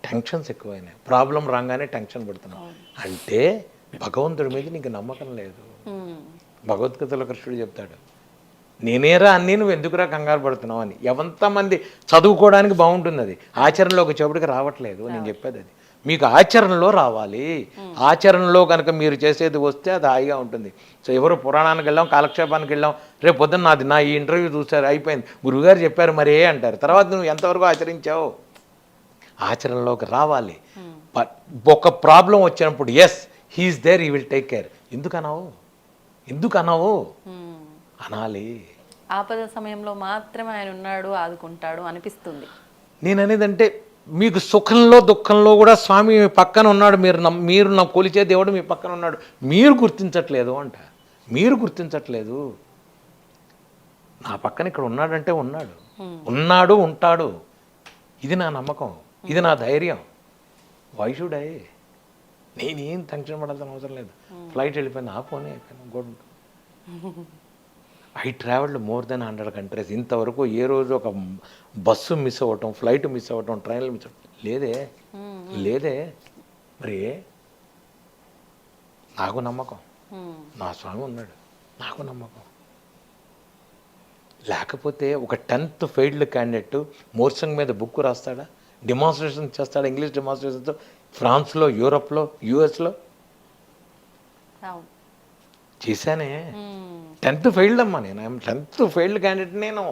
టెన్షన్స్ ఎక్కువైనాయి. ప్రాబ్లం రాగానే టెన్షన్ పడుతున్నావు అంటే భగవంతుడి మీద నీకు నమ్మకం లేదు. భగవద్గీతలో కృష్ణుడు చెప్తాడు, నేనేరా అన్నీ నువ్వు ఎందుకురా కంగారు పడుతున్నావు అని. ఎంతమంది చదువుకోవడానికి బాగుంటుంది, అది ఆచరణలోకి వచ్చేప్పటికి రావట్లేదు. నేను చెప్పేది అది, మీకు ఆచరణలో రావాలి. ఆచరణలో కనుక మీరు చేసేది వస్తే అది హాయిగా ఉంటుంది. సో ఎవరు పురాణానికి వెళ్ళాం, కాలక్షేపానికి వెళ్ళాం, రేపు పొద్దున్న నా ఈ ఇంటర్వ్యూ చూసారు, అయిపోయింది, గురువుగారు చెప్పారు మరే అంటారు. తర్వాత నువ్వు ఎంతవరకు ఆచరించావు? ఆచరణలోకి రావాలి. ఒక ప్రాబ్లం వచ్చినప్పుడు yes he is there, he will take care. ఎందుకు అనావు అనాలి. ఆపద సమయంలో మాత్రమే ఆయన ఉన్నాడు, ఆదుకుంటాడు అనిపిస్తుంది. నేను అనేదంటే మీకు సుఖంలో దుఃఖంలో కూడా స్వామి మీ పక్కన ఉన్నాడు. మీరు నా కొలిచే దేవుడు మీ పక్కన ఉన్నాడు. మీరు గుర్తించట్లేదు అంట. మీరు గుర్తించట్లేదు. నా పక్కన ఇక్కడ ఉన్నాడంటే ఉన్నాడు, ఉంటాడు. ఇది నా నమ్మకం, ఇది నా ధైర్యం. Why should I? నేనేం టెన్షన్ పడాల్సిన అవసరం లేదు. ఫ్లైట్ వెళ్ళిపోయింది, పోనీ అయిపోయింది, good. I travelled more than 100 countries. ఇంతవరకు ఏ రోజు ఒక బస్సు మిస్ అవ్వటం, ఫ్లైట్ మిస్ అవ్వటం, ట్రైన్లు మిస్ అవ్వటం లేదే. మరి నాకు నమ్మకం, నా స్వామి ఉన్నాడు, నాకు నమ్మకం. లేకపోతే ఒక 10th ఫెయిల్డ్ క్యాండిడేట్ మోర్సంగ్ మీద బుక్ రాస్తాడా, డెమాన్స్ట్రేషన్ చేస్తాడా, ఇంగ్లీష్ డెమాన్స్ట్రేషన్తో ఫ్రాన్స్లో, యూరోప్లో, యూఎస్లో చేశానే. 10th ఫెయిల్డ్ అమ్మా. నేను 10th ఫెయిల్డ్ క్యాండిడేట్. నేను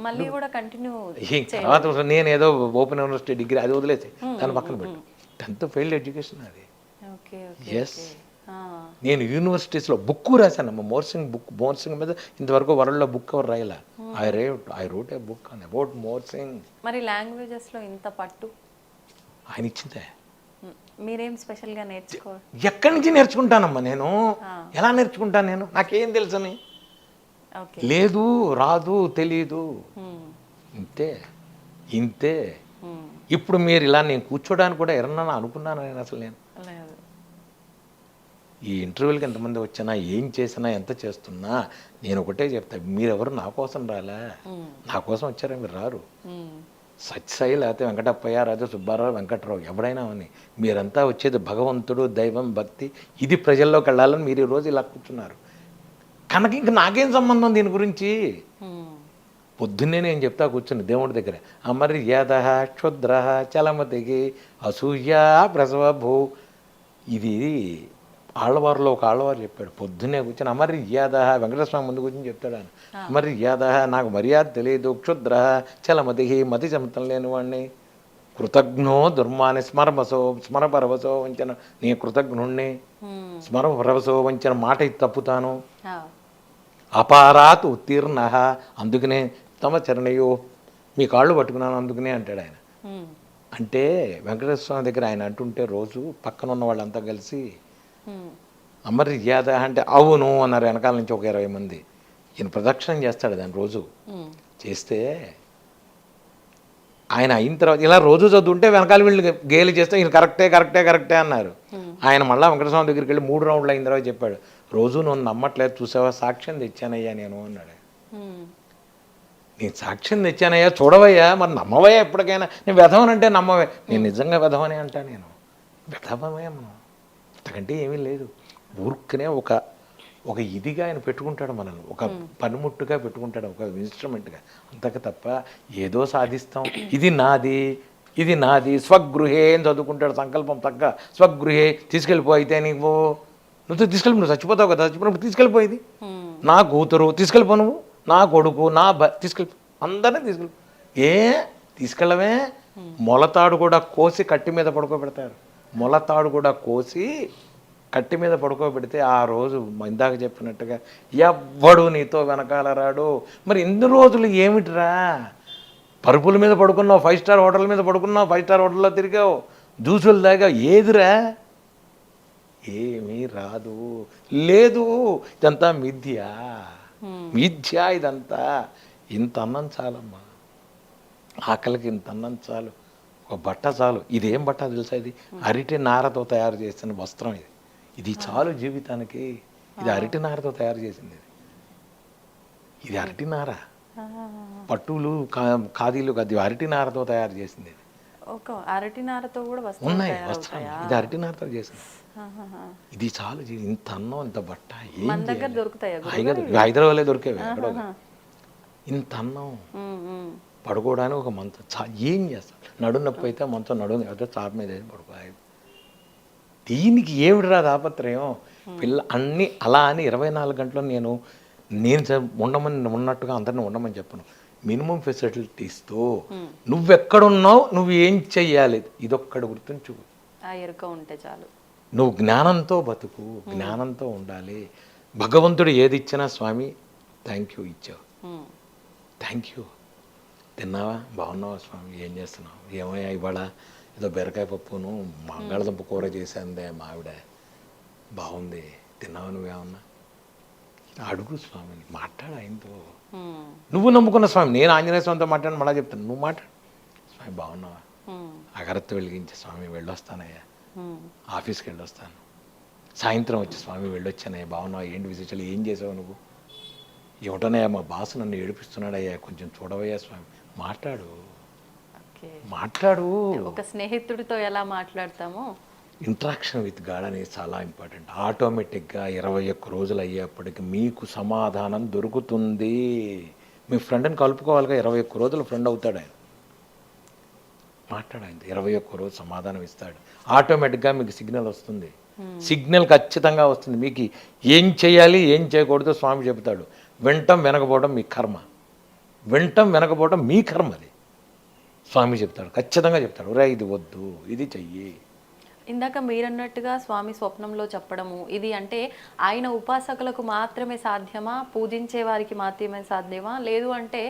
మళ్ళీ కూడా కంటిన్యూ తర్వాత నేను ఏదో ఓపెన్ యూనివర్సిటీ డిగ్రీ అది వదిలేసి దాని పక్కన పెట్టు. 10th ఫెయిల్డ్ ఎడ్యుకేషన్ అది. ఎస్, నేను యూనివర్సిటీస్లో బుక్ రాశానమ్మా, మోర్సింగ్ మీద. ఇంతవరకు వరల్డ్లో బుక్ ఎవరు రాయలా. ఐ రోట్ ఏ బుక్ అని అబౌట్ మోర్సింగ్. మరి లాంగ్వేజెస్లో ఇంత పట్టు ఆయన ఇచ్చిందే. మీరేం స్పెషల్గా నేర్చుకో? ఎక్కడి నుంచి నేర్చుకుంటానమ్మా నేను? ఎలా నేర్చుకుంటాను నేను? నాకేం తెలుసని లేదు, రాదు, తెలీదు. ఇంతే. ఇప్పుడు మీరు ఇలా నేను కూర్చోడానికి కూడా ఎవరన్నా అనుకున్నాను నేను? అసలు నేను ఈ ఇంటర్వ్యూలకి ఎంతమంది వచ్చినా, ఏం చేసినా, ఎంత చేస్తున్నా నేను ఒకటే చెప్తా, మీరెవరు నా కోసం రాలే, నా కోసం వచ్చారా? మీరు రారు. సత్యసాయి లేకపోతే వెంకటప్పయ్య, రాజా సుబ్బారావు, వెంకట్రావు, ఎవడైనా అని మీరంతా వచ్చేది భగవంతుడు, దైవం, భక్తి, ఇది ప్రజల్లోకి వెళ్ళాలని మీరు ఈరోజు ఇలా కూర్చున్నారు కనుక ఇంక నాకేం సంబంధం దీని గురించి? పొద్దున్నే నేను చెప్తా కూర్చుని దేవుడి దగ్గర, అమర్యాద క్షుద్ర చలమతికి అసూయ ప్రసవభూ. ఇది ఆళ్ళవారిలో ఒక ఆళ్ళవారు చెప్పాడు. పొద్దున్నే కూర్చొని అమర్యాద, వెంకటస్వామి ముందు కూర్చొని చెప్తాడు ఆయన, అమర్యాద, నాకు మర్యాద తెలియదు, క్షుద్ర చలమతి, మతి చెమతం లేని వాడిని, కృతజ్ఞో దుర్మాని స్మరపరవసో వంచన, నీ కృతజ్ఞుణ్ణి, స్మరపరవసో వంచన మాట ఇది తప్పుతాను, అపారాత్ ఉత్తీర్ణ, అందుకనే తమ చరణయో, మీ కాళ్ళు పట్టుకున్నాను అందుకనే అంటాడు ఆయన. అంటే వెంకటేశ్వర స్వామి దగ్గర ఆయన అంటుంటే రోజు పక్కన ఉన్న వాళ్ళంతా కలిసి అమర్యాద అంటే అవును అన్నారు వెనకాల నుంచి ఒక 20 మంది. ఈయన ప్రదక్షిణం చేస్తాడు దాన్ని రోజు. చేస్తే ఆయన అయిన తర్వాత ఇలా రోజు చదువుంటే వెనకాల వీళ్ళు గేలి చేస్తే ఈయన కరెక్టే అన్నారు. ఆయన మళ్ళీ వెంకటస్వామి దగ్గరికి వెళ్ళి 3 రౌండ్లు అయిన తర్వాత చెప్పాడు, రోజు నువ్వు నమ్మట్లేదు, చూసావా, సాక్ష్యం తెచ్చానయ్యా నేను అన్నాడు. నేను సాక్ష్యం తెచ్చానయ్యా, చూడవయ్యా, మరి నమ్మవయ్యా ఎప్పటికైనా. నేను వెధవనంటే నమ్మవే, నేను నిజంగా వెధవనే అంటా. నేను వెధవమే మనం, అంతకంటే ఏమీ లేదు. ఊరుకునే ఒక ఇదిగా ఆయన పెట్టుకుంటాడు మనల్ని, ఒక పనిముట్టుగా పెట్టుకుంటాడు, ఒక ఇన్స్ట్రుమెంట్గా, అంతకు తప్ప ఏదో సాధిస్తాం, ఇది నాది స్వగృహే అని చదువుకుంటాడు. సంకల్పం తగ్గ స్వగృహే, తీసుకెళ్ళిపో, అయితే నువ్వు తీసుకెళ్ళి, నువ్వు చచ్చిపోతావు కదా, చచ్చిపోయినప్పుడు తీసుకెళ్ళిపోయేది. నా కూతురు తీసుకెళ్ళిపో, నువ్వు నా కొడుకు, నా తీసుకెళ్ళిపో, అందరినీ తీసుకెళ్ళిపో. తీసుకెళ్ళవే? మొలతాడు కూడా కోసి కట్టి మీద పడుకోబెడతారు. మొలతాడు కూడా కోసి కట్టి మీద పడుకోబెడితే ఆ రోజు ఇందాక చెప్పినట్టుగా ఎవ్వడు నీతో వెనకాల రాడు. మరి ఎన్ని రోజులు ఏమిటిరా? పరుపుల మీద పడుకున్నావు, 5 స్టార్ హోటల్ మీద పడుకున్నావు, 5 స్టార్ హోటల్లో తిరిగావు, జ్యూసులు తాగావు, ఏదిరా? ఏమీ రాదు. లేదు, ఇదంతా మిథ్య ఇదంతా. ఇంత అన్నం చాలమ్మా, ఆకలికి ఇంత అన్నం చాలు, ఒక బట్ట చాలు. ఇదేం బట్ట తెలుసా? ఇది అరటి నారతో తయారు చేసిన వస్త్రం. ఇది చాలు జీవితానికి. ఇది అరటి నారతో తయారు చేసింది. ఇది అరటి నార, పట్టులు ఖాదీలు అది అరటి నారతో తయారు చేసింది. ఒక అరటి నారతో కూడా ఉన్నాయి వస్త్రాలు. ఇది అరటి నారతో చేసింది. ఇది చాలు ఇంత అన్నం, ఇంత బట్ట. మన దగ్గర దొరుకుతాయా? హైదరాబాద్లో దొరికేవి ఎక్కడో. ఇంత అన్నం, పడుకోవడానికి ఒక మంచం. ఏం చేస్తాం? నడుము నొప్పి అయితే మంచం నడుము అయితే చాప మీద వేసి పడుకోవాలి. దీనికి ఏమిటిరా తాపత్రయం? పిల్ల అన్నీ అలా అని 24 గంటలు నేను ఉండమని ఉన్నట్టుగా అందరిని ఉండమని చెప్పను. మినిమం ఫెసిలిటీస్తో నువ్వెక్కడున్నావు, నువ్వు ఏం చెయ్యాలి, ఇదొక్కడు గుర్తుంచు. ఆ ఎరుక ఉంటే చాలు. నువ్వు జ్ఞానంతో బతుకు, జ్ఞానంతో ఉండాలి. భగవంతుడు ఏది ఇచ్చినా స్వామి థ్యాంక్ యూ ఇచ్చావు, థ్యాంక్ యూ. తిన్నావా? బాగున్నావా స్వామి? ఏం చేస్తున్నావు? ఏమయ్యా ఇవాళ ఏదో బెరకాయ పప్పును బంగాళదుంప కూర చేశాందే మావిడ, బాగుంది, తిన్నావా? నువ్వేమన్నా అడుగు స్వామిని, మాట్లాడు ఆయనతో. నువ్వు నమ్ముకున్న స్వామి. నేను ఆంజనేయ స్వామితో మాట్లాడి మళ్ళీ చెప్తాను, నువ్వు మాట్లాడు. స్వామి బాగున్నావా? అగరత్తు వెలిగించే స్వామి వెళ్ళొస్తానయ్యా, ఆఫీస్కి వెళ్ళొస్తాను. సాయంత్రం వచ్చి స్వామి వెళ్ళొచ్చానయ్యా, బాగున్నావా? ఏంటి విశేషాలు? ఏం చేసావు నువ్వు? ఏమిటోనయ్యా మా బాస్ నన్ను ఏడిపిస్తున్నాడయ్యా, కొంచెం చూడవయ్యా స్వామి. మాట్లాడు. ఒక స్నేహితుడితో ఎలా మాట్లాడతామో ఇంట్రాక్షన్ విత్ గాడ్ అనేది చాలా ఇంపార్టెంట్. ఆటోమేటిక్గా 21 రోజులు అయ్యేప్పటికి మీకు సమాధానం దొరుకుతుంది. మీ ఫ్రెండ్ని కలుపుకోవాలిగా, 21 రోజులు ఫ్రెండ్ అవుతాడు ఆయన. మాట్లాడండి, 21 రోజు సమాధానం ఇస్తాడు. ఆటోమేటిక్గా మీకు సిగ్నల్ వస్తుంది. సిగ్నల్ ఖచ్చితంగా వస్తుంది. మీకు ఏం చేయాలి ఏం చేయకూడదు స్వామి చెబుతాడు. వినటం వెనకపోవడం మీ కర్మ, వినటం వెనకపోవడం మీ కర్మ. అది స్వామి చెప్తాడు, ఖచ్చితంగా చెప్తాడు. రే ఇది వద్దు, ఇది చెయ్యి. ఇందాక మీరన్నట్టుగా స్వామి స్వప్నంలో చెప్పడము, ఇది అంటే ఆయన ఉపాసకులకు మాత్రమే సాధ్యమా, పూజించే వారికి మాత్రమే సాధ్యమా, లేదు అంటే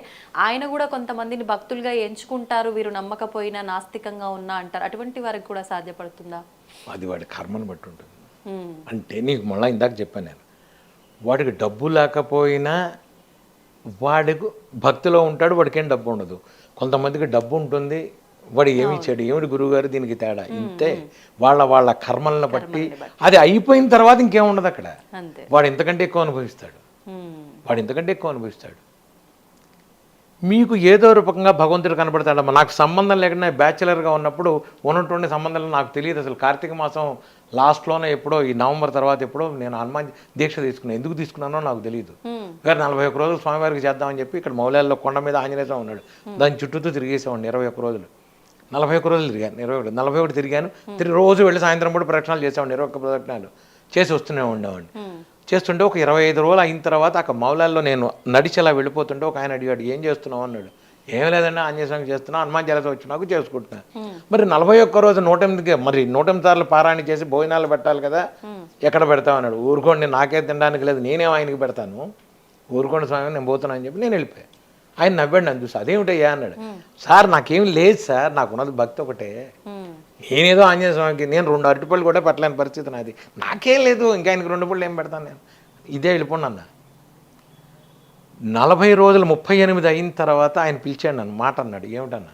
ఆయన కూడా కొంతమందిని భక్తులుగా ఎంచుకుంటారు, వీరు నమ్మకపోయినా నాస్తికంగా ఉన్నా అంటారు, అటువంటి వారికి కూడా సాధ్యపడుతుందా? అది వాడి కర్మను బట్టి ఉంటుంది. అంటే నీకు మళ్ళీ ఇందాక చెప్పాను నేను, వాడికి డబ్బు లేకపోయినా వాడికి భక్తిలో ఉంటాడు, వాడికి ఏం డబ్బు ఉండదు. కొంతమందికి డబ్బు ఉంటుంది, వాడు ఏమి ఇచ్చాడు, ఏమిటి గురువుగారు దీనికి తేడా, ఇంతే. వాళ్ళ కర్మలను బట్టి అది అయిపోయిన తర్వాత ఇంకేం ఉండదు అక్కడ. వాడు ఇంతకంటే ఎక్కువ అనుభవిస్తాడు. మీకు ఏదో రూపంగా భగవంతుడు కనబడతాడమ్మా. నాకు సంబంధం లేకుండా బ్యాచిలర్గా ఉన్నప్పుడు ఉన్నటువంటి సంబంధాలు నాకు తెలియదు అసలు. కార్తీక మాసం లాస్ట్లోనే ఎప్పుడో, ఈ నవంబర్ తర్వాత ఎప్పుడో నేను హనుమాన్ దీక్ష తీసుకున్నాను. ఎందుకు తీసుకున్నానో నాకు తెలియదు. గారు 41 రోజులు స్వామివారికి చేద్దామని చెప్పి ఇక్కడ మౌలాల్లో కొండ మీద ఆంజనేయ స్వామి ఉన్నాడు, దాని చుట్టూతో తిరిగేసేవాడిని 21 రోజులు. 41 రోజులు తిరిగాను, 41 తిరిగాను. రోజు వెళ్ళి సాయంత్రం కూడా ప్రదక్షిణాలు చేసేవాడిని, 21 ప్రదక్షిణాలు చేసి వస్తూనే ఉండేవాడిని. చేస్తుంటే ఒక 25 రోజులు అయిన తర్వాత అక్కడ మౌలాల్లో నేను నడిచి అలా వెళ్ళిపోతుంటే ఒక ఆయన అడిగాడు, ఏం చేస్తున్నావు అన్నాడు. ఏం లేదండి ఆంజనేయ స్వామి చేస్తున్నా, హనుమాన్ చాలీసా వచ్చి నాకు చేసుకుంటున్నా. మరి 41 రోజు 108 మరి 108 సార్లు పారాయణ చేసి భోజనాలు పెట్టాలి కదా, ఎక్కడ పెడతావు అన్నాడు. ఊరుకోండి, నాకే తినడానికి లేదు, నేనేం ఆయనకి పెడతాను, ఊరుకోండి స్వామి నేను పోతున్నా అని చెప్పి నేను వెళ్ళిపోయాను. ఆయన నవ్వాడు, నన్ను చూసి అదేమిటయ్యా అన్నాడు. సార్ నాకేం లేదు సార్, నాకున్నది భక్తి ఒకటే, నేనేదో ఆంజనేయ స్వామికి నేను 2 అరటిపళ్ళు కూడా పెట్టలేని పరిస్థితి నాది, నాకేం లేదు, ఇంకా ఆయనకి 2 పళ్ళు ఏం పెడతాను నేను, ఇదే వెళ్ళిపోండి అన్న. 40 రోజులు 38 అయిన తర్వాత ఆయన పిలిచాడు నన్ను, మాట అన్నాడు. ఏమిటన్నా,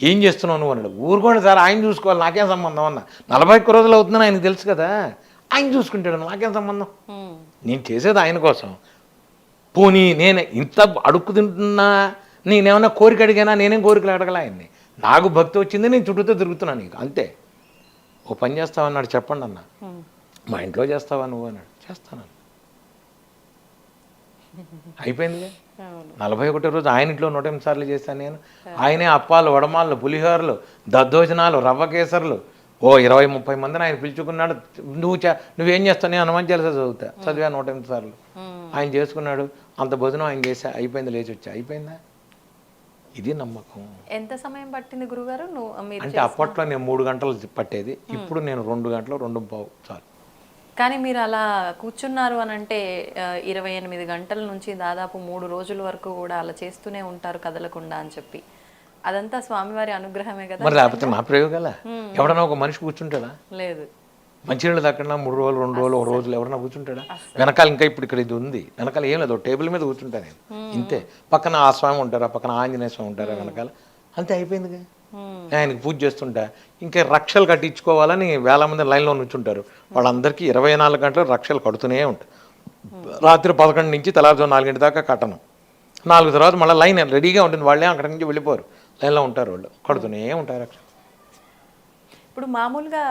ఏం చేస్తున్నావు నువ్వు అన్నాడు. ఊరుకోండి సార్, ఆయన చూసుకోవాలి, నాకేం సంబంధం అన్న. 41 రోజులు అవుతుందని ఆయనకు తెలుసు కదా, ఆయన చూసుకుంటాడు, నాకేం సంబంధం, నేను చేసేది ఆయన కోసం. పోనీ నేను ఇంత అడుక్కు తింటున్నా, నేనేమన్నా కోరిక అడిగానా? నేనేం కోరికలు అడగల ఆయన్ని. నాకు భక్తి వచ్చింది, నేను చుట్టూతో తిరుగుతున్నాను నీకు అంతే. ఓ పని చేస్తావన్నాడు, చెప్పండి అన్న. మా ఇంట్లో చేస్తావా నువ్వు అన్నాడు. చేస్తాను. అయిపోయిందిగా. 41 రోజు ఆయన ఇంట్లో 108 సార్లు చేశాను నేను. ఆయనే అప్పాలు, వడమాలు, పులిహోరలు, దద్దోజనాలు, రవ్వ కేసర్లు, ఓ 20-30 మందిని ఆయన పిలుచుకున్నాడు. నువ్వేం చేస్తావు? నేను హనుమాన్ చాలీసా చదివా 108 సార్లు. ఆయన చేసుకున్నాడు, అంత భోజనం ఆయన చేసా, అయిపోయింది, లేచి వచ్చా, అయిపోయిందా. ఇది నమ్మకం. ఎంత సమయం పట్టింది గురుగారు? అంటే అప్పట్లో నేను 3 గంటలు పట్టేది, ఇప్పుడు నేను 2 గంటలు 2:15 చాలు. కానీ మీరు అలా కూర్చున్నారు అని అంటే 28 గంటల నుంచి దాదాపు 3 రోజుల వరకు కూడా అలా చేస్తూనే ఉంటారు కదలకుండా అని చెప్పి, అదంతా స్వామివారి అనుగ్రహమే కదా. మరి లేకపోతే నా ప్రయోగాల ఎవడన్నా ఒక మనిషి కూర్చుంటాడా? లేదు. మంచినీళ్ళు దక్కడా 3 రోజులు 2 రోజులు 1 రోజులు ఎవరన్నా కూర్చుంటాడా? వెనకాల ఇంకా ఇప్పుడు ఇక్కడ ఇది ఉంది, వెనకాల ఏం లేదు, టేబుల్ మీద కూర్చుంటా నేను ఇంతే. పక్కన ఆ స్వామి ఉంటారా, పక్కన ఆంజనేయ స్వామి ఉంటారా వెనకాల, అంతే అయిపోయిందిగా. ఆయనకి పూజ చేస్తుంటా. ఇంకా రక్షలు కట్టించుకోవాలని వేల మంది లైన్లో నుంచుంటారు. వాళ్ళందరికీ 24 గంటలు రక్షలు కడుతూనే ఉంటాయి. రాత్రి 11 నుంచి తెల్లారుజాము 4 దాకా కట్టను. 4 తర్వాత మళ్ళీ లైన్ రెడీగా ఉంటుంది, వాళ్ళే అక్కడి నుంచి వెళ్ళిపోరు, లైన్లో ఉంటారు, వాళ్ళు కడుతూనే ఉంటారు రక్షలు. ఇప్పుడు మామూలుగా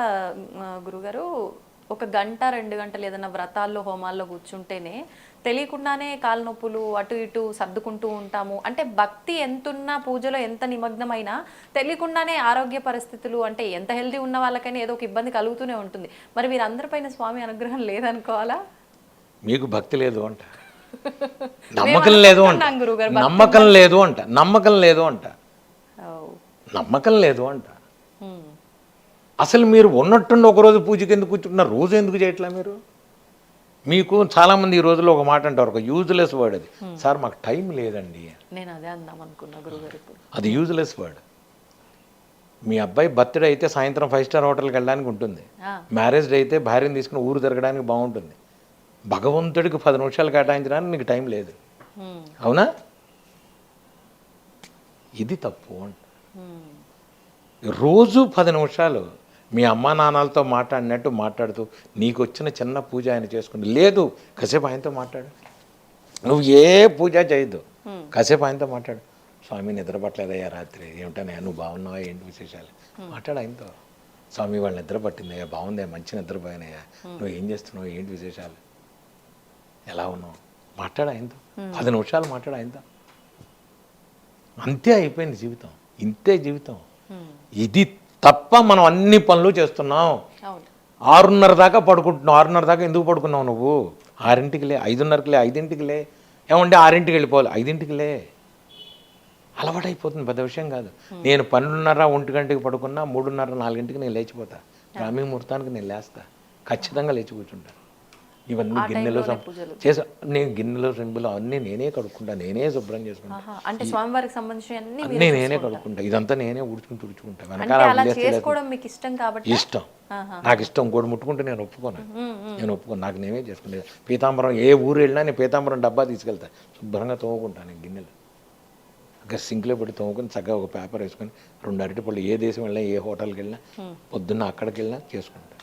గురుగారు ఒక గంట 2 గంటలు ఏదైనా వ్రతాల్లో హోమాల్లో కూర్చుంటేనే తెలియకుండానే కాళ్ళ నొప్పులు అటు ఇటు సర్దుకుంటూ ఉంటాము. అంటే భక్తి ఎంతున్నా, పూజలో ఎంత నిమగ్నమైనా తెలియకుండానే ఆరోగ్య పరిస్థితులు, అంటే ఎంత హెల్తీ ఉన్న వాళ్ళకైనా ఏదో ఒక ఇబ్బంది కలుగుతూనే ఉంటుంది. మరి వీరందరిపైన స్వామి అనుగ్రహం లేదనుకోవాలా? మీకు భక్తి లేదు అంట, నమ్మకం లేదు అంట, నమ్మకం లేదు అంట, నమ్మకం లేదు అంట, నమ్మకం లేదు అంట. అసలు మీరు ఉన్నట్టుండి ఒకరోజు పూజకి ఎందుకు కూర్చుంటున్నారు, రోజు ఎందుకు చేయట్లా మీరు? మీకు చాలామంది ఈ రోజుల్లో ఒక మాట అంటారు, ఒక యూజ్లెస్ వర్డ్ అది, సార్ మాకు టైం లేదండి. నేను అదే అందాం అనుకున్నా గురుగారు. అది యూజ్లెస్ వర్డ్. మీ అబ్బాయి బర్త్డే అయితే సాయంత్రం 5 స్టార్ హోటల్కి వెళ్ళడానికి ఉంటుంది, మ్యారేజ్ డే అయితే భార్యను తీసుకుని ఊరు తిరగడానికి బాగుంటుంది. భగవంతుడికి 10 నిమిషాలు కేటాయించడానికి నీకు టైం లేదు, అవునా? ఇది తప్పు అంట. రోజు 10 నిమిషాలు మీ అమ్మా నాన్నలతో మాట్లాడినట్టు మాట్లాడుతూ నీకు వచ్చిన చిన్న పూజ ఆయన చేసుకుంది. లేదు, కాసేపు ఆయనతో మాట్లాడు. నువ్వు ఏ పూజ చేయొద్దు, కాసేపు ఆయనతో మాట్లాడు. స్వామి నిద్రపట్టలేదయ్యా రాత్రి, ఏమిటనయ్యా నువ్వు బాగున్నావా, ఏంటి విశేషాలు మాట్లాడు ఆయనతో. స్వామి వాళ్ళు నిద్ర పట్టిందయ్యా, బాగుందయ్యా, మంచి నిద్రపోయినయ్యా, నువ్వు ఏం చేస్తున్నావు, ఏంటి విశేషాలు, ఎలా ఉన్నావు, మాట్లాడు ఆయనతో. 10 నిమిషాలు మాట్లాడు ఆయనతో. అంతే అయిపోయింది జీవితం, ఇంతే జీవితం. ఇది తప్ప మనం అన్ని పనులు చేస్తున్నాం. 6:30 దాకా పడుకుంటున్నావు. 6:30 దాకా ఎందుకు పడుకున్నావు నువ్వు? 6ంటికి లే, 5:30కి లే, 5ంటికి లే, ఏమంటే 6ంటికి వెళ్ళిపోవాలి, 5ంటికి లే. అలవాటైపోతుంది, పెద్ద విషయం కాదు. నేను 12:30 1 గంటకి పడుకున్నా 3:30 4ంటికి నేను లేచిపోతా, బ్రాహ్మీ ముహూర్తానికి నేను లేస్తా, ఖచ్చితంగా లేచి కూర్చుంటా. ఇవన్నీ గిన్నెలు చేసా, నేను గిన్నెలు సెంబులు అన్నీ నేనే కడుక్కుంటా, నేనే శుభ్రం చేసుకుంటా, అంటే స్వామివారికి సంబంధించి అన్నీ నేనే కడుక్కుంటా, ఇదంతా నేనే ఊడ్చుకుని తుడుచుకుంటా. వెనకాల ఇష్టం, నాకు ఇష్టం. ఇంకోటి ముట్టుకుంటే నేను ఒప్పుకోను, నాకు నేనే చేసుకుంటా. పీతాంబరం ఏ ఊరు వెళ్ళినా నేను పీతాంబరం డబ్బా తీసుకెళ్తా, శుభ్రంగా తోముకుంటాను నేను గిన్నెలు. ఇంకా సింక్లో పెట్టి తోముకొని చక్కగా ఒక పేపర్ వేసుకొని 2 అరటిపళ్ళు, ఏ దేశం వెళ్ళినా ఏ హోటల్కి వెళ్ళినా పొద్దున్న అక్కడికి వెళ్ళినా చేసుకుంటా.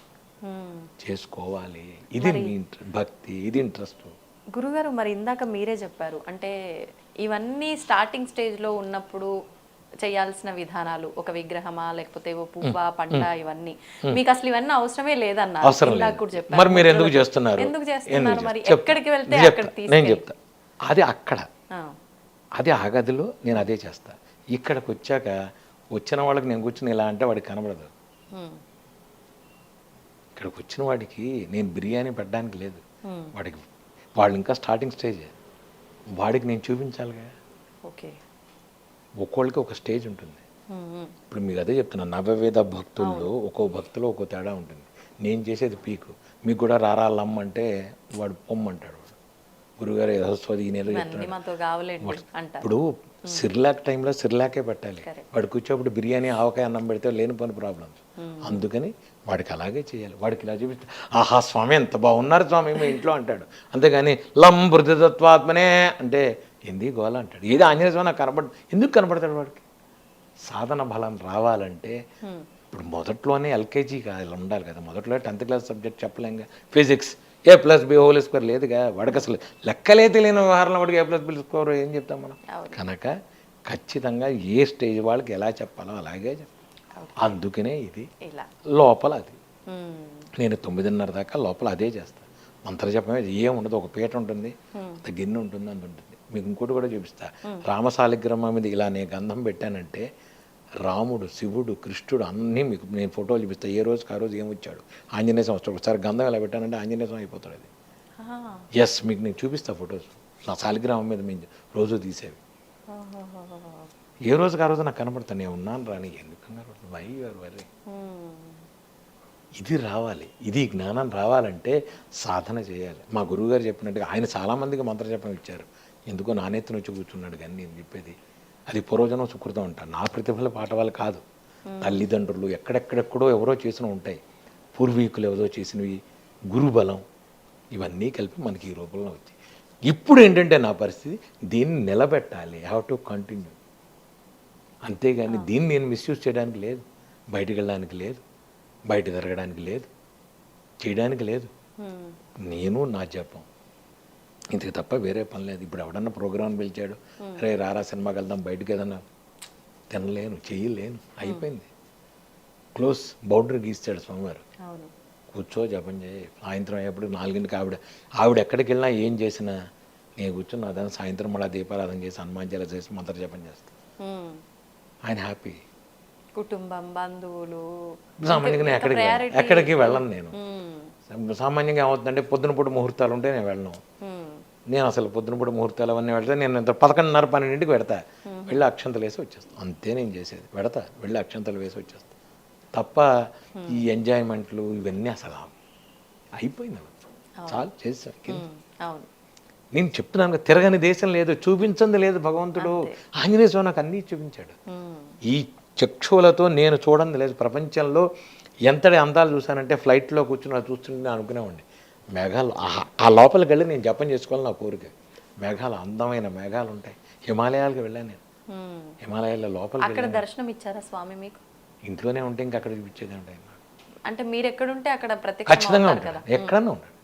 చేసుకోవాలి, ఇది మీ భక్తి, ఇది ఇంట్రెస్ట్. గురుగారు మరి ఇందాక మీరే చెప్పారు, అంటే ఇవన్నీ స్టార్టింగ్ స్టేజ్లో ఉన్నప్పుడు చేయాల్సిన విధానాలు, ఒక విగ్రహమా లేకపోతే పువ్వా పంట, ఇవన్నీ మీకు అసలు ఇవన్నీ అవసరమే లేదన్నారు. మరి మీరు ఎందుకు చేస్తున్నారు? మరి ఎక్కడికి వెళ్తే అక్కడ నేను చెప్తా, అది అక్కడ, అది ఆ గదిలో నేను అదే చేస్తా. ఇక్కడికి వచ్చాక వచ్చిన వాళ్ళకి నేను కూర్చుని ఇలా అంటే వాడికి కనబడదు. ఇక్కడికి వచ్చిన వాడికి నేను బిర్యానీ పెట్టడానికి లేదు, వాడికి వాళ్ళు ఇంకా స్టార్టింగ్ స్టేజ్, వాడికి నేను చూపించాలిగా. ఓకే, ఒక్కోళ్ళకి ఒక స్టేజ్ ఉంటుంది. ఇప్పుడు మీకు అదే చెప్తున్నా, నవవేద భక్తుల్లో ఒక్కో భక్తులో ఒక్కో తేడా ఉంటుంది. నేను చేసేది పీకు, మీకు కూడా రారాళ్ళమ్మ అంటే వాడు పొమ్మంటాడు, గురుగారు యశస్వతి ఈ నెల ఇప్పుడు సిర్లాక్ టైంలో సిర్లాకే పెట్టాలి, వాడు కూర్చోప్పుడు బిర్యానీ ఆవకాయ అన్నం పెడితే లేని పని ప్రాబ్లమ్స్. అందుకని వాడికి అలాగే చేయాలి. వాడికి ఇలా చూపిస్తే ఆహా స్వామి ఎంత బాగున్నారు స్వామి మీ ఇంట్లో అంటాడు, అంతేగాని లం బృతత్వాత్మనే అంటే ఏంది గోల అంటాడు. ఏది ఆంజనేయ స్వామి నాకు ఎందుకు కనపడతాడు? వాడికి సాధన బలం రావాలంటే ఇప్పుడు మొదట్లోనే ఎల్కేజీ కాదు ఉండాలి కదా, మొదట్లో 10th class subject చెప్పలేంగా. Physics A+B² లేదుగా, వాడికి అసలు లెక్కలే తెలియని వ్యవహారంలో వాడికి A+B² ఏం చెప్తాం మనం? కనుక ఖచ్చితంగా ఏ స్టేజ్ వాళ్ళకి ఎలా చెప్పాలో అలాగే చెప్పాలి. అందుకనే ఇది లోపల అది నేను 9:30 దాకా లోపల అదే చేస్తాను. మంత్ర జపమే ఏముండదు, ఒక పీట ఉంటుంది, గిన్నె ఉంటుంది, అంత ఉంటుంది. మీకు ఇంకోటి కూడా చూపిస్తా. రామశాలిగ్రామం మీద ఇలా నేను గంధం పెట్టానంటే రాముడు, శివుడు, కృష్ణుడు అన్నీ మీకు నేను ఫోటోలు చూపిస్తాను. ఏ రోజుకి ఆ రోజు ఏమొచ్చాడు, ఆంజనేయ స్వామి వస్తాడు. ఒకసారి గంధం ఎలా పెట్టానంటే ఆంజనేయ స్వామి అయిపోతాడు. అది ఎస్, మీకు నేను చూపిస్తా ఫొటోస్ నా శాలిగ్రామం మీద మేము రోజు తీసేవి. ఏ రోజుకి ఆ రోజు నాకు కనబడతాను, నేను ఉన్నాను రాని ఎందుకు కనబడుతుంది. Why your worry. ఇది రావాలి, ఇది జ్ఞానం రావాలంటే సాధన చేయాలి. మా గురువుగారు చెప్పినట్టుగా ఆయన చాలామందికి మంత్రజపం ఇచ్చారు. ఎందుకో నానెత్తున వచ్చి కూర్చున్నాడు. కానీ నేను చెప్పేది అది పూర్వజనం సుకృతం అంటారు. నా ప్రతిఫల పాఠవాలు కాదు. తల్లిదండ్రులు ఎక్కడెక్కడెక్కడో ఎవరో చేసిన ఉంటాయి, పూర్వీకులు ఎవరో చేసినవి, గురుబలం, ఇవన్నీ కలిపి మనకి ఈ రూపంలో వచ్చాయి. ఇప్పుడు ఏంటంటే నా పరిస్థితి దీన్ని నిలబెట్టాలి, హ్యావ్ టు కంటిన్యూ. అంతేగాని దీన్ని నేను మిస్యూజ్ చేయడానికి లేదు, బయటికి వెళ్ళడానికి లేదు, బయట తిరగడానికి లేదు, చేయడానికి లేదు. నేను నా జపం ఇంతకు తప్ప వేరే పని లేదు. ఇప్పుడు ఎవడన్నా ప్రోగ్రామ్ పిలిచాడు, రే రారా సినిమాకి వెళ్దాం, బయటకు ఏదన్నా తినలేను, చేయలేను, అయిపోయింది. క్లోజ్ బౌండరీ గీస్తాడు స్వామివారు. కూర్చో జపం చేయి. సాయంత్రం అయ్యేప్పుడు 4ంటికి ఆవిడ ఎక్కడికి వెళ్ళినా ఏం చేసినా నేను కూర్చొని నా దాన్ని సాయంత్రం మళ్ళీ దీపారాధన చేసి హనుమాన్ చేసి మంత్ర జపం చేస్తాను. ఆయన హ్యాపీ. కుటుంబం, బంధువులు, సామాన్యంగా ఎక్కడికి వెళ్ళను నేను. సామాన్యంగా ఏమవుతుందంటే పొద్దునపూట ముహూర్తాలు ఉంటే నేను వెళ్ళను. నేను అసలు పొద్దునపూట ముహూర్తాలు అవన్నీ వెళ్తే నేను 11:30, 12ంటికి పెడతా, వెళ్ళి అక్షంతలు వేసి వచ్చేస్తాను. అంతే నేను చేసేది, పెడతా, వెళ్ళి అక్షంతలు వేసి వచ్చేస్తాను. తప్ప ఈ ఎంజాయ్మెంట్లు ఇవన్నీ అసలు అయిపోయింది. చాలు చేస్తాను. నేను చెప్తున్నాను, తిరగని దేశం లేదు, చూపించింది లేదు భగవంతుడు. ఆంజనేయ స్వామి నాకు అన్నీ చూపించాడు. ఈ చక్షువులతో నేను చూడండి లేదు. ప్రపంచంలో ఎంతటి అందాలు చూశానంటే ఫ్లైట్లో కూర్చుని చూస్తుంటే అనుకునేవాడిని. మేఘాలు ఆ లోపలికి వెళ్ళి నేను జపం చేసుకోవాలని నా కోరిక. మేఘాలు, అందమైన మేఘాలు ఉంటాయి. హిమాలయాలకు వెళ్ళాను నేను. హిమాలయాల లోపలికి అక్కడ దర్శనం ఇచ్చారా స్వామి మీకు? ఇంట్లోనే ఉంటే ఇంకా అక్కడ చూపించేది ఉంటాయి. అంటే మీరు ఎక్కడుంటే అక్కడ ఖచ్చితంగా ఉంటాడు, ఎక్కడన్నా ఉంటాడు,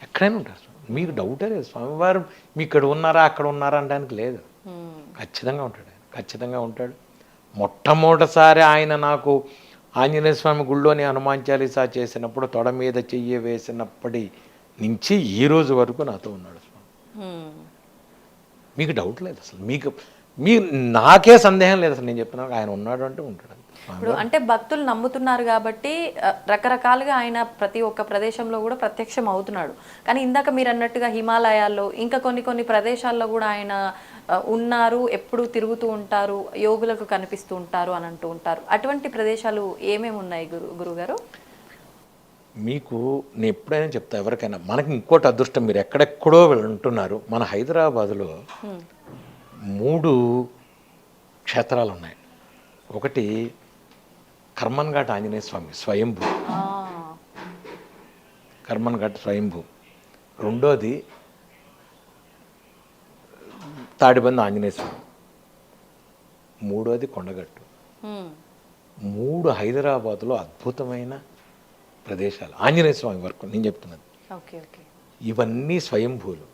ఎక్కడైనా ఉంటారు. మీకు డౌటే లేదు, స్వామివారు మీ ఇక్కడ ఉన్నారా అక్కడ ఉన్నారా అనడానికి లేదు. ఖచ్చితంగా ఉంటాడు, ఖచ్చితంగా ఉంటాడు. మొట్టమొదటిసారి ఆయన నాకు ఆంజనేయ స్వామి గుళ్ళోని హనుమాన్ చాలీసా చేసినప్పుడు తొడ మీద చెయ్యి వేసినప్పటి నుంచి ఈ రోజు వరకు నాతో ఉన్నాడు స్వామి. మీకు డౌట్ లేదు అసలు, మీ నాకే సందేహం లేదు అసలు. నేను చెప్తున్నాను ఆయన ఉన్నాడు అంటే ఉంటాడు. ఇప్పుడు అంటే భక్తులు నమ్ముతున్నారు కాబట్టి రకరకాలుగా ఆయన ప్రతి ఒక్క ప్రదేశంలో కూడా ప్రత్యక్షం అవుతున్నాడు. కానీ ఇందాక మీరు అన్నట్టుగా హిమాలయాల్లో ఇంకా కొన్ని ప్రదేశాల్లో కూడా ఆయన ఉన్నారు, ఎప్పుడు తిరుగుతూ ఉంటారు, యోగులకు కనిపిస్తూ ఉంటారు అని అంటూ ఉంటారు. అటువంటి ప్రదేశాలు ఏమేమి ఉన్నాయి గురుగారు? మీకు నేను ఎప్పుడైనా చెప్తా ఎవరికైనా, మనకి ఇంకోటి అదృష్టం, మీరు ఎక్కడెక్కడో ఉంటున్నారు. మన హైదరాబాదులో 3 క్షేత్రాలు ఉన్నాయి. ఒకటి కర్మన్ ఘాట్ ఆంజనేయ స్వామి స్వయంభూ, కర్మన్ ఘాట్ స్వయంభూ. రెండోది తాడిబంది ఆంజనేయ స్వామి. మూడోది కొండగట్టు. 3 హైదరాబాద్లో అద్భుతమైన ప్రదేశాలు ఆంజనేయ స్వామి వరకు నేను చెప్తున్నది. ఇవన్నీ స్వయంభూలు.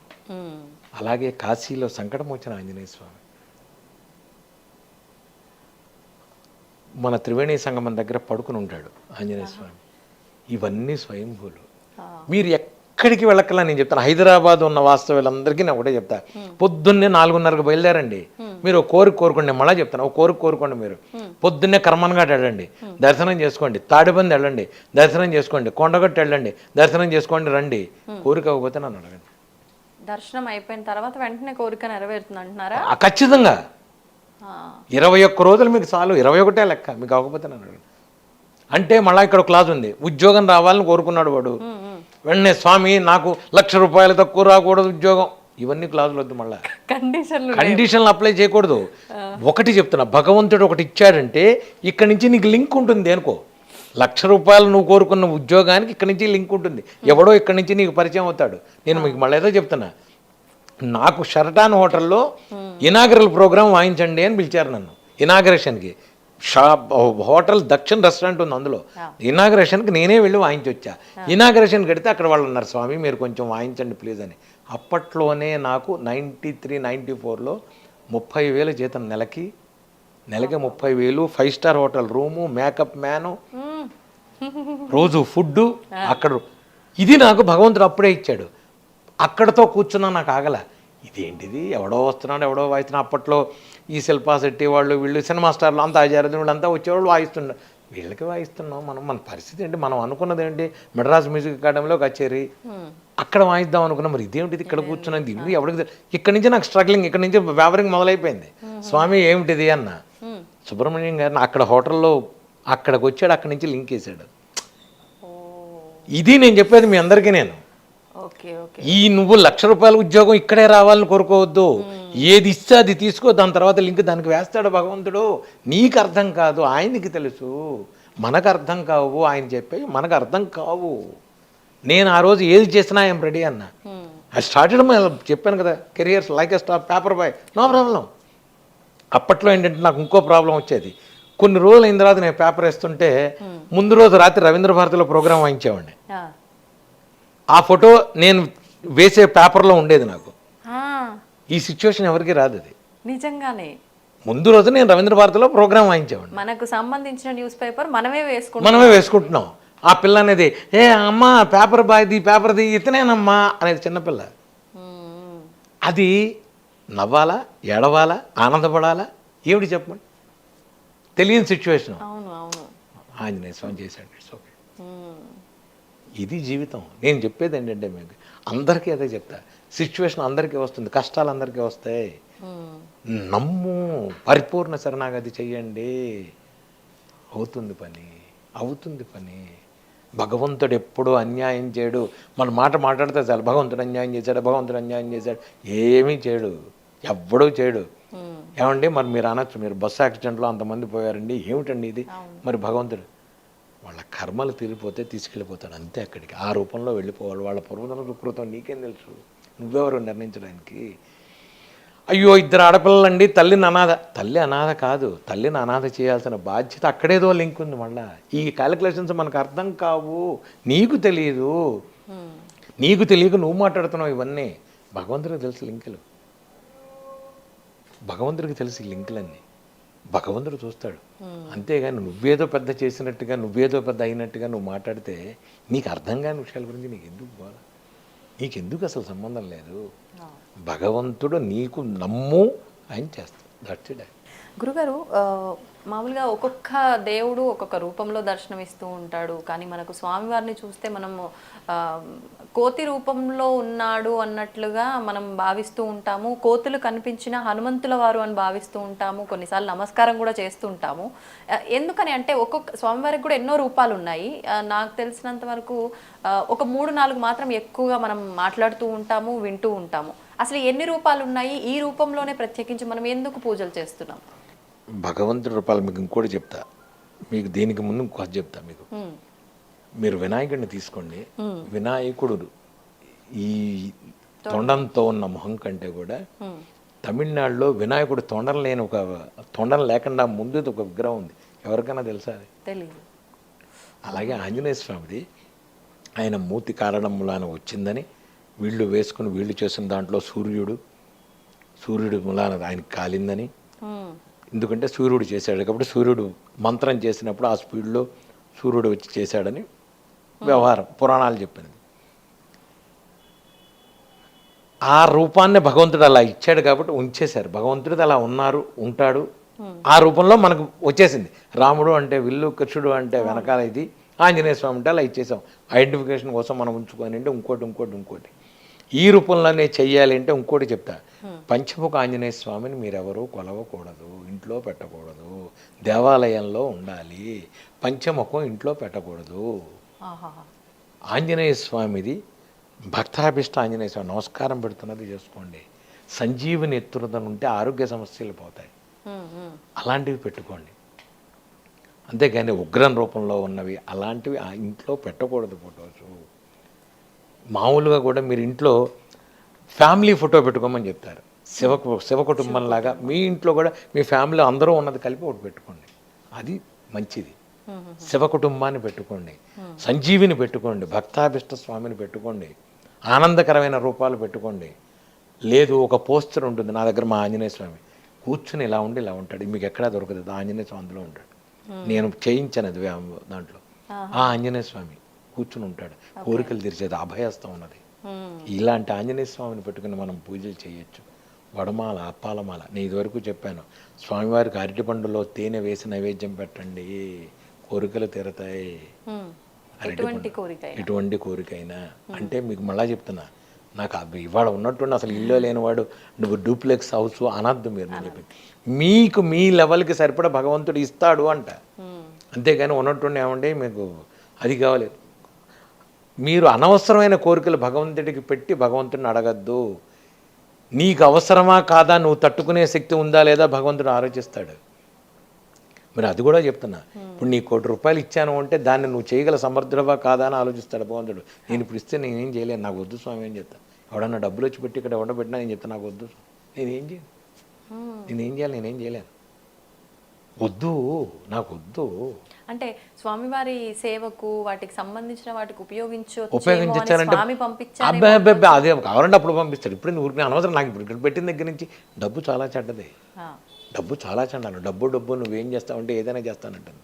అలాగే కాశీలో సంకటమోచన ఆంజనేయ స్వామి, మన త్రివేణి సంగమం దగ్గర పడుకుని ఉంటాడు ఆంజనేయ స్వామి. ఇవన్నీ స్వయంభూలు. మీరు ఎక్కడికి వెళ్ళక్కలా నేను చెప్తాను. హైదరాబాద్ ఉన్న వాస్తవ్యులందరికీ నేను ఒకటే చెప్తా, పొద్దున్నే 4:30కు బయలుదేరండి. మీరు కోరుకోండి, మళ్ళీ చెప్తాను, కోరుకోండి. మీరు పొద్దున్నే కర్మన్ ఘాట్ వెళ్ళండి, దర్శనం చేసుకోండి. తాడిబంది వెళ్ళండి, దర్శనం చేసుకోండి. కొండగట్టు వెళ్ళండి, దర్శనం చేసుకోండి, రండి. కోరిక అవ్వకపోతే నన్ను అడగండి. దర్శనం అయిపోయిన తర్వాత వెంటనే కోరిక నెరవేరుతుంది అంటున్నారా? ఖచ్చితంగా 21 రోజులు మీకు చాలు, 21 లెక్క. మీకు అవ్వకపోతే నన్ను అడగండి. అంటే మళ్ళీ ఇక్కడ క్లాజ్ ఉంది, ఉద్యోగం రావాలని కోరుకున్నాడు వాడు. వెంటనే స్వామి నాకు ₹1,00,000 తక్కువ రాకూడదు ఉద్యోగం, ఇవన్నీ క్లాజులు వద్దు. మళ్ళీ కండిషన్లు అప్లై చేయకూడదు. ఒకటి చెప్తున్నా, భగవంతుడు ఒకటి ఇచ్చాడంటే ఇక్కడి నుంచి నీకు లింక్ ఉంటుంది అనుకో. ₹1,00,000 నువ్వు కోరుకున్న ఉద్యోగానికి ఇక్కడి నుంచి లింక్ ఉంటుంది. ఎవడో ఇక్కడి నుంచి నీకు పరిచయం అవుతాడు. నేను మీకు మళ్ళీ ఏదో చెప్తున్నా, నాకు షరటాన్ హోటల్లో ఇనాగరల్ ప్రోగ్రామ్ వాయించండి అని పిలిచారు నన్ను ఇనాగరేషన్కి. హోటల్ దక్షిణ రెస్టారెంట్ ఉంది, అందులో ఇనాగరేషన్కి నేనే వెళ్ళి వాయించొచ్చా. ఇనాగరేషన్కి వెడితే అక్కడ వాళ్ళు అన్నారు, స్వామి మీరు కొంచెం వాయించండి ప్లీజ్ అని. అప్పట్లోనే నాకు 93, 94లో 30,000 జీతం, నెలకి 30,000, 5 star hotel room, makeup man, రోజు ఫుడ్డు అక్కడ. ఇది నాకు భగవంతుడు అప్పుడే ఇచ్చాడు. అక్కడతో కూర్చున్నా నాకు ఆగల. ఇదేంటిది, ఎవడో వస్తున్నాడు, ఎవడో వాయిస్తున్నా. అప్పట్లో ఈ శిల్పా శెట్టి వాళ్ళు, వీళ్ళు సినిమా స్టార్లు అంతా, ఆచార్య అంతా వచ్చేవాళ్ళు వాయిస్తున్నారు. వీళ్ళకి వాయిస్తున్నాం మనం. మన పరిస్థితి ఏంటి, మనం అనుకున్నది ఏంటి, మెడ్రాస్ మ్యూజిక్ అకాడమీలో కచేరీ, అక్కడ వాయిద్దాం అనుకున్నాం. మరి ఇదేమిటిది ఇక్కడ కూర్చున్నది, ఇది ఎవరికి. ఇక్కడి నుంచి నాకు స్ట్రగ్లింగ్, ఇక్కడి నుంచి వ్యాపారం మొదలైపోయింది. స్వామి ఏమిటిది అన్న. సుబ్రహ్మణ్యం గారిని అక్కడ హోటల్లో అక్కడికి వచ్చాడు, అక్కడి నుంచి లింక్ వేసాడు. ఇది నేను చెప్పేది మీ అందరికీ నేను. ఓకే ఓకే ఈ నువ్వు ₹1,00,000 ఉద్యోగం ఇక్కడే రావాలని కోరుకోవద్దు. ఏది ఇస్తే అది తీసుకో, దాని తర్వాత లింక్ దానికి వేస్తాడు భగవంతుడు. నీకు అర్థం కాదు, ఆయనకి తెలుసు. మనకు అర్థం కావు, ఆయన చెప్పేవి మనకు అర్థం కావు. నేను ఆ రోజు ఏది చేసినా ఐఎమ్ రెడీ అన్న. ఐ స్టార్టెడ్ చెప్పాను కదా, careers like a stop paper boy, no problem. అప్పట్లో ఏంటంటే నాకు ఇంకో ప్రాబ్లం వచ్చేది. కొన్ని రోజులు అయిన తర్వాత నేను పేపర్ వేస్తుంటే ముందు రోజు రాత్రి రవీంద్ర భారతిలో ప్రోగ్రాం వాయించేవాడిని. ఆ ఫోటో నేను వేసే పేపర్లో ఉండేది నాకు. ఈ సిచ్యువేషన్ ఎవరికి రాదు. అది నిజంగానే ముందు రోజు నేను రవీంద్ర భారతిలో ప్రోగ్రాం వాయించేవాడిని. మనకు సంబంధించిన న్యూస్ పేపర్ మనమే వేసుకుంటున్నాం. ఆ పిల్ల అనేది ఏ అమ్మ పేపర్ బాయ్ది పేపర్ది ఇతనేనమ్మా అనేది చిన్నపిల్ల. అది నవ్వాలా, ఏడవాలా, ఆనందపడాలా, ఏమిటి చెప్పండి, తెలియని సిచ్యువేషన్. అవును అవును ఆంజనేయ స్వామి చేశాడు, ఇట్స్ ఓకే. ఇది జీవితం. నేను చెప్పేది ఏంటంటే మీకు అందరికీ అదే చెప్తా, సిచ్యువేషన్ అందరికీ వస్తుంది, కష్టాలు అందరికీ వస్తాయి. నమ్ము, పరిపూర్ణ శరణాగతి చెయ్యండి, అవుతుంది పని. భగవంతుడు ఎప్పుడూ అన్యాయం చేయడు. మన మాట మాట్లాడితే చాలు, భగవంతుడు అన్యాయం చేశాడు, ఏమీ చేయడు, ఎవ్వడూ చేయడు. ఏమండి మరి మీరు అనొచ్చు, మీరు బస్సు యాక్సిడెంట్లో అంతమంది పోయారండి, ఏమిటండి ఇది? మరి భగవంతుడు వాళ్ళ కర్మలు తీరిపోతే తీసుకెళ్ళిపోతాడు అంతే, అక్కడికి ఆ రూపంలో వెళ్ళిపోవాలి. వాళ్ళ పూర్వజన్మ నీకేం తెలుసు, నువ్వెవరు నిర్ణయించడానికి? అయ్యో 2 ఆడపిల్లలండి, తల్లి అనాథ కాదు, తల్లిని అనాథ చేయాల్సిన బాధ్యత అక్కడేదో లింక్ ఉంది. మళ్ళా ఈ క్యాలిక్యులేషన్స్ మనకు అర్థం కావు, నీకు తెలియదు, నీకు తెలియక నువ్వు మాట్లాడుతున్నావు ఇవన్నీ. భగవంతుడికి తెలుసు లింకులు, భగవంతుడికి తెలుసు ఈ లింకులన్నీ, భగవంతుడు చూస్తాడు. అంతేగాని నువ్వేదో పెద్ద చేసినట్టుగా, నువ్వేదో పెద్ద అయినట్టుగా నువ్వు మాట్లాడితే నీకు అర్థం కాని విషయాల గురించి నీకెందుకు బాధ, నీకెందుకు అసలు సంబంధం లేదు. భగవంతుడు నీకు నమ్ము, ఆయన చేస్తాడు, దట్స్ ఇట్. గురుగారు, మామూలుగా ఒక్కొక్క దేవుడు ఒక్కొక్క రూపంలో దర్శనమిస్తూ ఉంటాడు. కానీ మనకు స్వామివారిని చూస్తే మనము కోతి రూపంలో ఉన్నాడు అన్నట్లుగా మనం భావిస్తూ ఉంటాము. కోతులు కనిపించిన హనుమంతుల వారు అని భావిస్తూ ఉంటాము. కొన్నిసార్లు నమస్కారం కూడా చేస్తూ ఉంటాము. ఎందుకని అంటే ఒక్కొక్క స్వామివారికి కూడా ఎన్నో రూపాలు ఉన్నాయి. నాకు తెలిసినంత వరకు ఒక 3-4 మాత్రం ఎక్కువగా మనం మాట్లాడుతూ ఉంటాము, వింటూ ఉంటాము. అసలు ఎన్ని రూపాలు ఉన్నాయి? ఈ రూపంలోనే ప్రత్యేకించి మనం ఎందుకు పూజలు చేస్తున్నాం? భగవంతుడి రూపాలు మీకు ఇంకోటి చెప్తా, మీకు దీనికి ముందు ఇంకోటి చెప్తా. మీకు మీరు వినాయకుడిని తీసుకోండి, వినాయకుడు ఈ తొండంతో ఉన్న మొహం కంటే కూడా తమిళనాడులో వినాయకుడు తొండం లేకుండా ముందు ఒక విగ్రహం ఉంది. ఎవరికైనా తెలుసా? అది తెలియదు. అలాగే ఆంజనేయ స్వామిది ఆయన మూతి కారణం మూలాన వచ్చిందని వీళ్ళు వేసుకుని వీళ్ళు చేసిన దాంట్లో సూర్యుడు మూలాన ఆయనకి కాలిందని. ఎందుకంటే సూర్యుడు చేశాడు కాబట్టి, సూర్యుడు మంత్రం చేసినప్పుడు ఆ స్పీడ్లో సూర్యుడు వచ్చి చేశాడని వ్యవహారం, పురాణాలు చెప్పింది. ఆ రూపాన్ని భగవంతుడు అలా ఇచ్చాడు కాబట్టి ఉంచేశారు. భగవంతుడిది అలా ఉంటాడు, ఆ రూపంలో మనకు వచ్చేసింది. రాముడు అంటే విల్లు, కృష్ణుడు అంటే వెనకాల ఇది, ఆంజనేయ స్వామి అంటే అలా ఇచ్చేసాం. ఐడెంటిఫికేషన్ కోసం మనం ఉంచుకొని అంటే ఇంకోటి ఈ రూపంలోనే చెయ్యాలి అంటే ఇంకోటి చెప్తా. పంచముఖ ఆంజనేయ స్వామిని మీరెవరూ కొలవకూడదు, ఇంట్లో పెట్టకూడదు, దేవాలయంలో ఉండాలి. పంచముఖం ఇంట్లో పెట్టకూడదు. ఆంజనేయ స్వామిది భక్తాభిష్ట ఆంజనేయ స్వామి నమస్కారం పెడుతున్నది చేసుకోండి. సంజీవిని ఎత్తురదని ఉంటే ఆరోగ్య సమస్యలు పోతాయి, అలాంటివి పెట్టుకోండి. అంతేగాని ఉగ్రం రూపంలో ఉన్నవి అలాంటివి ఇంట్లో పెట్టకూడదు. ఫొటోస్ మామూలుగా కూడా మీరు ఇంట్లో ఫ్యామిలీ ఫోటో పెట్టుకోమని చెప్తారు. శివ కుటుంబంలాగా మీ ఇంట్లో కూడా మీ ఫ్యామిలీ అందరూ ఉన్నది కలిపి ఒకటి పెట్టుకోండి, అది మంచిది. శివ కుటుంబాన్ని పెట్టుకోండి, సంజీవిని పెట్టుకోండి, భక్తాభిష్ట స్వామిని పెట్టుకోండి, ఆనందకరమైన రూపాలు పెట్టుకోండి. లేదు ఒక పోస్టర్ ఉంటుంది నా దగ్గర, మా ఆంజనేయ స్వామి కూర్చుని ఇలా ఉంటాడు, మీకు ఎక్కడా దొరకదు, ఆంజనేయ స్వామి అందులో ఉంటాడు. నేను చేయించాను అది దాంట్లో. ఆ ఆంజనేయ స్వామి కూర్చుని ఉంటాడు, కోరికలు తీర్చేది, అభయస్తం ఉన్నది. ఇలాంటి ఆంజనేయ స్వామిని పెట్టుకుని మనం పూజలు చేయొచ్చు. వడమాల, అప్పాలమాల, నేను ఇదివరకు చెప్పాను, స్వామివారికి అరటిపండులో తేనె వేసి నైవేద్యం పెట్టండి, కోరికలు తీరతాయి. ఎటువంటి కోరికైనా అంటే మీకు మళ్ళా చెప్తున్నా, నాకు అవి ఇవాళ ఉన్నట్టుండి అసలు ఇల్లు లేనివాడు నువ్వు డూప్లెక్స్ హౌస్ అనద్దు మీరు. నేను చెప్పి మీకు మీ లెవెల్కి సరిపడా భగవంతుడు ఇస్తాడు అంట, అంతేగాని ఉన్నట్టుండి ఏమండి మీకు అది కావాలి. మీరు అనవసరమైన కోరికలు భగవంతుడికి పెట్టి భగవంతుడిని అడగద్దు. నీకు అవసరమా కాదా, నువ్వు తట్టుకునే శక్తి ఉందా లేదా భగవంతుడు ఆలోచిస్తాడు. మరి అది కూడా చెప్తున్నా. ఇప్పుడు నీ ₹1,00,00,000 ఇచ్చాను అంటే దాన్ని నువ్వు చేయగల సమర్థుడవా కాదా అని ఆలోచిస్తాడు భగవంతుడు. నేను ఇప్పుడు ఇస్తే నేనేం చేయలేను, నాకు వద్దు స్వామి అని చెప్తాను. ఎవడన్నా డబ్బులు వచ్చి పెట్టి ఇక్కడ ఉండబెట్టినా నేను చెప్తాను నాకు వద్దు, నేనేం చేయను, నేనేం చేయలేను, వద్దు, నాకు వద్దు. అంటే స్వామివారి సేవకు వాటికి సంబంధించిన వాటికి ఉపయోగించారంటే స్వామి పంపించారు. అబ్బాయి అబ్బాయి అదే కావాలంటే అప్పుడు పంపిస్తాడు. ఇప్పుడు నేను ఊరికి అనవసరం, నాకు ఇప్పుడు ఇక్కడ పెట్టిన దగ్గర నుంచి డబ్బు చాలా చెడ్డది, డబ్బు చాలా చెడ్డాను. డబ్బు నువ్వేం చేస్తావంటే ఏదైనా చేస్తానంటాను.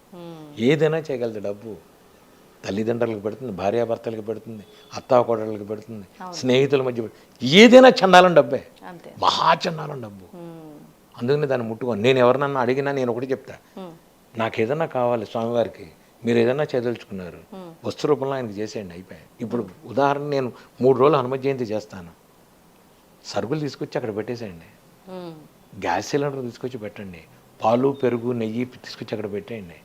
ఏదైనా చేయగలదు డబ్బు. తల్లిదండ్రులకు పెడుతుంది, భార్యాభర్తలకు పెడుతుంది, అత్తాకోడళ్ళకి పెడుతుంది, స్నేహితుల మధ్య ఏదైనా చండాలం డబ్బే, మహా చండాలం డబ్బు. అందుకని దాన్ని ముట్టుకోను. నేను ఎవరినన్నా అడిగినా నేను ఒకటి చెప్తా, నాకు ఏదన్నా కావాలి స్వామివారికి, మీరు ఏదన్నా చదలుచుకున్నారు వస్తు రూపంలో ఆయనకి చేసేయండి, అయిపోయాయి. ఇప్పుడు ఉదాహరణ నేను 3 రోజులు హనుమ జయంతి చేస్తాను, సరుకులు తీసుకొచ్చి అక్కడ పెట్టేసేయండి, గ్యాస్ సిలిండర్ తీసుకొచ్చి పెట్టండి, పాలు పెరుగు నెయ్యి తీసుకొచ్చి అక్కడ పెట్టేయండి,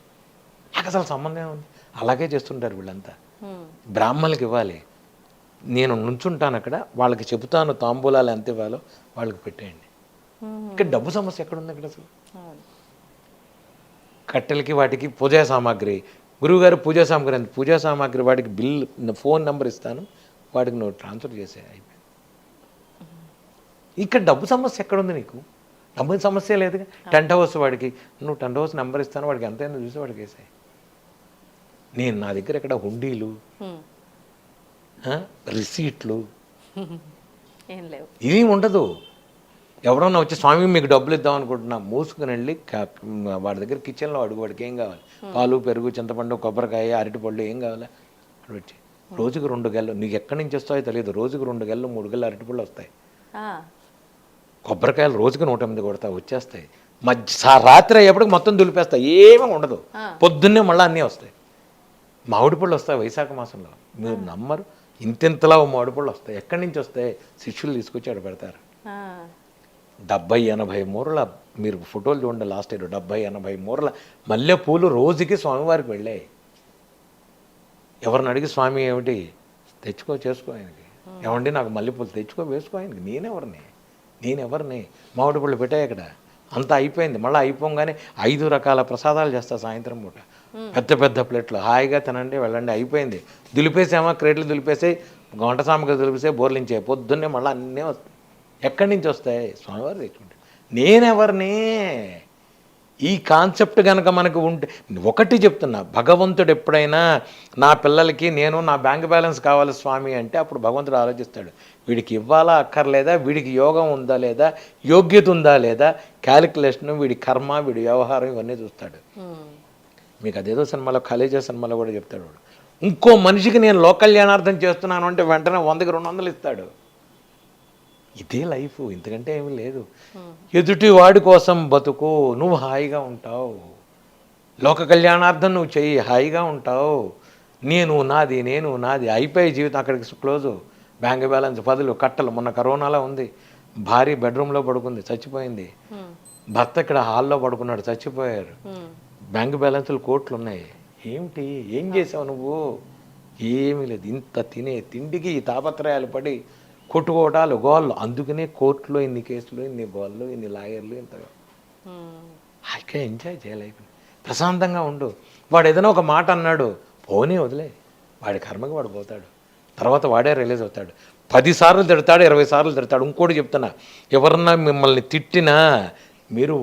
నాకు అసలు సంబంధం ఉంది. అలాగే చేస్తుంటారు వీళ్ళంతా. బ్రాహ్మణులకి ఇవ్వాలి, నేను నుంచుంటాను అక్కడ, వాళ్ళకి చెబుతాను తాంబూలాలు ఎంత ఇవ్వాలో వాళ్ళకి పెట్టేయండి. ఇక్కడ డబ్బు సమస్య ఎక్కడుంది అక్కడ అసలు? కట్టెలకి వాటికి పూజా సామాగ్రి, గురువుగారు పూజా సామాగ్రి అంత పూజా సామాగ్రి వాటికి బిల్ ఫోన్ నెంబర్ ఇస్తాను, వాటికి నువ్వు ట్రాన్స్ఫర్ చేసే, అయిపోయింది. ఇక్కడ డబ్బు సమస్య ఎక్కడుంది నీకు? డబ్బు సమస్య లేదుగా. టెంట్ హౌస్ వాడికి నువ్వు టెంట్ హౌస్ నెంబర్ ఇస్తాను, వాడికి ఎంతైనా చూసి వాడికి వేసాయి. నేను నా దగ్గర ఇక్కడ హుండీలు రిసీట్లు ఇవి ఉండదు. ఎవరన్నా వచ్చి స్వామి మీకు డబ్బులు ఇద్దాం అనుకుంటున్నా, మూసుకుని వెళ్ళి వాడి దగ్గర కిచెన్లో అడుగు, వాడికి ఏం కావాలి, పాలు పెరుగు చింతపండు కొబ్బరికాయ అరటిపళ్ళు ఏం కావాలి అక్కడ పెట్టి, రోజుకు 2 గెలలు, నీకు ఎక్కడి నుంచి వస్తాయో తెలియదు, రోజుకు 2 గెలలు 3 గెలలు అరటిపళ్ళు వస్తాయి, కొబ్బరికాయలు రోజుకు 108 కొడతా వచ్చేస్తాయి. రాత్రి అయ్యేప్పటికి మొత్తం దులిపేస్తాయి, ఏమీ ఉండదు. పొద్దున్నే మళ్ళీ అన్నీ వస్తాయి. మామిడి పళ్ళు వస్తాయి వైశాఖ మాసంలో, మీరు నమ్మరు, ఇంతలా మామిడి వస్తాయి. ఎక్కడి నుంచి వస్తాయి? శిష్యులు తీసుకొచ్చి అక్కడ పెడతారు. 70-80 మూరల, మీరు ఫోటోలు చూడండి, లాస్ట్ ఇయర్ 70-80 మూరల మల్లెపూలు రోజుకి స్వామివారికి వెళ్ళాయి. ఎవరిని అడిగి స్వామి ఏమిటి చేసుకో ఆయనకి, ఏమండి నాకు మల్లెపూలు వేసుకో ఆయనకి, నేనెవరిని మామిడి పళ్ళు పెట్టాయి అక్కడ, అంతా అయిపోయింది. మళ్ళీ అయిపోగానే 5 రకాల ప్రసాదాలు చేస్తా సాయంత్రం పూట, పెద్ద ప్లేట్లు, హాయిగా తినండి వెళ్ళండి, అయిపోయింది. దులిపేసామా, క్రేట్లు దులిపేసాయి, గంట సామగ్రి దులిపేసాయి, బోర్లించాయి, పొద్దున్నే మళ్ళీ అన్నీ వస్తాయి. ఎక్కడి నుంచి వస్తాయి? స్వామివారు తెచ్చుకుంటే. నేనెవరిని? ఈ కాన్సెప్ట్ కనుక మనకు ఉంటే, ఒకటి చెప్తున్నా, భగవంతుడు ఎప్పుడైనా నా పిల్లలకి నేను నా బ్యాంక్ బ్యాలెన్స్ కావాలి స్వామి అంటే అప్పుడు భగవంతుడు ఆలోచిస్తాడు, వీడికి ఇవ్వాలా అక్కర్లేదా, వీడికి యోగం ఉందా లేదా, యోగ్యత ఉందా లేదా, క్యాలిక్యులేషన్, వీడి కర్మ, వీడి వ్యవహారం, ఇవన్నీ చూస్తాడు. మీకు అదేదో సినిమాలో, కాలేజీ సినిమాలో కూడా చెప్తాడు, వాడు ఇంకో మనిషికి నేను లోక కళ్యాణార్థం చేస్తున్నాను అంటే వెంటనే 100కి 200 ఇస్తాడు. ఇదే లైఫ్, ఇంతకంటే ఏమీ లేదు. ఎదుటి వాడి కోసం బతుకు, నువ్వు హాయిగా ఉంటావు, లోక కళ్యాణార్థం నువ్వు చెయ్యి, హాయిగా ఉంటావు. నేను నాది అయిపోయి జీవితం అక్కడికి క్లోజు. బ్యాంక్ బ్యాలెన్స్ 10 కట్టలు. మొన్న కరోనాలో ఉంది, భార్య బెడ్రూమ్లో పడుకుంది, చచ్చిపోయింది. భర్త ఇక్కడ హాల్లో పడుకున్నాడు, చచ్చిపోయారు. బ్యాంక్ బ్యాలెన్స్లు కోట్లు ఉన్నాయి. ఏమిటి, ఏం చేసావు నువ్వు? ఏమీ లేదు. ఇంత తినే తిండికి ఈ తాపత్రయాలు పడి కొట్టుకోవటాలు, గోళ్ళు. అందుకనే కోర్టులో ఇన్ని కేసులు, ఇన్ని గోళ్ళు, ఇన్ని లాయర్లు, ఇంత హాయిగా ఎంజాయ్ చేయలేక ప్రశాంతంగా ఉండు. వాడు ఏదైనా ఒక మాట అన్నాడు, పోనీ వదిలే, వాడి కర్మకి వాడు పోతాడు, తర్వాత వాడే రిలీజ్ అవుతాడు. 10 సార్లు తిడతాడు, 20 సార్లు తిడతాడు. ఇంకోటి చెప్తున్నా, ఎవరన్నా మిమ్మల్ని తిట్టినా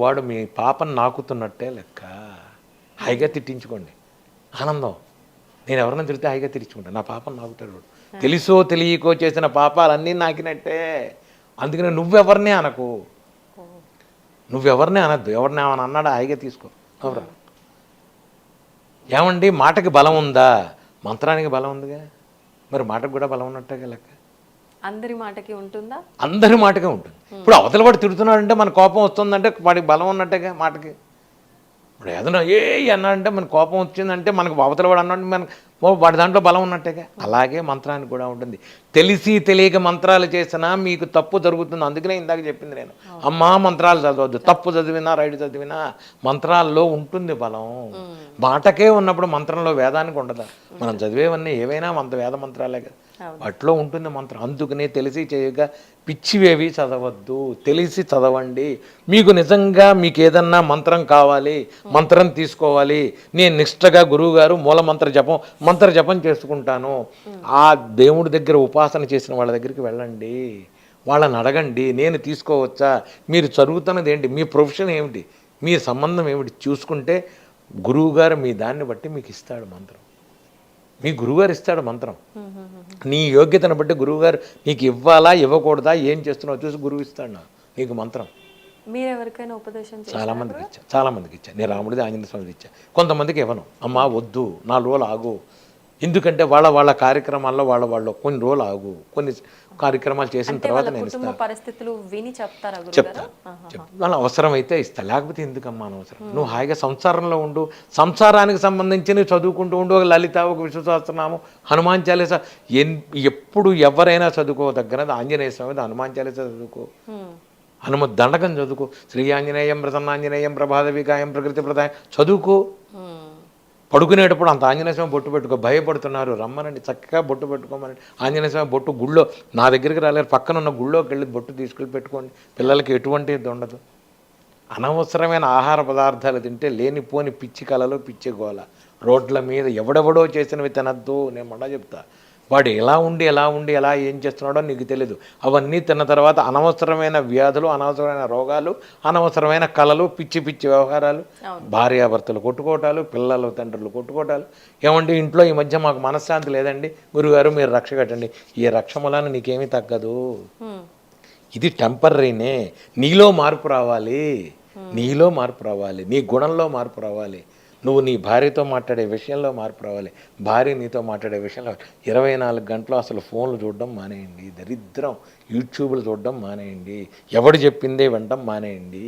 వాడు మీ పాపను నాకుతున్నట్టే లెక్క. హాయిగా తిట్టించుకోండి, ఆనందం. నేను ఎవరైనా తిడితే హాయిగా తిట్టించుకుంటాను, నా పాపను నాకుతాడు వాడు. తెలుసో తెలియకో చేసిన పాపాలన్నీ నాకినట్టే. అందుకని నువ్వెవరినే అనకు, నువ్వెవరినే అనద్దు. ఎవరిని ఏమని అన్నాడా హాయిగా తీసుకో. ఎవరు ఏమండి, మాటకి బలం ఉందా? మంత్రానికి బలం ఉందిగా, మరి మాటకు కూడా బలం ఉన్నట్టే లెక్క. అందరి మాటకి ఉంటుందా? అందరి మాటకే ఉంటుంది. ఇప్పుడు అవతల వాడు తిడుతున్నాడంటే మన కోపం వస్తుందంటే వాడికి బలం ఉన్నట్టేగా మాటకి. ఇప్పుడు ఏదైనా అన్నాడంటే మన కోపం వచ్చిందంటే మనకు అవతల వాడు అన్నాడు మనకు వాడి దాంట్లో బలం ఉన్నట్టేగా. అలాగే మంత్రానికి కూడా ఉంటుంది. తెలిసి తెలియక మంత్రాలు చేసినా మీకు తప్పు జరుగుతుంది. అందుకనే ఇందాక చెప్పింది నేను, అమ్మా మంత్రాలు చదవద్దు. తప్పు చదివినా రైట్ చదివినా మంత్రాల్లో ఉంటుంది బలం. మాటకే ఉన్నప్పుడు మంత్రంలో వేదానికి ఉండదా? మనం చదివేవన్నీ ఏవైనా వేద మంత్రాలే కదా, వాటిలో ఉంటుంది మంత్రం. అందుకనే తెలిసి చేయక పిచ్చివేవి చదవద్దు, తెలిసి చదవండి. మీకు నిజంగా మీకు ఏదన్నా మంత్రం కావాలి, మంత్రం తీసుకోవాలి, నేను నిష్ఠగా గురువుగారు మంత్ర జపం చేసుకుంటాను, ఆ దేవుడి దగ్గర ఉపాసన చేసిన వాళ్ళ దగ్గరికి వెళ్ళండి, వాళ్ళని అడగండి, నేను తీసుకోవచ్చా, మీరు చదువుతున్నది ఏంటి, మీ ప్రొఫెషన్ ఏమిటి, మీ సంబంధం ఏమిటి చూసుకుంటే గురువుగారు మీ దాన్ని బట్టి మీకు ఇస్తాడు మంత్రం. మీ గురువుగారు ఇస్తాడు మంత్రం. నీ యోగ్యతను బట్టి గురువుగారు నీకు ఇవ్వాలా ఇవ్వకూడదా ఏం చేస్తున్నావు చూసి గురువు ఇస్తాడు నీకు మంత్రం. మీరు ఎవరికైనా ఉపదేశం చాలా మందికి ఇచ్చా. నేను రాముడిది ఆంజనేయ స్వామిది ఇచ్చా. కొంతమందికి ఇవ్వను, అమ్మా వద్దు 4 రోజులు ఆగు, ఎందుకంటే వాళ్ళ కార్యక్రమాల్లో వాళ్ళు కొన్ని రోజులు ఆగు, కొన్ని కార్యక్రమాలు చేసిన తర్వాత నేను ఇస్తాను. పరిస్థితులు విని చెప్తారా? వాళ్ళ అవసరమైతే ఇస్తా, లేకపోతే ఎందుకమ్మా అనవసరం. నువ్వు హాయిగా సంసారంలో ఉండు, సంసారానికి సంబంధించి చదువుకుంటూ ఉండు. ఒక లలిత, ఒక విష్ణు సహస్రనామం, హనుమాన్ చాలీస, ఎప్పుడు ఎవరైనా చదువుకోదగ్గరది ఆంజనేయ స్వామిది. హనుమాన్ చాలీస చదువుకో, దండకం చదువుకో, శ్రీ ఆంజనేయం ప్రసన్నాంజనేయం ప్రభాత వికాయం ప్రకృతి ప్రదాయం చదువుకో. పడుకునేటప్పుడు అంత ఆంజనేయ స్వామి బొట్టు పెట్టుకో. భయపడుతున్నారు రమ్మనండి, చక్కగా బొట్టు పెట్టుకోమని. ఆంజనేయ స్వామి బొట్టు గుళ్ళో, నా దగ్గరికి రాలేరు, పక్కన ఉన్న గుళ్ళోకి వెళ్ళి బొట్టు తీసుకెళ్ళి పెట్టుకోండి. పిల్లలకి ఎటువంటి ఇది ఉండదు. అనవసరమైన ఆహార పదార్థాలు తింటే లేనిపోని పిచ్చి కళలు, పిచ్చి గోల. రోడ్ల మీద ఎవడెవడో చేసినవి తినద్దు. నేను మొన్న చెప్తా, వాడు ఎలా ఉండి ఎలా ఏం చేస్తున్నాడో నీకు తెలీదు. అవన్నీ తిన్న తర్వాత అనవసరమైన వ్యాధులు, అనవసరమైన రోగాలు, అనవసరమైన కళలు, పిచ్చి వ్యవహారాలు, భార్యాభర్తలు కొట్టుకోవటాలు, పిల్లలు తండ్రులు కొట్టుకోవటాలు. ఏమంటే ఇంట్లో ఈ మధ్య మాకు మనశ్శాంతి లేదండి, గురుగారు మీరు రక్ష కట్టండి. ఈ రక్ష మూలాన నీకేమీ తగ్గదు. ఇది టెంపర్రీనే. నీలో మార్పు రావాలి, నీ గుణంలో మార్పు రావాలి. నువ్వు నీ భార్యతో మాట్లాడే విషయంలో మార్పు రావాలి, భార్య నీతో మాట్లాడే విషయంలో. 24 గంటలు అసలు ఫోన్లు చూడడం మానేయండి, దరిద్రం. యూట్యూబ్లు చూడడం మానేయండి, ఎవడు చెప్పిందే వినడం మానేయండి,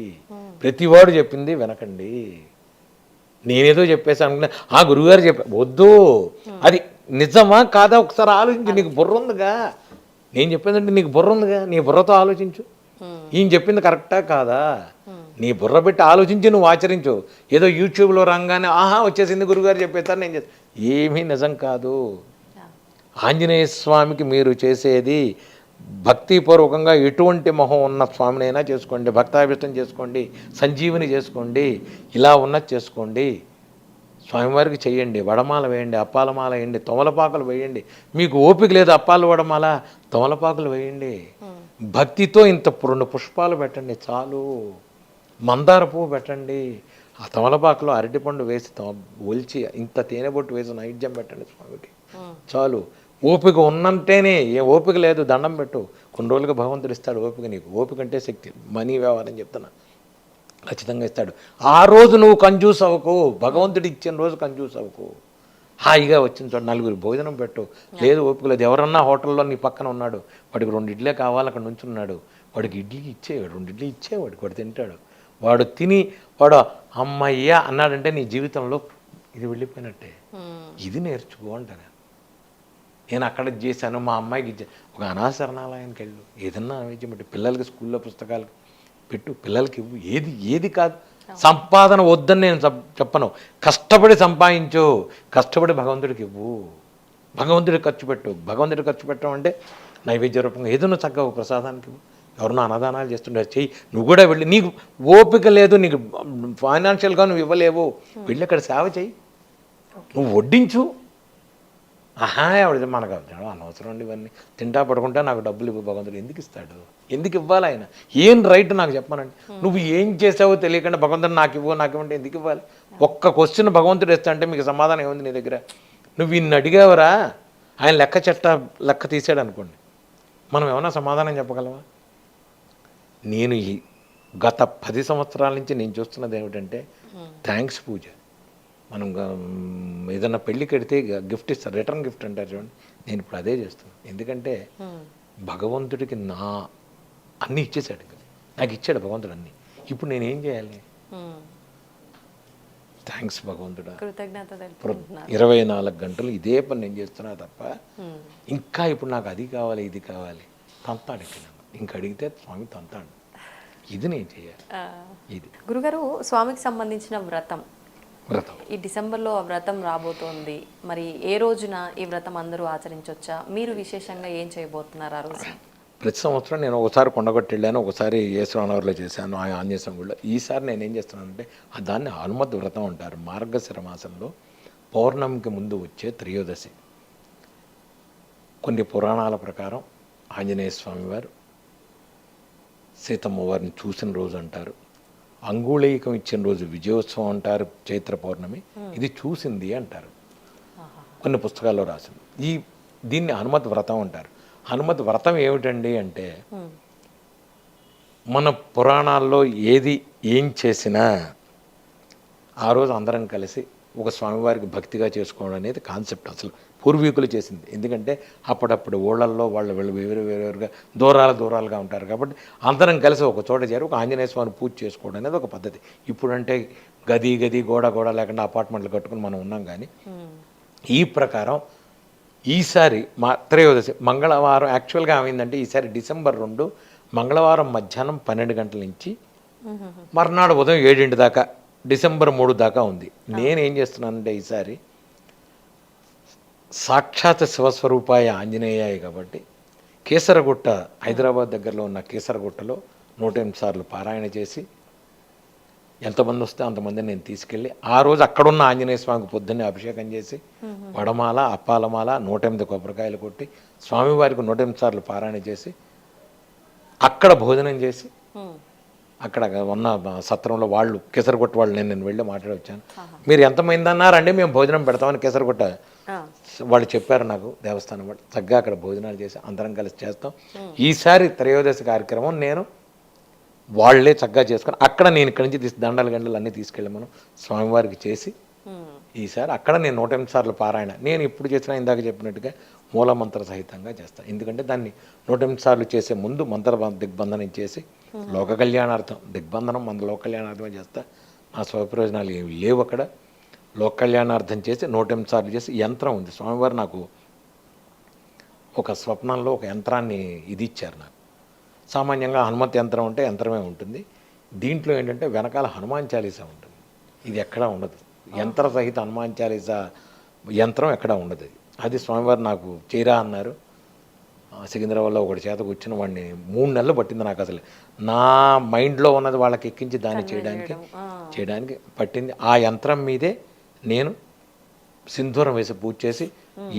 ప్రతివాడు చెప్పింది వినకండి. నేనేదో చెప్పేసాను అనుకున్నా, ఆ గురువుగారు వద్దు, అది నిజమా కాదా ఒకసారి ఆలోచించు. నీకు బుర్ర ఉందిగా, నేను చెప్పేదంటే నీకు బుర్ర ఉందిగా, నీ బుర్రతో ఆలోచించు. ఈయన చెప్పింది కరెక్టా కాదా, నీ బుర్ర పెట్టి ఆలోచించి నువ్వు ఆచరించు. ఏదో యూట్యూబ్లో రంగానే వచ్చేసింది గురుగారు చెప్పేస్తారు నేను ఏమీ నిజం కాదు. ఆంజనేయ స్వామికి మీరు చేసేది భక్తిపూర్వకంగా ఎటువంటి మొహం ఉన్న స్వామినైనా చేసుకోండి, భక్తాభిష్టం చేసుకోండి, సంజీవిని చేసుకోండి, ఇలా ఉన్నది చేసుకోండి. స్వామివారికి చెయ్యండి, వడమాల వేయండి, అప్పాలమాల వేయండి, తమలపాకులు వేయండి. మీకు ఓపిక లేదు అప్పాలు వడమాల, తమలపాకులు వేయండి. భక్తితో ఇంత 2 పుష్పాలు పెట్టండి చాలు, మందార పువ్వు పెట్టండి, ఆ తమలపాకులో అరటిపండు వేసి ఒలిచి ఇంత తేనె బొట్టు వేసి నైవేద్యం పెట్టండి స్వామికి చాలు. ఓపిక ఉన్నంటేనే, ఏ ఓపిక లేదు దండం పెట్టు, కొన్ని రోజులుగా భగవంతుడు ఇస్తాడు ఓపిక. నీకు ఓపిక అంటే శక్తి, మనీ వ్యవహారం చెప్తున్నా, ఖచ్చితంగా ఇస్తాడు. ఆ రోజు నువ్వు కంజూస్ అవ్వకు, భగవంతుడు ఇచ్చిన రోజు కంజూస్ అవ్వకు. హాయిగా వచ్చిన చోట 4 భోజనం పెట్టు. లేదు ఓపిక లేదు, ఎవరన్నా హోటల్లో నీ పక్కన ఉన్నాడు, వాడికి 2 ఇడ్లీ కావాలి, అక్కడ నుంచున్నాడు, వాడికి ఇడ్లీ ఇచ్చేవాడు, 2 ఇడ్లీ ఇచ్చేవాడికి, వాడు తింటాడు. వాడు తిని వాడు అమ్మయ్య అన్నాడంటే నీ జీవితంలో ఇది వెళ్ళిపోయినట్టే. ఇది నేర్చుకో అంటాను నేను. అక్కడ చేశాను, మా అమ్మాయికి ఇచ్చాను. ఒక అనాశరణాలయానికి వెళ్ళు, ఏదన్నా నైవేద్యం పెట్టు, పిల్లలకి స్కూల్లో పుస్తకాలు పెట్టు, పిల్లలకి ఇవ్వు. ఏది కాదు, సంపాదన వద్దని నేను చెప్పను. కష్టపడి సంపాదించు, కష్టపడి భగవంతుడికి ఇవ్వు, భగవంతుడికి ఖర్చు పెట్టు. భగవంతుడికి ఖర్చు పెట్టడం అంటే నైవేద్య రూపంగా ఏదన్నా చక్కగా ప్రసాదానికి ఇవ్వు. ఎవరన్నా అన్నదానాలు చేస్తుంటారు, చెయ్యి. నువ్వు కూడా వెళ్ళి, నీకు ఓపిక లేదు, నీకు ఫైనాన్షియల్గా నువ్వు ఇవ్వలేవు, వెళ్ళి అక్కడ సేవ చెయ్యి, నువ్వు వడ్డించు. ఆవిడ మనకు అనవసరం అండి ఇవన్నీ, తింటా పడుకుంటా నాకు డబ్బులు ఇవ్వు, భగవంతుడు ఎందుకు ఇస్తాడు, ఎందుకు ఇవ్వాలి ఆయన, ఏం రైట్ నాకు చెప్పానండి. నువ్వు ఏం చేసావో తెలియకుండా భగవంతుడు నాకు ఇవ్వంటే ఎందుకు ఇవ్వాలి. ఒక్క క్వశ్చన్ భగవంతుడు ఇస్తా అంటే మీకు సమాధానం ఏముంది నీ దగ్గర. నువ్వు ఇన్ని అడిగావరా, ఆయన లెక్క తీసాడు అనుకోండి, మనం ఏమన్నా సమాధానం చెప్పగలవా. నేను గత 10 సంవత్సరాల నుంచి నేను చూస్తున్నది ఏమిటంటే థ్యాంక్స్ పూజ. మనం ఏదన్నా పెళ్ళికి వెడితే గిఫ్ట్ ఇస్తారు, రిటర్న్ గిఫ్ట్ అంటారు చూడండి, నేను ఇప్పుడు అదే చేస్తాను. ఎందుకంటే భగవంతుడికి అన్నీ ఇచ్చేసాడు, నాకు ఇచ్చాడు భగవంతుడు అన్నీ. ఇప్పుడు నేనేం చేయాలి, థ్యాంక్స్ భగవంతుడా. కృతజ్ఞత తెలుపుకుంటున్నారు. 24 గంటలు ఇదే పని నేను చేస్తున్నా తప్ప ఇంకా ఇప్పుడు నాకు అది కావాలి ఇది కావాలి తంతాడు ఇక్కడ. ఇంక అడిగితే స్వామి తంతాడు. ఇది నేను చేయాలి. ఇది గురుగారు, స్వామికి సంబంధించిన వ్రతం వ్రతం ఈ డిసెంబర్లో ఆ వ్రతం రాబోతోంది. మరి ఏ రోజున ఈ వ్రతం అందరూ ఆచరించవచ్చా? మీరు విశేషంగా ఏం చేయబోతున్నారు ఆ రోజు? ప్రతి సంవత్సరం నేను ఒకసారి కొండగొట్టి వెళ్ళాను, ఒకసారి ఏశ్వరనగర్లో చేశాను ఆంజనేయ స్వామి గుడిలో. ఈసారి నేను ఏం చేస్తున్నానంటే దాన్ని హనుమత్ వ్రతం అంటారు. మార్గశిర మాసంలో పౌర్ణమికి ముందు వచ్చే త్రయోదశి. కొన్ని పురాణాల ప్రకారం ఆంజనేయ స్వామి వారు సీతమ్మ వారిని చూసిన రోజు అంటారు. అంగుళీకం ఇచ్చిన రోజు విజయోత్సవం అంటారు. చైత్ర పౌర్ణమి ఇది చూసింది అంటారు. కొన్ని పుస్తకాల్లో రాసింది. దీన్ని హనుమత్ వ్రతం అంటారు. హనుమత్ వ్రతం ఏమిటండి అంటే మన పురాణాల్లో ఏం చేసినా ఆ రోజు అందరం కలిసి ఒక స్వామివారికి భక్తిగా చేసుకోవడం అనేది కాన్సెప్ట్ అసలు పూర్వీకులు చేసింది. ఎందుకంటే అప్పుడప్పుడు ఊళ్ళల్లో వాళ్ళు వేరుగా దూరాలుగా ఉంటారు కాబట్టి అందరం కలిసి ఒక చోట చేరి ఒక ఆంజనేయ స్వామిని పూజ చేసుకోవడం అనేది ఒక పద్ధతి. ఇప్పుడంటే గది గోడ లేకుండా అపార్ట్మెంట్లు కట్టుకుని మనం ఉన్నాం. కానీ ఈ ప్రకారం ఈసారి మా త్రయోదశి మంగళవారం యాక్చువల్గా ఏమైందంటే ఈసారి డిసెంబర్ 2 మంగళవారం మధ్యాహ్నం 12 గంటల నుంచి మర్నాడు ఉదయం 7 దాకా డిసెంబర్ 3 దాకా ఉంది. నేనేం చేస్తున్నానంటే ఈసారి సాక్షాత్ శివస్వరూపాయ ఆంజనేయాయ కాబట్టి కేసరగుట్ట హైదరాబాద్ దగ్గరలో ఉన్న కేసరగుట్టలో 108 సార్లు పారాయణ చేసి ఎంతమంది వస్తే అంతమంది నేను తీసుకెళ్ళి ఆ రోజు అక్కడున్న ఆంజనేయ స్వామికి పొద్దున్నే అభిషేకం చేసి వడమాల అప్పాలమాల 108 కొబ్బరికాయలు కొట్టి స్వామివారికి 108 సార్లు పారాయణ చేసి అక్కడ భోజనం చేసి అక్కడ ఉన్న సత్రంలో వాళ్ళు కేసరగుట్ట వాళ్ళు నేను వెళ్ళి మాట్లాడి వచ్చాను. మీరు ఎంతమంది అన్నారండి మేము భోజనం పెడతామని కేసరగుట్ట వాళ్ళు చెప్పారు నాకు, దేవస్థానం వాళ్ళు. చక్కగా అక్కడ భోజనాలు చేసి అందరం కలిసి చేస్తాం. ఈసారి త్రయోదశి కార్యక్రమం నేను వాళ్ళే చక్కగా చేసుకొని అక్కడ నేను ఇక్కడి నుంచి దండలు గంటలు అన్నీ తీసుకెళ్ళి మనం స్వామివారికి చేసి ఈసారి అక్కడ నేను 108 సార్లు పారాయణ నేను ఇప్పుడు చేసిన ఇందాక చెప్పినట్టుగా మూలమంత్ర సహితంగా చేస్తాను. ఎందుకంటే దాన్ని 108 సార్లు చేసే ముందు మంత్ర దిగ్బంధనం చేసి లోక కళ్యాణార్థం దిగ్బంధనం మన లోక కళ్యాణార్థమే చేస్తా. నా స్వప్రయోజనాలు ఏమి లేవు అక్కడ. లోక కళ్యాణార్థం చేసి 108 సార్లు చేసి యంత్రం ఉంది. స్వామివారు నాకు ఒక స్వప్నంలో ఒక యంత్రాన్ని ఇది ఇచ్చారు నాకు. సామాన్యంగా హనుమత్ యంత్రం అంటే యంత్రమే ఉంటుంది. దీంట్లో ఏంటంటే వెనకాల హనుమాన్ చాలీసా ఉంటుంది. ఇది ఎక్కడా ఉండదు. యంత్ర సహిత హనుమాన్ చాలీసా యంత్రం ఎక్కడా ఉండదు. అది స్వామివారు నాకు చేయరా అన్నారు. సికింద్రాబాద్లో ఒకటి చేత కూర్చుని వాడిని 3 నెలలు పట్టింది నాకు. అసలు నా మైండ్లో ఉన్నది వాళ్ళకి ఎక్కించి దాన్ని చేయడానికి పట్టింది. ఆ యంత్రం మీదే నేను సింధూరం వేసి పూజ చేసి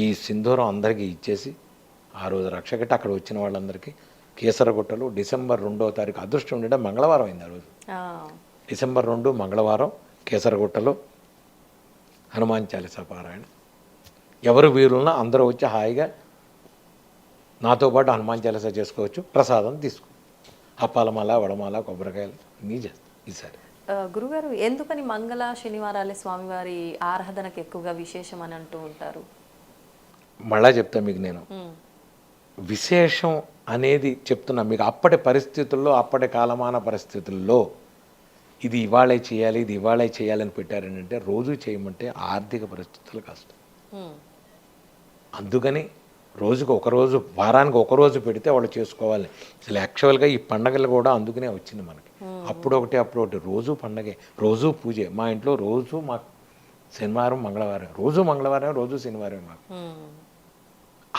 ఈ సింధూరం అందరికీ ఇచ్చేసి ఆ రోజు రక్షకట్టి అక్కడ వచ్చిన వాళ్ళందరికీ కేసరగుట్టలు డిసెంబర్ 2వ తారీఖు అదృష్టం ఉండడం మంగళవారం అయింది. ఆ రోజు డిసెంబర్ 2 మంగళవారం కేసరగుట్టలో హనుమాన్ చాలీసా పారాయణ. ఎవరు వీరున్నా అందరూ వచ్చి హాయిగా నాతో పాటు హనుమాన్ చాలీసా చేసుకోవచ్చు. ప్రసాదం తీసుకో అప్పాలమాల వడమాల కొబ్బరికాయలు అన్నీ చేస్తాం ఈసారి. గురుగారు, ఎందుకని మంగళ శనివారాలే స్వామివారి ఆరాధనకు ఎక్కువగా విశేషం అని అంటూ ఉంటారు? మళ్ళా చెప్తా మీకు నేను విశేషం అనేది చెప్తున్నా మీకు. అప్పటి పరిస్థితుల్లో అప్పటి కాలమాన పరిస్థితుల్లో ఇది ఇవాళే చేయాలి ఇది ఇవాళే చేయాలని పెట్టారంటే రోజు చేయమంటే ఆర్థిక పరిస్థితులు కష్టం. అందుకని రోజుకు ఒకరోజు వారానికి ఒకరోజు పెడితే వాళ్ళు చేసుకోవాలి. అసలు యాక్చువల్గా ఈ పండగలు కూడా అందుకనే వచ్చింది మనకి. అప్పుడు ఒకటి రోజు పండగే రోజు పూజే. మా ఇంట్లో రోజు మాకు శనివారం మంగళవారం రోజు మంగళవారం రోజు శనివారం మాకు.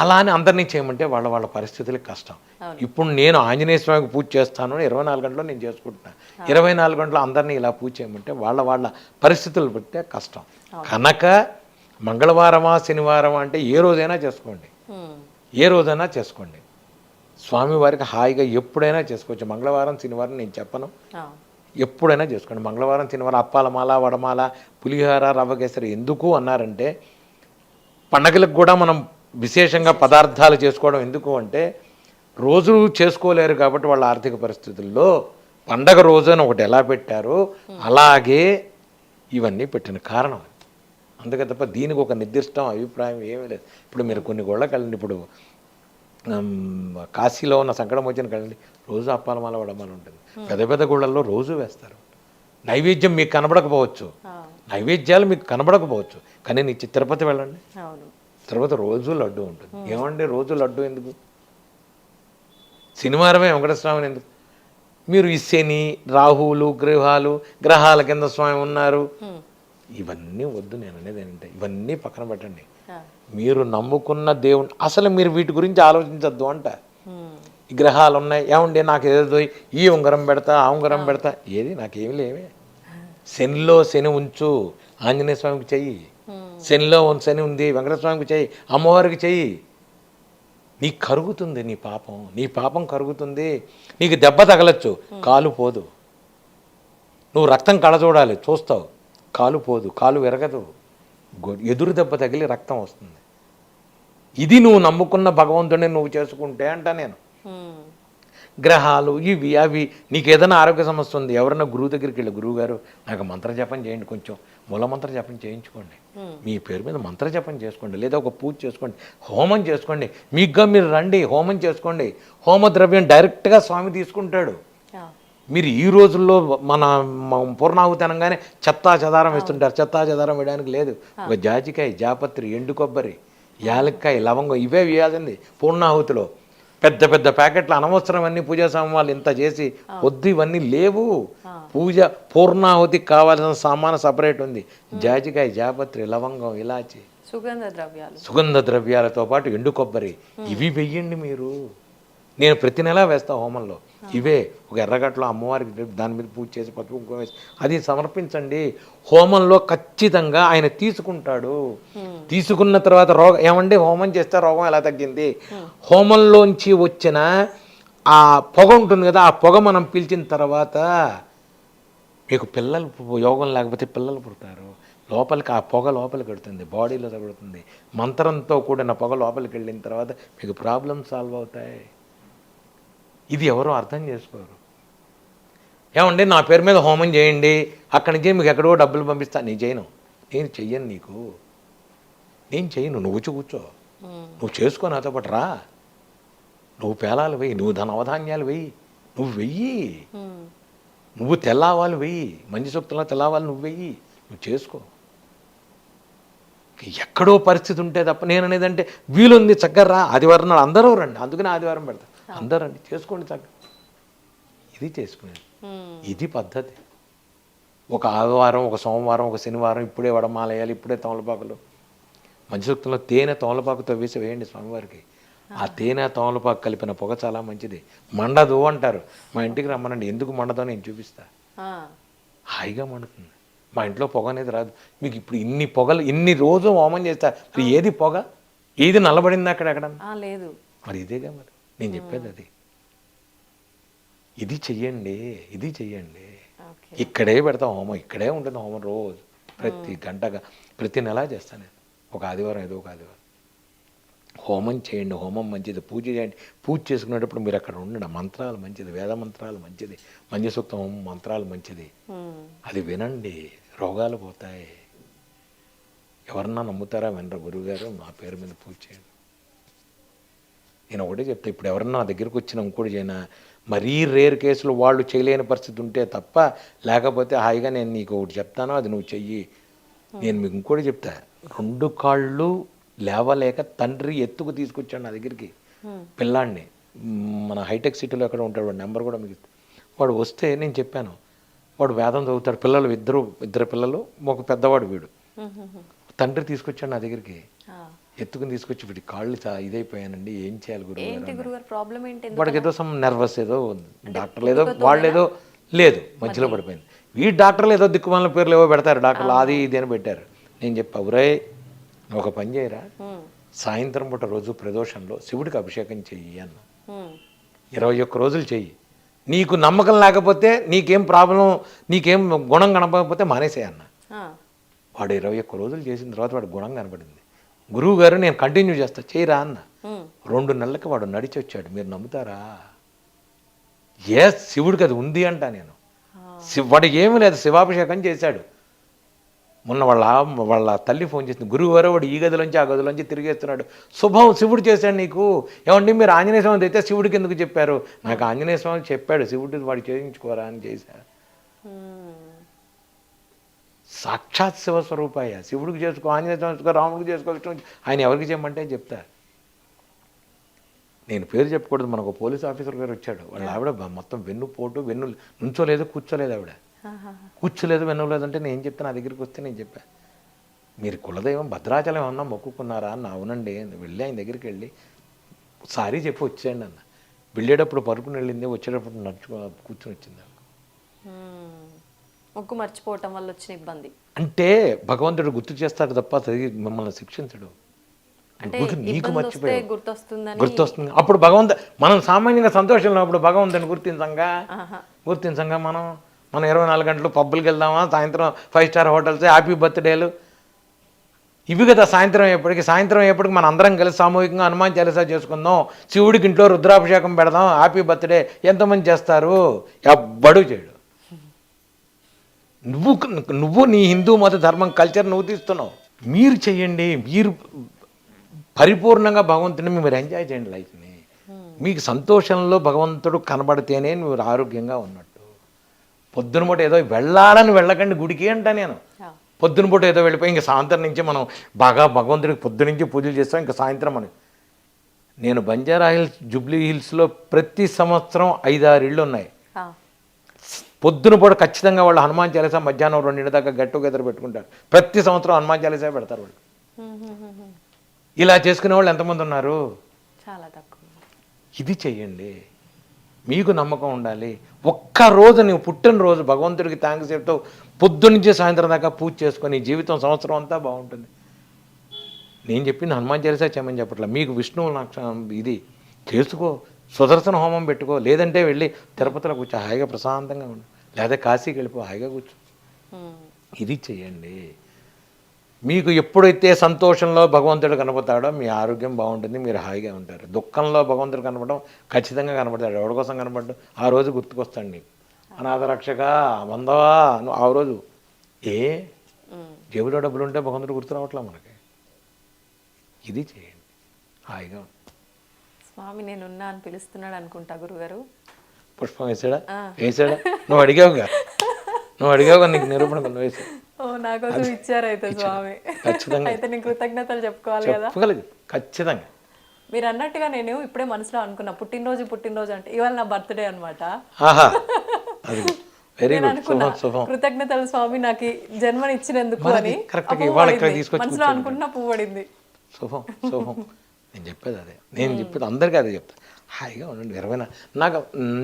అలా అని అందరినీ చేయమంటే వాళ్ళ పరిస్థితులకు కష్టం. ఇప్పుడు నేను ఆంజనేయ స్వామికి పూజ చేస్తాను 24 గంటలు నేను చేసుకుంటున్నాను. 24 గంటలు అందరినీ ఇలా పూజ చేయమంటే వాళ్ళ పరిస్థితులు బట్టే కష్టం. కనుక మంగళవారమా శనివారమా అంటే ఏ రోజైనా చేసుకోండి, ఏ రోజైనా చేసుకోండి. స్వామివారికి హాయిగా ఎప్పుడైనా చేసుకోవచ్చు. మంగళవారం శనివారం నేను చెప్పను, ఎప్పుడైనా చేసుకోండి. మంగళవారం శనివారం అప్పాలమాల వడమాల పులిహోర రవ్వ కేసరి ఎందుకు అన్నారంటే పండగలకు కూడా మనం విశేషంగా పదార్థాలు చేసుకోవడం ఎందుకు అంటే రోజు చేసుకోలేరు కాబట్టి వాళ్ళ ఆర్థిక పరిస్థితుల్లో పండగ రోజున ఒకటి ఎలా పెట్టారో అలాగే ఇవన్నీ పెట్టిన కారణం. అందుకే తప్ప దీనికి ఒక నిర్దిష్టం అభిప్రాయం ఏమీ లేదు. ఇప్పుడు మీరు కొన్ని గోళ్ళకి వెళ్ళండి, ఇప్పుడు కాశీలో ఉన్న సంకటం వచ్చిన కదండి రోజు అప్పాలమాల వడమాల ఉంటుంది. పెద్ద పెద్ద గుళ్ళల్లో రోజు వేస్తారు. నైవేద్యం మీకు కనబడకపోవచ్చు, నైవేద్యాలు మీకు కనబడకపోవచ్చు, కానీ నీ తిరుపతి వెళ్ళండి, అవును. తిరుపతి రోజు లడ్డు ఉంటుంది. ఏమండి రోజు లడ్డు ఎందుకు? శనివారమే వెంకటస్వామిని ఎందుకు? మీరు ఈ శని రాహువులు గ్రహాల కింద స్వామి ఉన్నారు, ఇవన్నీ వద్దు. నేను అనేది ఏంటంటే ఇవన్నీ పక్కన పెట్టండి. మీరు నమ్ముకున్న దేవుని అసలు మీరు వీటి గురించి ఆలోచించద్దు అంట. ఈ గ్రహాలు ఉన్నాయి, ఏమండి నాకు ఏదో ఈ ఉంగరం పెడతా ఆ ఉంగరం పెడతా, ఏది నాకేమి లేవే. శనిలో శని ఉంచు, ఆంజనేయ స్వామికి చెయ్యి. శనిలో శని ఉంది, వెంకటస్వామికి చెయ్యి, అమ్మవారికి చెయ్యి. నీకు కరుగుతుంది నీ పాపం కరుగుతుంది. నీకు దెబ్బ తగలచ్చు, కాలు పోదు. నువ్వు రక్తం కళ చూడాలి, చూస్తావు, కాలు పోదు, కాలు విరగదు. ఎదురు దెబ్బ తగిలి రక్తం వస్తుంది. ఇది నువ్వు నమ్ముకున్న భగవంతుడిని నువ్వు చేసుకుంటే అంట. నేను గ్రహాలు ఇవి అవి నీకు ఏదైనా ఆరోగ్య సమస్య ఉంది, ఎవరైనా గురువు దగ్గరికి వెళ్ళి, గురువు గారు నాకు మంత్ర జపం చేయండి, కొంచెం మూలమంత్ర జపం చేయించుకోండి, మీ పేరు మీద మంత్ర జపం చేసుకోండి, లేదా ఒక పూజ చేసుకోండి, హోమం చేసుకోండి, మీకుగా మీరు రండి, హోమం చేసుకోండి. హోమ ద్రవ్యం డైరెక్ట్గా స్వామి తీసుకుంటాడు. మీరు ఈ రోజుల్లో మన పూర్ణాహుతి అనగానే చెత్తా చెదారం వేస్తుంటారు. చెత్తా చెదారం వేయడానికి లేదు. ఒక జాజికాయ, జాపత్రి, ఎండు కొబ్బరి, యాలక్కాయ, లవంగం ఇవే వేయాల్సింది పూర్ణాహుతిలో. పెద్ద పెద్ద ప్యాకెట్లు అనవసరం అన్ని పూజా సామాన్లు ఇంత చేసి వద్దు, ఇవన్నీ లేవు. పూజ పూర్ణాహుతికి కావాల్సిన సామాను సపరేట్ ఉంది. జాజికాయ, జాపత్రి, లవంగం, ఇలాచి, సుగంధ ద్రవ్యాలతో పాటు ఎండు కొబ్బరి ఇవి వెయ్యండి మీరు. నేను ప్రతి నెలా వేస్తా హోమంలో. ఇవే ఒక ఎర్రగట్లో అమ్మవారికి దాని మీద పూజ చేసి పసుపు కుంకుమ వేసి అది సమర్పించండి. హోమంలో ఖచ్చితంగా ఆయన తీసుకుంటాడు. తీసుకున్న తర్వాత ఏమండి హోమం చేస్తే రోగం ఎలా తగ్గింది? హోమంలోంచి వచ్చిన ఆ పొగ ఉంటుంది కదా, ఆ పొగ మనం పీల్చిన తర్వాత మీకు పిల్లలు, యోగం లేకపోతే పిల్లలు పుడతారు. లోపలికి ఆ పొగ లోపలికి వెళుతుంది, బాడీలో తగులుతుంది. మంత్రంతో కూడిన పొగ లోపలికి వెళ్ళిన తర్వాత మీకు ప్రాబ్లమ్ సాల్వ్ అవుతాయి. ఇది ఎవరో అర్థం చేసుకోరు. ఏమండి నా పేరు మీద హోమం చేయండి, అక్కడి నుంచి మీకు ఎక్కడో డబ్బులు పంపిస్తా. నేను చేయను, నేను చెయ్యను, నేను చెయ్యను. నువ్వు కూర్చో, నువ్వు చేసుకో, నాతో పాటు రా. నువ్వు పేలాలు వెయ్యి, నువ్వు ధనవధాన్యాలు వెయ్యి, నువ్వు వెయ్యి. నువ్వు తెల్లావాలు వెయ్యి, మంచి సూక్తంలో తెల్లావాలు నువ్వు వెయ్యి, నువ్వు చేసుకో. ఎక్కడో పరిస్థితి ఉంటే తప్ప నేను అనేదంటే వీలుంది చక్కగా రా, ఆదివారం నాడు అందరూ రండి, అందుకని ఆదివారం పెడతా, అందరూ రండి, చేసుకోండి చక్కగా. ఇది చేసుకునేది, ఇది పద్ధతి. ఒక ఆదివారం, ఒక సోమవారం, ఒక శనివారం ఇప్పుడే వడమాలయాలు, ఇప్పుడే తమలపాకులు. మంచి సూక్తంలో తేనె తమలపాకుతో వేయండి స్వామివారికి. ఆ తేనె తమలపాకు కలిపిన పొగ చాలా మంచిది, మండదు అంటారు. మా ఇంటికి రమ్మనండి, ఎందుకు మండదో నేను చూపిస్తా. హాయిగా మండుతుంది. మా ఇంట్లో పొగ అనేది రాదు. మీకు ఇప్పుడు ఇన్ని పొగలు, ఇన్ని రోజు హోమం చేస్తా, మరి ఏది పొగ, ఏది నల్లబడింది అక్కడ లేదు. మరి ఇదేగా మరి నేను చెప్పేది అది. ఇది చెయ్యండి, ఇది చెయ్యండి. ఇక్కడే పెడతాం హోమం, ఇక్కడే ఉంటుంది హోమం రోజు, ప్రతి గంటగా, ప్రతి నెలా చేస్తాను నేను. ఒక ఆదివారం ఏదో ఒక ఆదివారం హోమం చేయండి. హోమం మంచిది, పూజ చేయండి. పూజ చేసుకునేటప్పుడు మీరు అక్కడ ఉండండి. మంత్రాలు మంచిది, వేద మంత్రాలు మంచిది, మంచి సూక్తం హోమం మంత్రాలు మంచిది. అది వినండి, రోగాలు పోతాయి. ఎవరన్నా నమ్ముతారా? వినరా? గురువుగారు నా పేరు మీద పూజ చేయండి. నేను ఒకటే చెప్తా, ఇప్పుడు ఎవరన్నా నా దగ్గరికి వచ్చిన ఇంకోటి చేయనా, మరీ రేర్ కేసులు వాళ్ళు చేయలేని పరిస్థితి ఉంటే తప్ప, లేకపోతే హాయిగా నేను నీకు ఒకటి చెప్తాను, అది నువ్వు చెయ్యి. నేను మీకు ఇంకోటి చెప్తా, 2 కాళ్ళు లేవలేక తండ్రి ఎత్తుకు తీసుకొచ్చాడు నా దగ్గరికి పిల్లాడిని. మన హైటెక్ సిటీలో ఎక్కడ ఉంటాడు, వాడు నెంబర్ కూడా మీకు. వాడు వస్తే నేను చెప్పాను, వాడు వేదం చదువుతాడు, పిల్లలు ఇద్దరు పిల్లలు, ఒక పెద్దవాడు వీడు. తండ్రి తీసుకొచ్చాడు నా దగ్గరికి, ఎత్తుకుని తీసుకొచ్చి వీడి కాళ్ళు ఇదైపోయానండి, ఏం చేయాలి గురువు? వాడికి ఏదో నర్వస్ ఏదో డాక్టర్లు ఏదో వాళ్ళు ఏదో లేదు, మధ్యలో పడిపోయింది. ఈ డాక్టర్లు ఏదో దిక్కుమాల పేర్లు ఏవో పెడతారు, డాక్టర్లు అది ఇది అని పెట్టారు. నేను చెప్పా, ఒరే ఒక పని చేయరా, సాయంత్రం పూట రోజు ప్రదోషంలో శివుడికి అభిషేకం చెయ్యి అన్న. 21 రోజులు చెయ్యి. నీకు నమ్మకం లేకపోతే, నీకేం ప్రాబ్లం, నీకేం గుణం కనపడకపోతే మానేసే అన్న. వాడు 21 రోజులు చేసిన తర్వాత వాడు గుణం కనపడింది. గురువు గారు నేను కంటిన్యూ చేస్తా, చేయరా అన్న. 2 నెలలకి వాడు నడిచి వచ్చాడు. మీరు నమ్ముతారా? శివుడికి అది ఉంది అంట నేను. వాడికి ఏమీ లేదు, శివాభిషేకం చేశాడు. మొన్న వాళ్ళ తల్లి ఫోన్ చేసింది, గురువు గారు వాడు ఈ గదిలోంచి ఆ గదిలోంచి తిరిగేస్తున్నాడు, శుభం శివుడు చేశాడు నీకు. ఏమండి మీరు ఆంజనేయ స్వామి అయితే శివుడికి ఎందుకు చెప్పారు? నాకు ఆంజనేయ స్వామి చెప్పాడు, శివుడు వాడు చేయించుకోరా అని చేశా. సాక్షాత్ శివస్వరూపాయ. శివుడికి చేసుకో, ఆంజనేయ స్వామి చేసుకో, రాముడికి చేసుకో, విష్ణువుకి, ఆయన ఎవరికి చేయమంటే చెప్తా. నేను పేరు చెప్పకూడదు, మనకు పోలీస్ ఆఫీసర్ గారు వచ్చాడు, వాళ్ళ ఆవిడ మొత్తం వెన్నుపోటు, నుంచోలేదు, కూర్చోలేదు, ఆవిడ కూర్చోలేదు, వెన్నులేదు అంటే నేను చెప్తే, నా దగ్గరికి వస్తే నేను చెప్పా, మీరు కులదైవం భద్రాచలం ఏమన్నా మొక్కుకున్నారా అన్న. అవునండి. వెళ్ళి ఆయన దగ్గరికి వెళ్ళి సారీ చెప్పి వచ్చేయండి అన్న. వెళ్ళేటప్పుడు పరుపుని వెళ్ళింది, వచ్చేటప్పుడు కూర్చొని వచ్చింది. మొక్కు మర్చిపోవటం వల్ల వచ్చిన ఇబ్బంది అంటే భగవంతుడు గుర్తు చేస్తాడు తప్ప మిమ్మల్ని శిక్షించడు. అంటే నీకు మర్చిపోయి గుర్తొస్తుంది. అప్పుడు మనం సామాన్యంగా సంతోషంలో అప్పుడు భగవంతుని గుర్తించంగా మనం 24 గంటలు పబ్బులకి వెళ్దామా, సాయంత్రం 5 స్టార్ హోటల్స్, హ్యాపీ బర్త్డేలు ఇవి కదా. సాయంత్రం అయ్యేప్పటికి మన అందరం కలిసి సామూహికంగా హనుమాన్ చాలీసా చేసుకుందాం, శివుడికి ఇంట్లో రుద్రాభిషేకం పెడదాం, హ్యాపీ బర్త్డే ఎంతమంది చేస్తారు? ఎవ్వడూ చేయడు. నువ్వు నీ హిందూ మత ధర్మం కల్చర్ నువ్వు తీస్తున్నావు. మీరు చెయ్యండి, మీరు పరిపూర్ణంగా భగవంతుని మీరు ఎంజాయ్ చేయండి లైఫ్ని. మీకు సంతోషంలో భగవంతుడు కనబడితేనే మీరు ఆరోగ్యంగా ఉన్నట్టు. పొద్దున పూట ఏదో వెళ్ళాలని వెళ్ళకండి గుడికి అంట నేను. పొద్దున పూట ఏదో వెళ్ళిపోయి ఇంకా సాయంత్రం నుంచి మనం బాగా భగవంతుడికి పొద్దునుంచి పూజలు చేస్తాం, ఇంకా సాయంత్రం అని. నేను బంజారా హిల్స్, జూబ్లీ హిల్స్లో ప్రతి సంవత్సరం 5-6 ఇళ్ళు ఉన్నాయి. పొద్దున పూట ఖచ్చితంగా వాళ్ళు హనుమాన్ చాలీసా మధ్యాహ్నం 2 దాకా గెట్ టుగెదర్ పెట్టుకుంటారు. ప్రతి సంవత్సరం హనుమాన్ చాలీసా పెడతారు వాళ్ళు. ఇలా చేసుకునే వాళ్ళు ఎంతమంది ఉన్నారు? చాలా తక్కువ. ఇది చెయ్యండి, మీకు నమ్మకం ఉండాలి. ఒక్కరోజు నువ్వు పుట్టినరోజు భగవంతుడికి థ్యాంక్స్ చెప్తూ పొద్దున్నుంచి సాయంత్రం దాకా పూజ చేసుకొని జీవితం సంవత్సరం అంతా బాగుంటుంది. నేను చెప్పింది హనుమాన్ చాలీసా చేయమని చెప్పట్లా. మీకు విష్ణువు ఇది చేసుకో, సుదర్శన హోమం పెట్టుకో, లేదంటే వెళ్ళి తిరుపతిలో కూర్చో హాయిగా ప్రశాంతంగా ఉండు, లేదా కాశీకి వెళ్ళిపో హాయిగా కూర్చో. ఇది చెయ్యండి. మీకు ఎప్పుడైతే సంతోషంలో భగవంతుడు కనబడతాడో మీ ఆరోగ్యం బాగుంటుంది, మీరు హాయిగా ఉంటారు. దుఃఖంలో భగవంతుడు కనపడడం ఖచ్చితంగా కనబడతాడు. ఎవరి కోసం కనపడ్డు? ఆ రోజు గుర్తుకొస్తాడు నీకు. అనాథ రక్షక వందవా ఆ రోజు. జేబులో డబ్బులు ఉంటే భగవంతుడు గుర్తు రావట్లా మనకి. ఇది చేయండి, హాయిగా. స్వామి నేనున్నా అని పిలుస్తున్నాడు అనుకుంటా గురుగారు. పుష్పం వేసాడా? నువ్వు అడిగావుగా నీకు నిరూపణ కొన్ని వేసా. నాకోసం ఇచ్చారు అయితే స్వామి. ఖచ్చితంగా అయితే నేను కృతజ్ఞతలు చెప్పుకోవాలి కదా. ఖచ్చితంగా. మీరు అన్నట్టుగా నేను ఇప్పుడే మనసులో అనుకున్నా, పుట్టినరోజు అంటే ఇవాళ నా బర్త్డే అనమాట. కృతజ్ఞతలు స్వామి నాకు జన్మని ఇచ్చినందుకు అని మనసులో అనుకుంటున్నా పువ్వు పడింది. శుభం. నేను చెప్పేది అదే, అందరికీ అదే చెప్తా. హాయిగా ఉండండి. 20 నాకు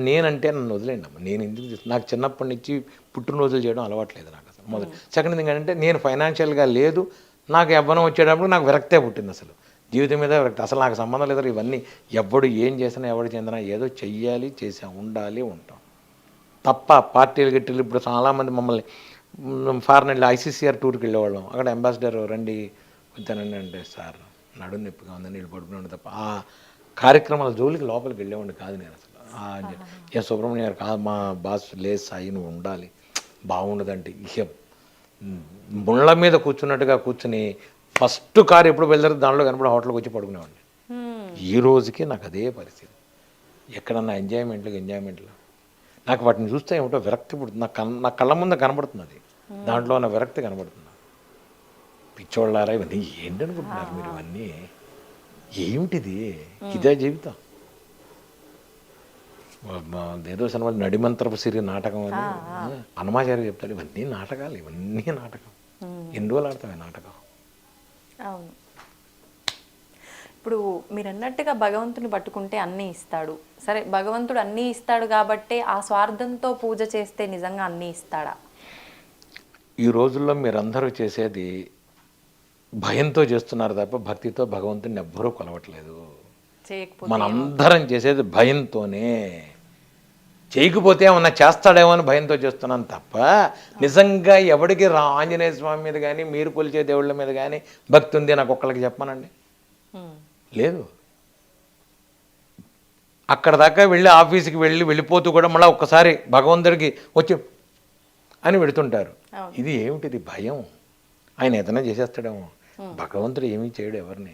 నేనంటే నన్ను వదిలేండి అమ్మ. నేను ఎందుకు నాకు చిన్నప్పటి నుంచి పుట్టినరోజులు చేయడం అలవాట్లేదు నాకు అసలు. మొదలు సెకండ్ థింగ్ ఏంటంటే నేను ఫైనాన్షియల్గా లేదు, నాకు యవ్వనం వచ్చేటప్పుడు నాకు విరక్తే పుట్టింది. అసలు జీవితం మీద విరక్తి, అసలు నాకు సంబంధం లేదు. ఇవన్నీ ఎవడు ఏం చేసినా ఎవడు చెందినా ఏదో చెయ్యాలి, ఉండాలి, ఉంటాం తప్ప పార్టీలు గిట్టీలు. ఇప్పుడు చాలామంది మమ్మల్ని ఫారెన్ వెళ్ళి ఐసీసీఆర్ టూర్కి వెళ్ళేవాళ్ళం. అక్కడ అంబాసిడర్ రండి వచ్చానండి అంటే, సార్ నడుము నొప్పిగా ఉందని వీళ్ళు పడుకునే తప్ప ఆ కార్యక్రమాల జోలికి లోపలికి వెళ్ళేవాడిని కాదు నేను అసలు. సుబ్రహ్మణ్య గారు కాదు, మా బాస్ లేదు సాయి నువ్వు ఉండాలి, బాగుండదంటే ఇక ముళ్ళ మీద కూర్చున్నట్టుగా కూర్చుని ఫస్ట్ కారు ఎప్పుడు వెళ్తారు దాంట్లో కనపడి హోటల్కి వచ్చి పడుకునేవాడిని. ఈ రోజుకి నాకు అదే పరిస్థితి. ఎక్కడన్నా ఎంజాయ్మెంట్లు నాకు వాటిని చూస్తే ఏమిటో విరక్తి పుడుతుంది. నా కళ్ళ ముందు కనబడుతుంది అది, దాంట్లో ఉన్న విరక్తి కనబడుతుంది. పిచ్చోళ్ళారా ఇవన్నీ ఏంటనుకుంటున్నారు మీరు? ఇవన్నీ ఏమిటిది? ఇదే జీవితం. ఏదో సినిమా నడిమంత్రపు సిరి నాటకం అని హనుమాచార్య చెప్తాడు. ఇవన్నీ నాటకాలు, ఎన్ని రోజులు ఆడతాం ఈ నాటకం. అవును. ఇప్పుడు మీరు అన్నట్టుగా భగవంతుని పట్టుకుంటే అన్నీ ఇస్తాడు. సరే, భగవంతుడు అన్నీ ఇస్తాడు కాబట్టి ఆ స్వార్థంతో పూజ చేస్తే నిజంగా అన్నీ ఇస్తాడా? ఈ రోజుల్లో మీరందరూ చేసేది భయంతో చేస్తున్నారు తప్ప భక్తితో భగవంతుని ఎవ్వరూ కొలవట్లేదు. మనందరం చేసేది భయంతోనే. చేయకపోతే ఏమన్నా చేస్తాడేమో అని భయంతో చేస్తున్నాను తప్ప నిజంగా ఎవడికి ఆంజనేయ స్వామి మీద కానీ మీరు కొలిచే దేవుళ్ళ మీద కానీ భక్తి ఉంది నాకు ఒక్కళ్ళకి చెప్పమనండి. లేదు. అక్కడ దాకా వెళ్ళి ఆఫీస్కి వెళ్ళిపోతూ కూడా మళ్ళీ ఒక్కసారి భగవంతుడికి వచ్చి అని పెడుతుంటారు. ఇది ఏమిటిది? భయం. ఆయన ఏదైనా చేసేస్తాడేమో. భగవంతుడు ఏమీ చేయడు ఎవరిని.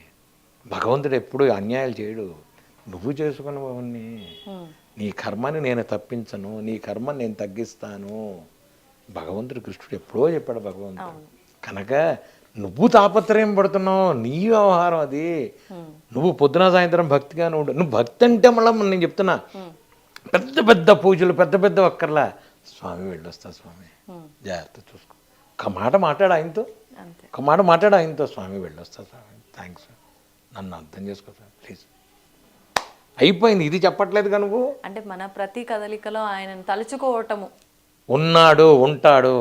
భగవంతుడు ఎప్పుడు అన్యాయాలు చేయడు. నువ్వు చేసుకున్నవన్నీ నీ కర్మని నేను తప్పించను, నీ కర్మని నేను తగ్గిస్తాను. భగవంతుడు కృష్ణుడు ఎప్పుడో చెప్పాడు భగవంతుడు. కనుక నువ్వు తాపత్రయం పడుతున్నావు, నీ వ్యవహారం అది. నువ్వు పొద్దున సాయంత్రం భక్తిగా నువ్వు భక్తి అంటే మళ్ళీ నేను చెప్తున్నా, పెద్ద పెద్ద పూజలు పెద్ద పెద్ద ఒక్కర్లా స్వామి వెళ్ళొస్తా స్వామి జాగ్రత్త చూసుకో, ఒక మాట మాట్లాడు ఆయనతో, ఒక మాట మాట్లాడు ఆయనతో, స్వామి వెళ్ళొస్తా స్వామి, థ్యాంక్స్, నన్ను అర్థం చేసుకో స్వామి ప్లీజ్, అయిపోయింది. ఇది చెప్పట్లేదుగా నువ్వు. అంటే మన ప్రతి కదలికలో ఆయనను తలుచుకోవటము. ఉన్నాడు ఉంటాడు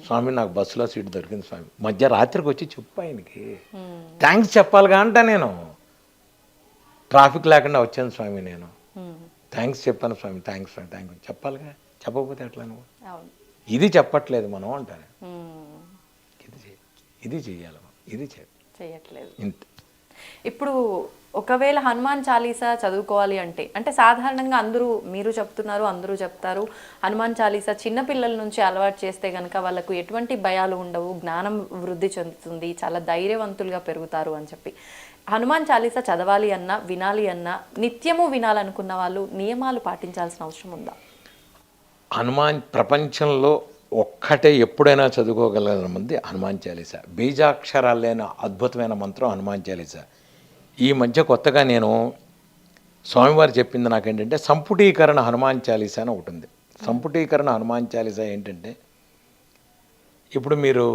స్వామి, నాకు బస్సులో సీట్ దొరికింది స్వామి, మధ్య రాత్రికి వచ్చి చెప్పు ఆయనకి థ్యాంక్స్ చెప్పాలిగా అంట. నేను ట్రాఫిక్ లేకుండా వచ్చాను స్వామి, నేను థ్యాంక్స్ చెప్పాను స్వామి, థ్యాంక్స్ స్వామి, థ్యాంక్ యూ చెప్పాలిగా. చెప్పకపోతే ఎట్లా నువ్వు? ఇది చెప్పట్లేదు మనం అంటారు. ఇది చెయ్యాలి, ఇది చేయట్లేదు. ఇంత ఇప్పుడు ఒకవేళ హనుమాన్ చాలీసా చదువుకోవాలి అంటే, అంటే సాధారణంగా అందరూ, మీరు చెప్తున్నారు అందరూ చెప్తారు, హనుమాన్ చాలీసా చిన్నపిల్లల నుంచి అలవాటు చేస్తే కనుక వాళ్ళకు ఎటువంటి భయాలు ఉండవు, జ్ఞానం వృద్ధి చెందుతుంది, చాలా ధైర్యవంతులుగా పెరుగుతారు అని చెప్పి. హనుమాన్ చాలీసా చదవాలి అన్నా వినాలి అన్నా నిత్యము వినాలనుకున్న వాళ్ళు నియమాలు పాటించాల్సిన అవసరం ఉందా? హనుమాన్ ప్రపంచంలో ఒక్కటే ఎప్పుడైనా చదువుకోగలిగిన మంది హనుమాన్ చాలీసా. బీజాక్షరాలు లేని అద్భుతమైన మంత్రం హనుమాన్ చాలీసా. ఈ మధ్య కొత్తగా నేను స్వామివారు చెప్పింది నాకేంటంటే సంపుటీకరణ హనుమాన్ చాలీసా అని ఒకటి ఉంది. సంపుటీకరణ హనుమాన్ చాలీసా ఏంటంటే, ఇప్పుడు మీరు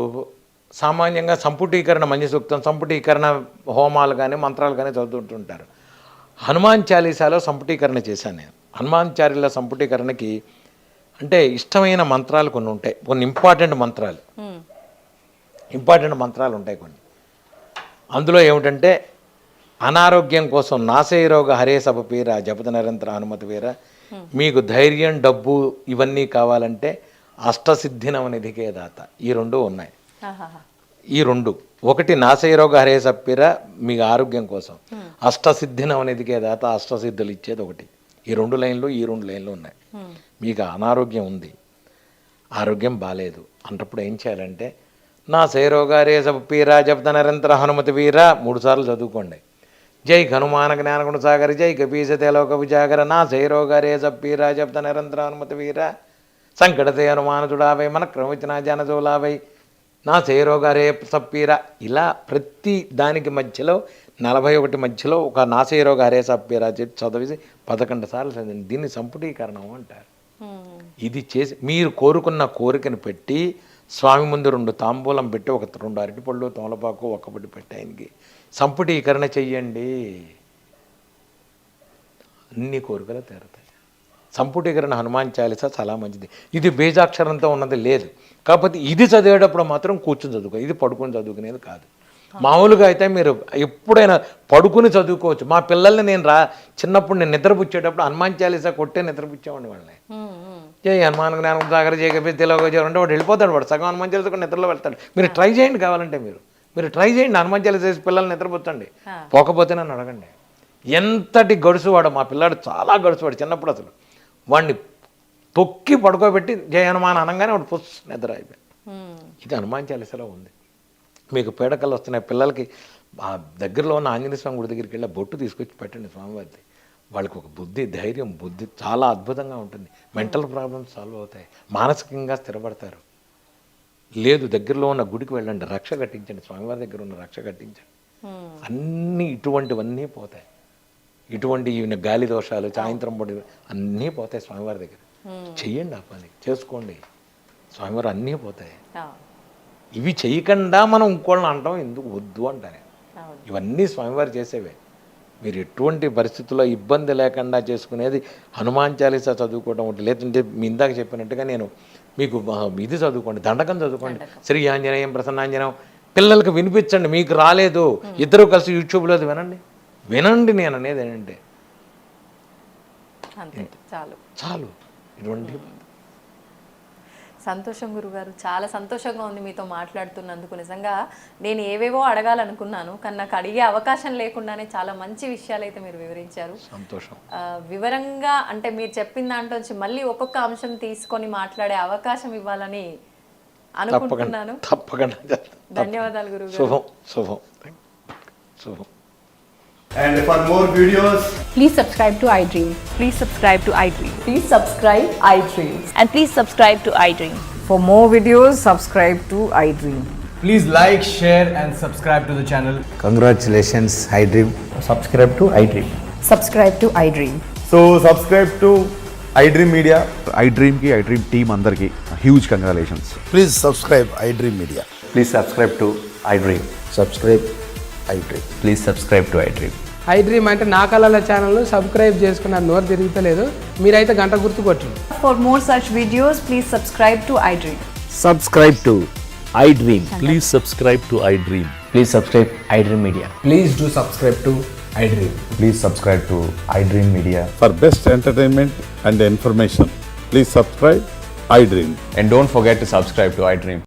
సామాన్యంగా సంపుటీకరణ మంచి సూక్తం, సంపుటీకరణ హోమాలు కానీ మంత్రాలు కానీ చదువుతుంటారు. హనుమాన్ చాలీసాలో సంపుటీకరణ చేశాను నేను. హనుమాన్ చాలీసా సంపుటీకరణకి అంటే ఇష్టమైన మంత్రాలు కొన్ని ఉంటాయి, కొన్ని ఇంపార్టెంట్ మంత్రాలు ఉంటాయి కొన్ని. అందులో ఏమిటంటే, అనారోగ్యం కోసం నాశయరోగ హరే సపపీర జపత నిరంతర హనుమతి వీర, మీకు ధైర్యం డబ్బు ఇవన్నీ కావాలంటే అష్టసిద్ధినవనిధికే దాత, ఈ రెండు ఉన్నాయి. ఈ రెండు, ఒకటి నాశయరోగ హరే సపీర మీకు ఆరోగ్యం కోసం, అష్టసిద్ధినవనిధికే దాత అష్టసిద్ధులు ఇచ్చేది ఒకటి. ఈ రెండు లైన్లు ఉన్నాయి. మీకు అనారోగ్యం ఉంది, ఆరోగ్యం బాగాలేదు అన్నప్పుడు ఏం చేయాలంటే, నా శైరోగారే సపీరా జపత నిరంతర హనుమతి వీర 3 సార్లు చదువుకోండి. జై హనుమాన జ్ఞానగుణ సాగర జై కపీసతే లోక విజాగర, నా శైరోగారే సపీరా జపత నిరంతర హనుమతి వీర, సంకటతే హనుమాన చుడావై మన క్రమించిన జనజోలావై, నా శైరోగారే సపీరా. ఇలా ప్రతి దానికి మధ్యలో 41 మధ్యలో ఒక నాశయరోగ హరే సపీరా చెప్పి చదివేసి 11 సార్లు చదివింది. దీన్ని సంపుటీకరణం అంటారు. ఇది చేసి మీరు కోరుకున్న కోరికను పెట్టి స్వామి ముందు 2 తాంబూలం పెట్టి 2 అరటిపళ్ళు తోలపాకు ఒక్కబడి పెట్టి ఆయనకి సంపుటీకరణ చెయ్యండి, అన్ని కోరికలు తీరుతాయి. సంపుటీకరణ హనుమాన్ చాలీసా చాలా మంచిది. ఇది బీజాక్షరంతో ఉన్నది లేదు, కాకపోతే ఇది చదివేటప్పుడు మాత్రం కూర్చొని చదువుకో, ఇది పడుకొని చదువుకునేది కాదు. మామూలుగా అయితే మీరు ఎప్పుడైనా పడుకుని చదువుకోవచ్చు. మా పిల్లల్ని నేను చిన్నప్పుడు నేను నిద్రపుచ్చేటప్పుడు హనుమాన్ చాలీసా కొట్టే నిద్రపుచ్చేవాడిని వాళ్ళని. జై హనుమాన్ జ్ఞానం సాగర జై కపీసతే లోక విజాగర అంటే వాడు వెళ్ళిపోతాడు, వాడు సగం హనుమాన్ చాలీసా కూడా నిద్రలో వెళ్తాడు. మీరు ట్రై చేయండి, కావాలంటే మీరు ట్రై చేయండి, హనుమాన్ చాలీసా చేసి పిల్లల్ని నిద్రపుచ్చండి. పోకపోతే నన్ను అడగండి. ఎంతటి గడుసువాడు మా పిల్లాడు, చాలా గడుసువాడు. చిన్నప్పుడు అసలు వాడిని తొక్కి పడుకోబెట్టి జై హనుమాన్ అనగానే వాడు పుస్ నిద్ర అయిపోయాడు. ఇది హనుమాన్ చాలీసాలో ఉంది. మీకు పీడకలు వస్తున్నాయి పిల్లలకి, ఆ దగ్గరలో ఉన్న ఆంజనేయ స్వామి గుడి దగ్గరికి వెళ్ళి బొట్టు తీసుకొచ్చి పెట్టండి స్వామివారిది. వాళ్ళకి ఒక బుద్ధి, ధైర్యం, బుద్ధి చాలా అద్భుతంగా ఉంటుంది. మెంటల్ ప్రాబ్లమ్స్ సాల్వ్ అవుతాయి, మానసికంగా స్థిరపడతారు. లేదు దగ్గరలో ఉన్న గుడికి వెళ్ళండి, రక్ష కట్టించండి, స్వామివారి దగ్గర ఉన్న రక్ష కట్టించండి. అన్నీ ఇటువంటివన్నీ పోతాయి. ఇటువంటి గాలి దోషాలు సాయంత్రం పడి అన్నీ పోతాయి స్వామివారి దగ్గర. చెయ్యండి, ఆ పని చేసుకోండి, స్వామివారు అన్నీ పోతాయి. ఇవి చేయకుండా మనం ఇంకోళ్ళని అంటాం ఎందుకు, వద్దు అంటానే. ఇవన్నీ స్వామివారు చేసేవే. మీరు ఎటువంటి పరిస్థితుల్లో ఇబ్బంది లేకుండా చేసుకునేది హనుమాన్ చాలీసా చదువుకోవడం ఒకటి. లేదంటే మీ ఇందాక చెప్పినట్టుగా నేను మీకు ఇది చదువుకోండి, దండకం చదువుకోండి, శ్రీ ఆంజనేయం ప్రసన్నాంజనేయం పిల్లలకు వినిపించండి. మీకు రాలేదు, ఇద్దరు కలిసి యూట్యూబ్లో వినండి. నేను అనేది ఏంటంటే చాలు. ఇటువంటి సంతోషం గురుగారు, చాలా సంతోషంగా ఉంది మీతో మాట్లాడుతున్నందుకు. నిజంగా నేను ఏవేవో అడగాలనుకున్నాను, కానీ నాకు అడిగే అవకాశం లేకుండానే చాలా మంచి విషయాలు అయితే మీరు వివరించారు. సంతోషం. వివరంగా అంటే మీరు చెప్పిన దాంట్లో నుంచి మళ్ళీ ఒక్కొక్క అంశం తీసుకొని మాట్లాడే అవకాశం ఇవ్వాలని అనుకుంటున్నాను. తప్పకుండా. ధన్యవాదాలు గురుగారు. శుభం. And for more videos, Please subscribe to iDream. Please subscribe to iDream. Please subscribe iDream. And please subscribe to iDream. For more videos, subscribe to iDream. Please like, share, and subscribe to the channel. Congratulations, iDream. Subscribe to iDream. Subscribe to iDream. So subscribe to iDream Media. iDream ki iDream team అందరికి huge congratulations. Please subscribe iDream Media. Please subscribe to iDream. Subscribe iDream. Please subscribe to iDream. iDream అంటే నా కళల channel subscribe చేసుకున్న నోరు తిరుగుతలేదు, మీరైతే గంట గుర్తు కొట్టండి. For more such videos, please subscribe to iDream. Subscribe to iDream. Please subscribe to iDream. Please subscribe iDream Media. Please do subscribe to iDream. Please subscribe to iDream Media. For best entertainment and information, please subscribe iDream. And don't forget to subscribe to iDream.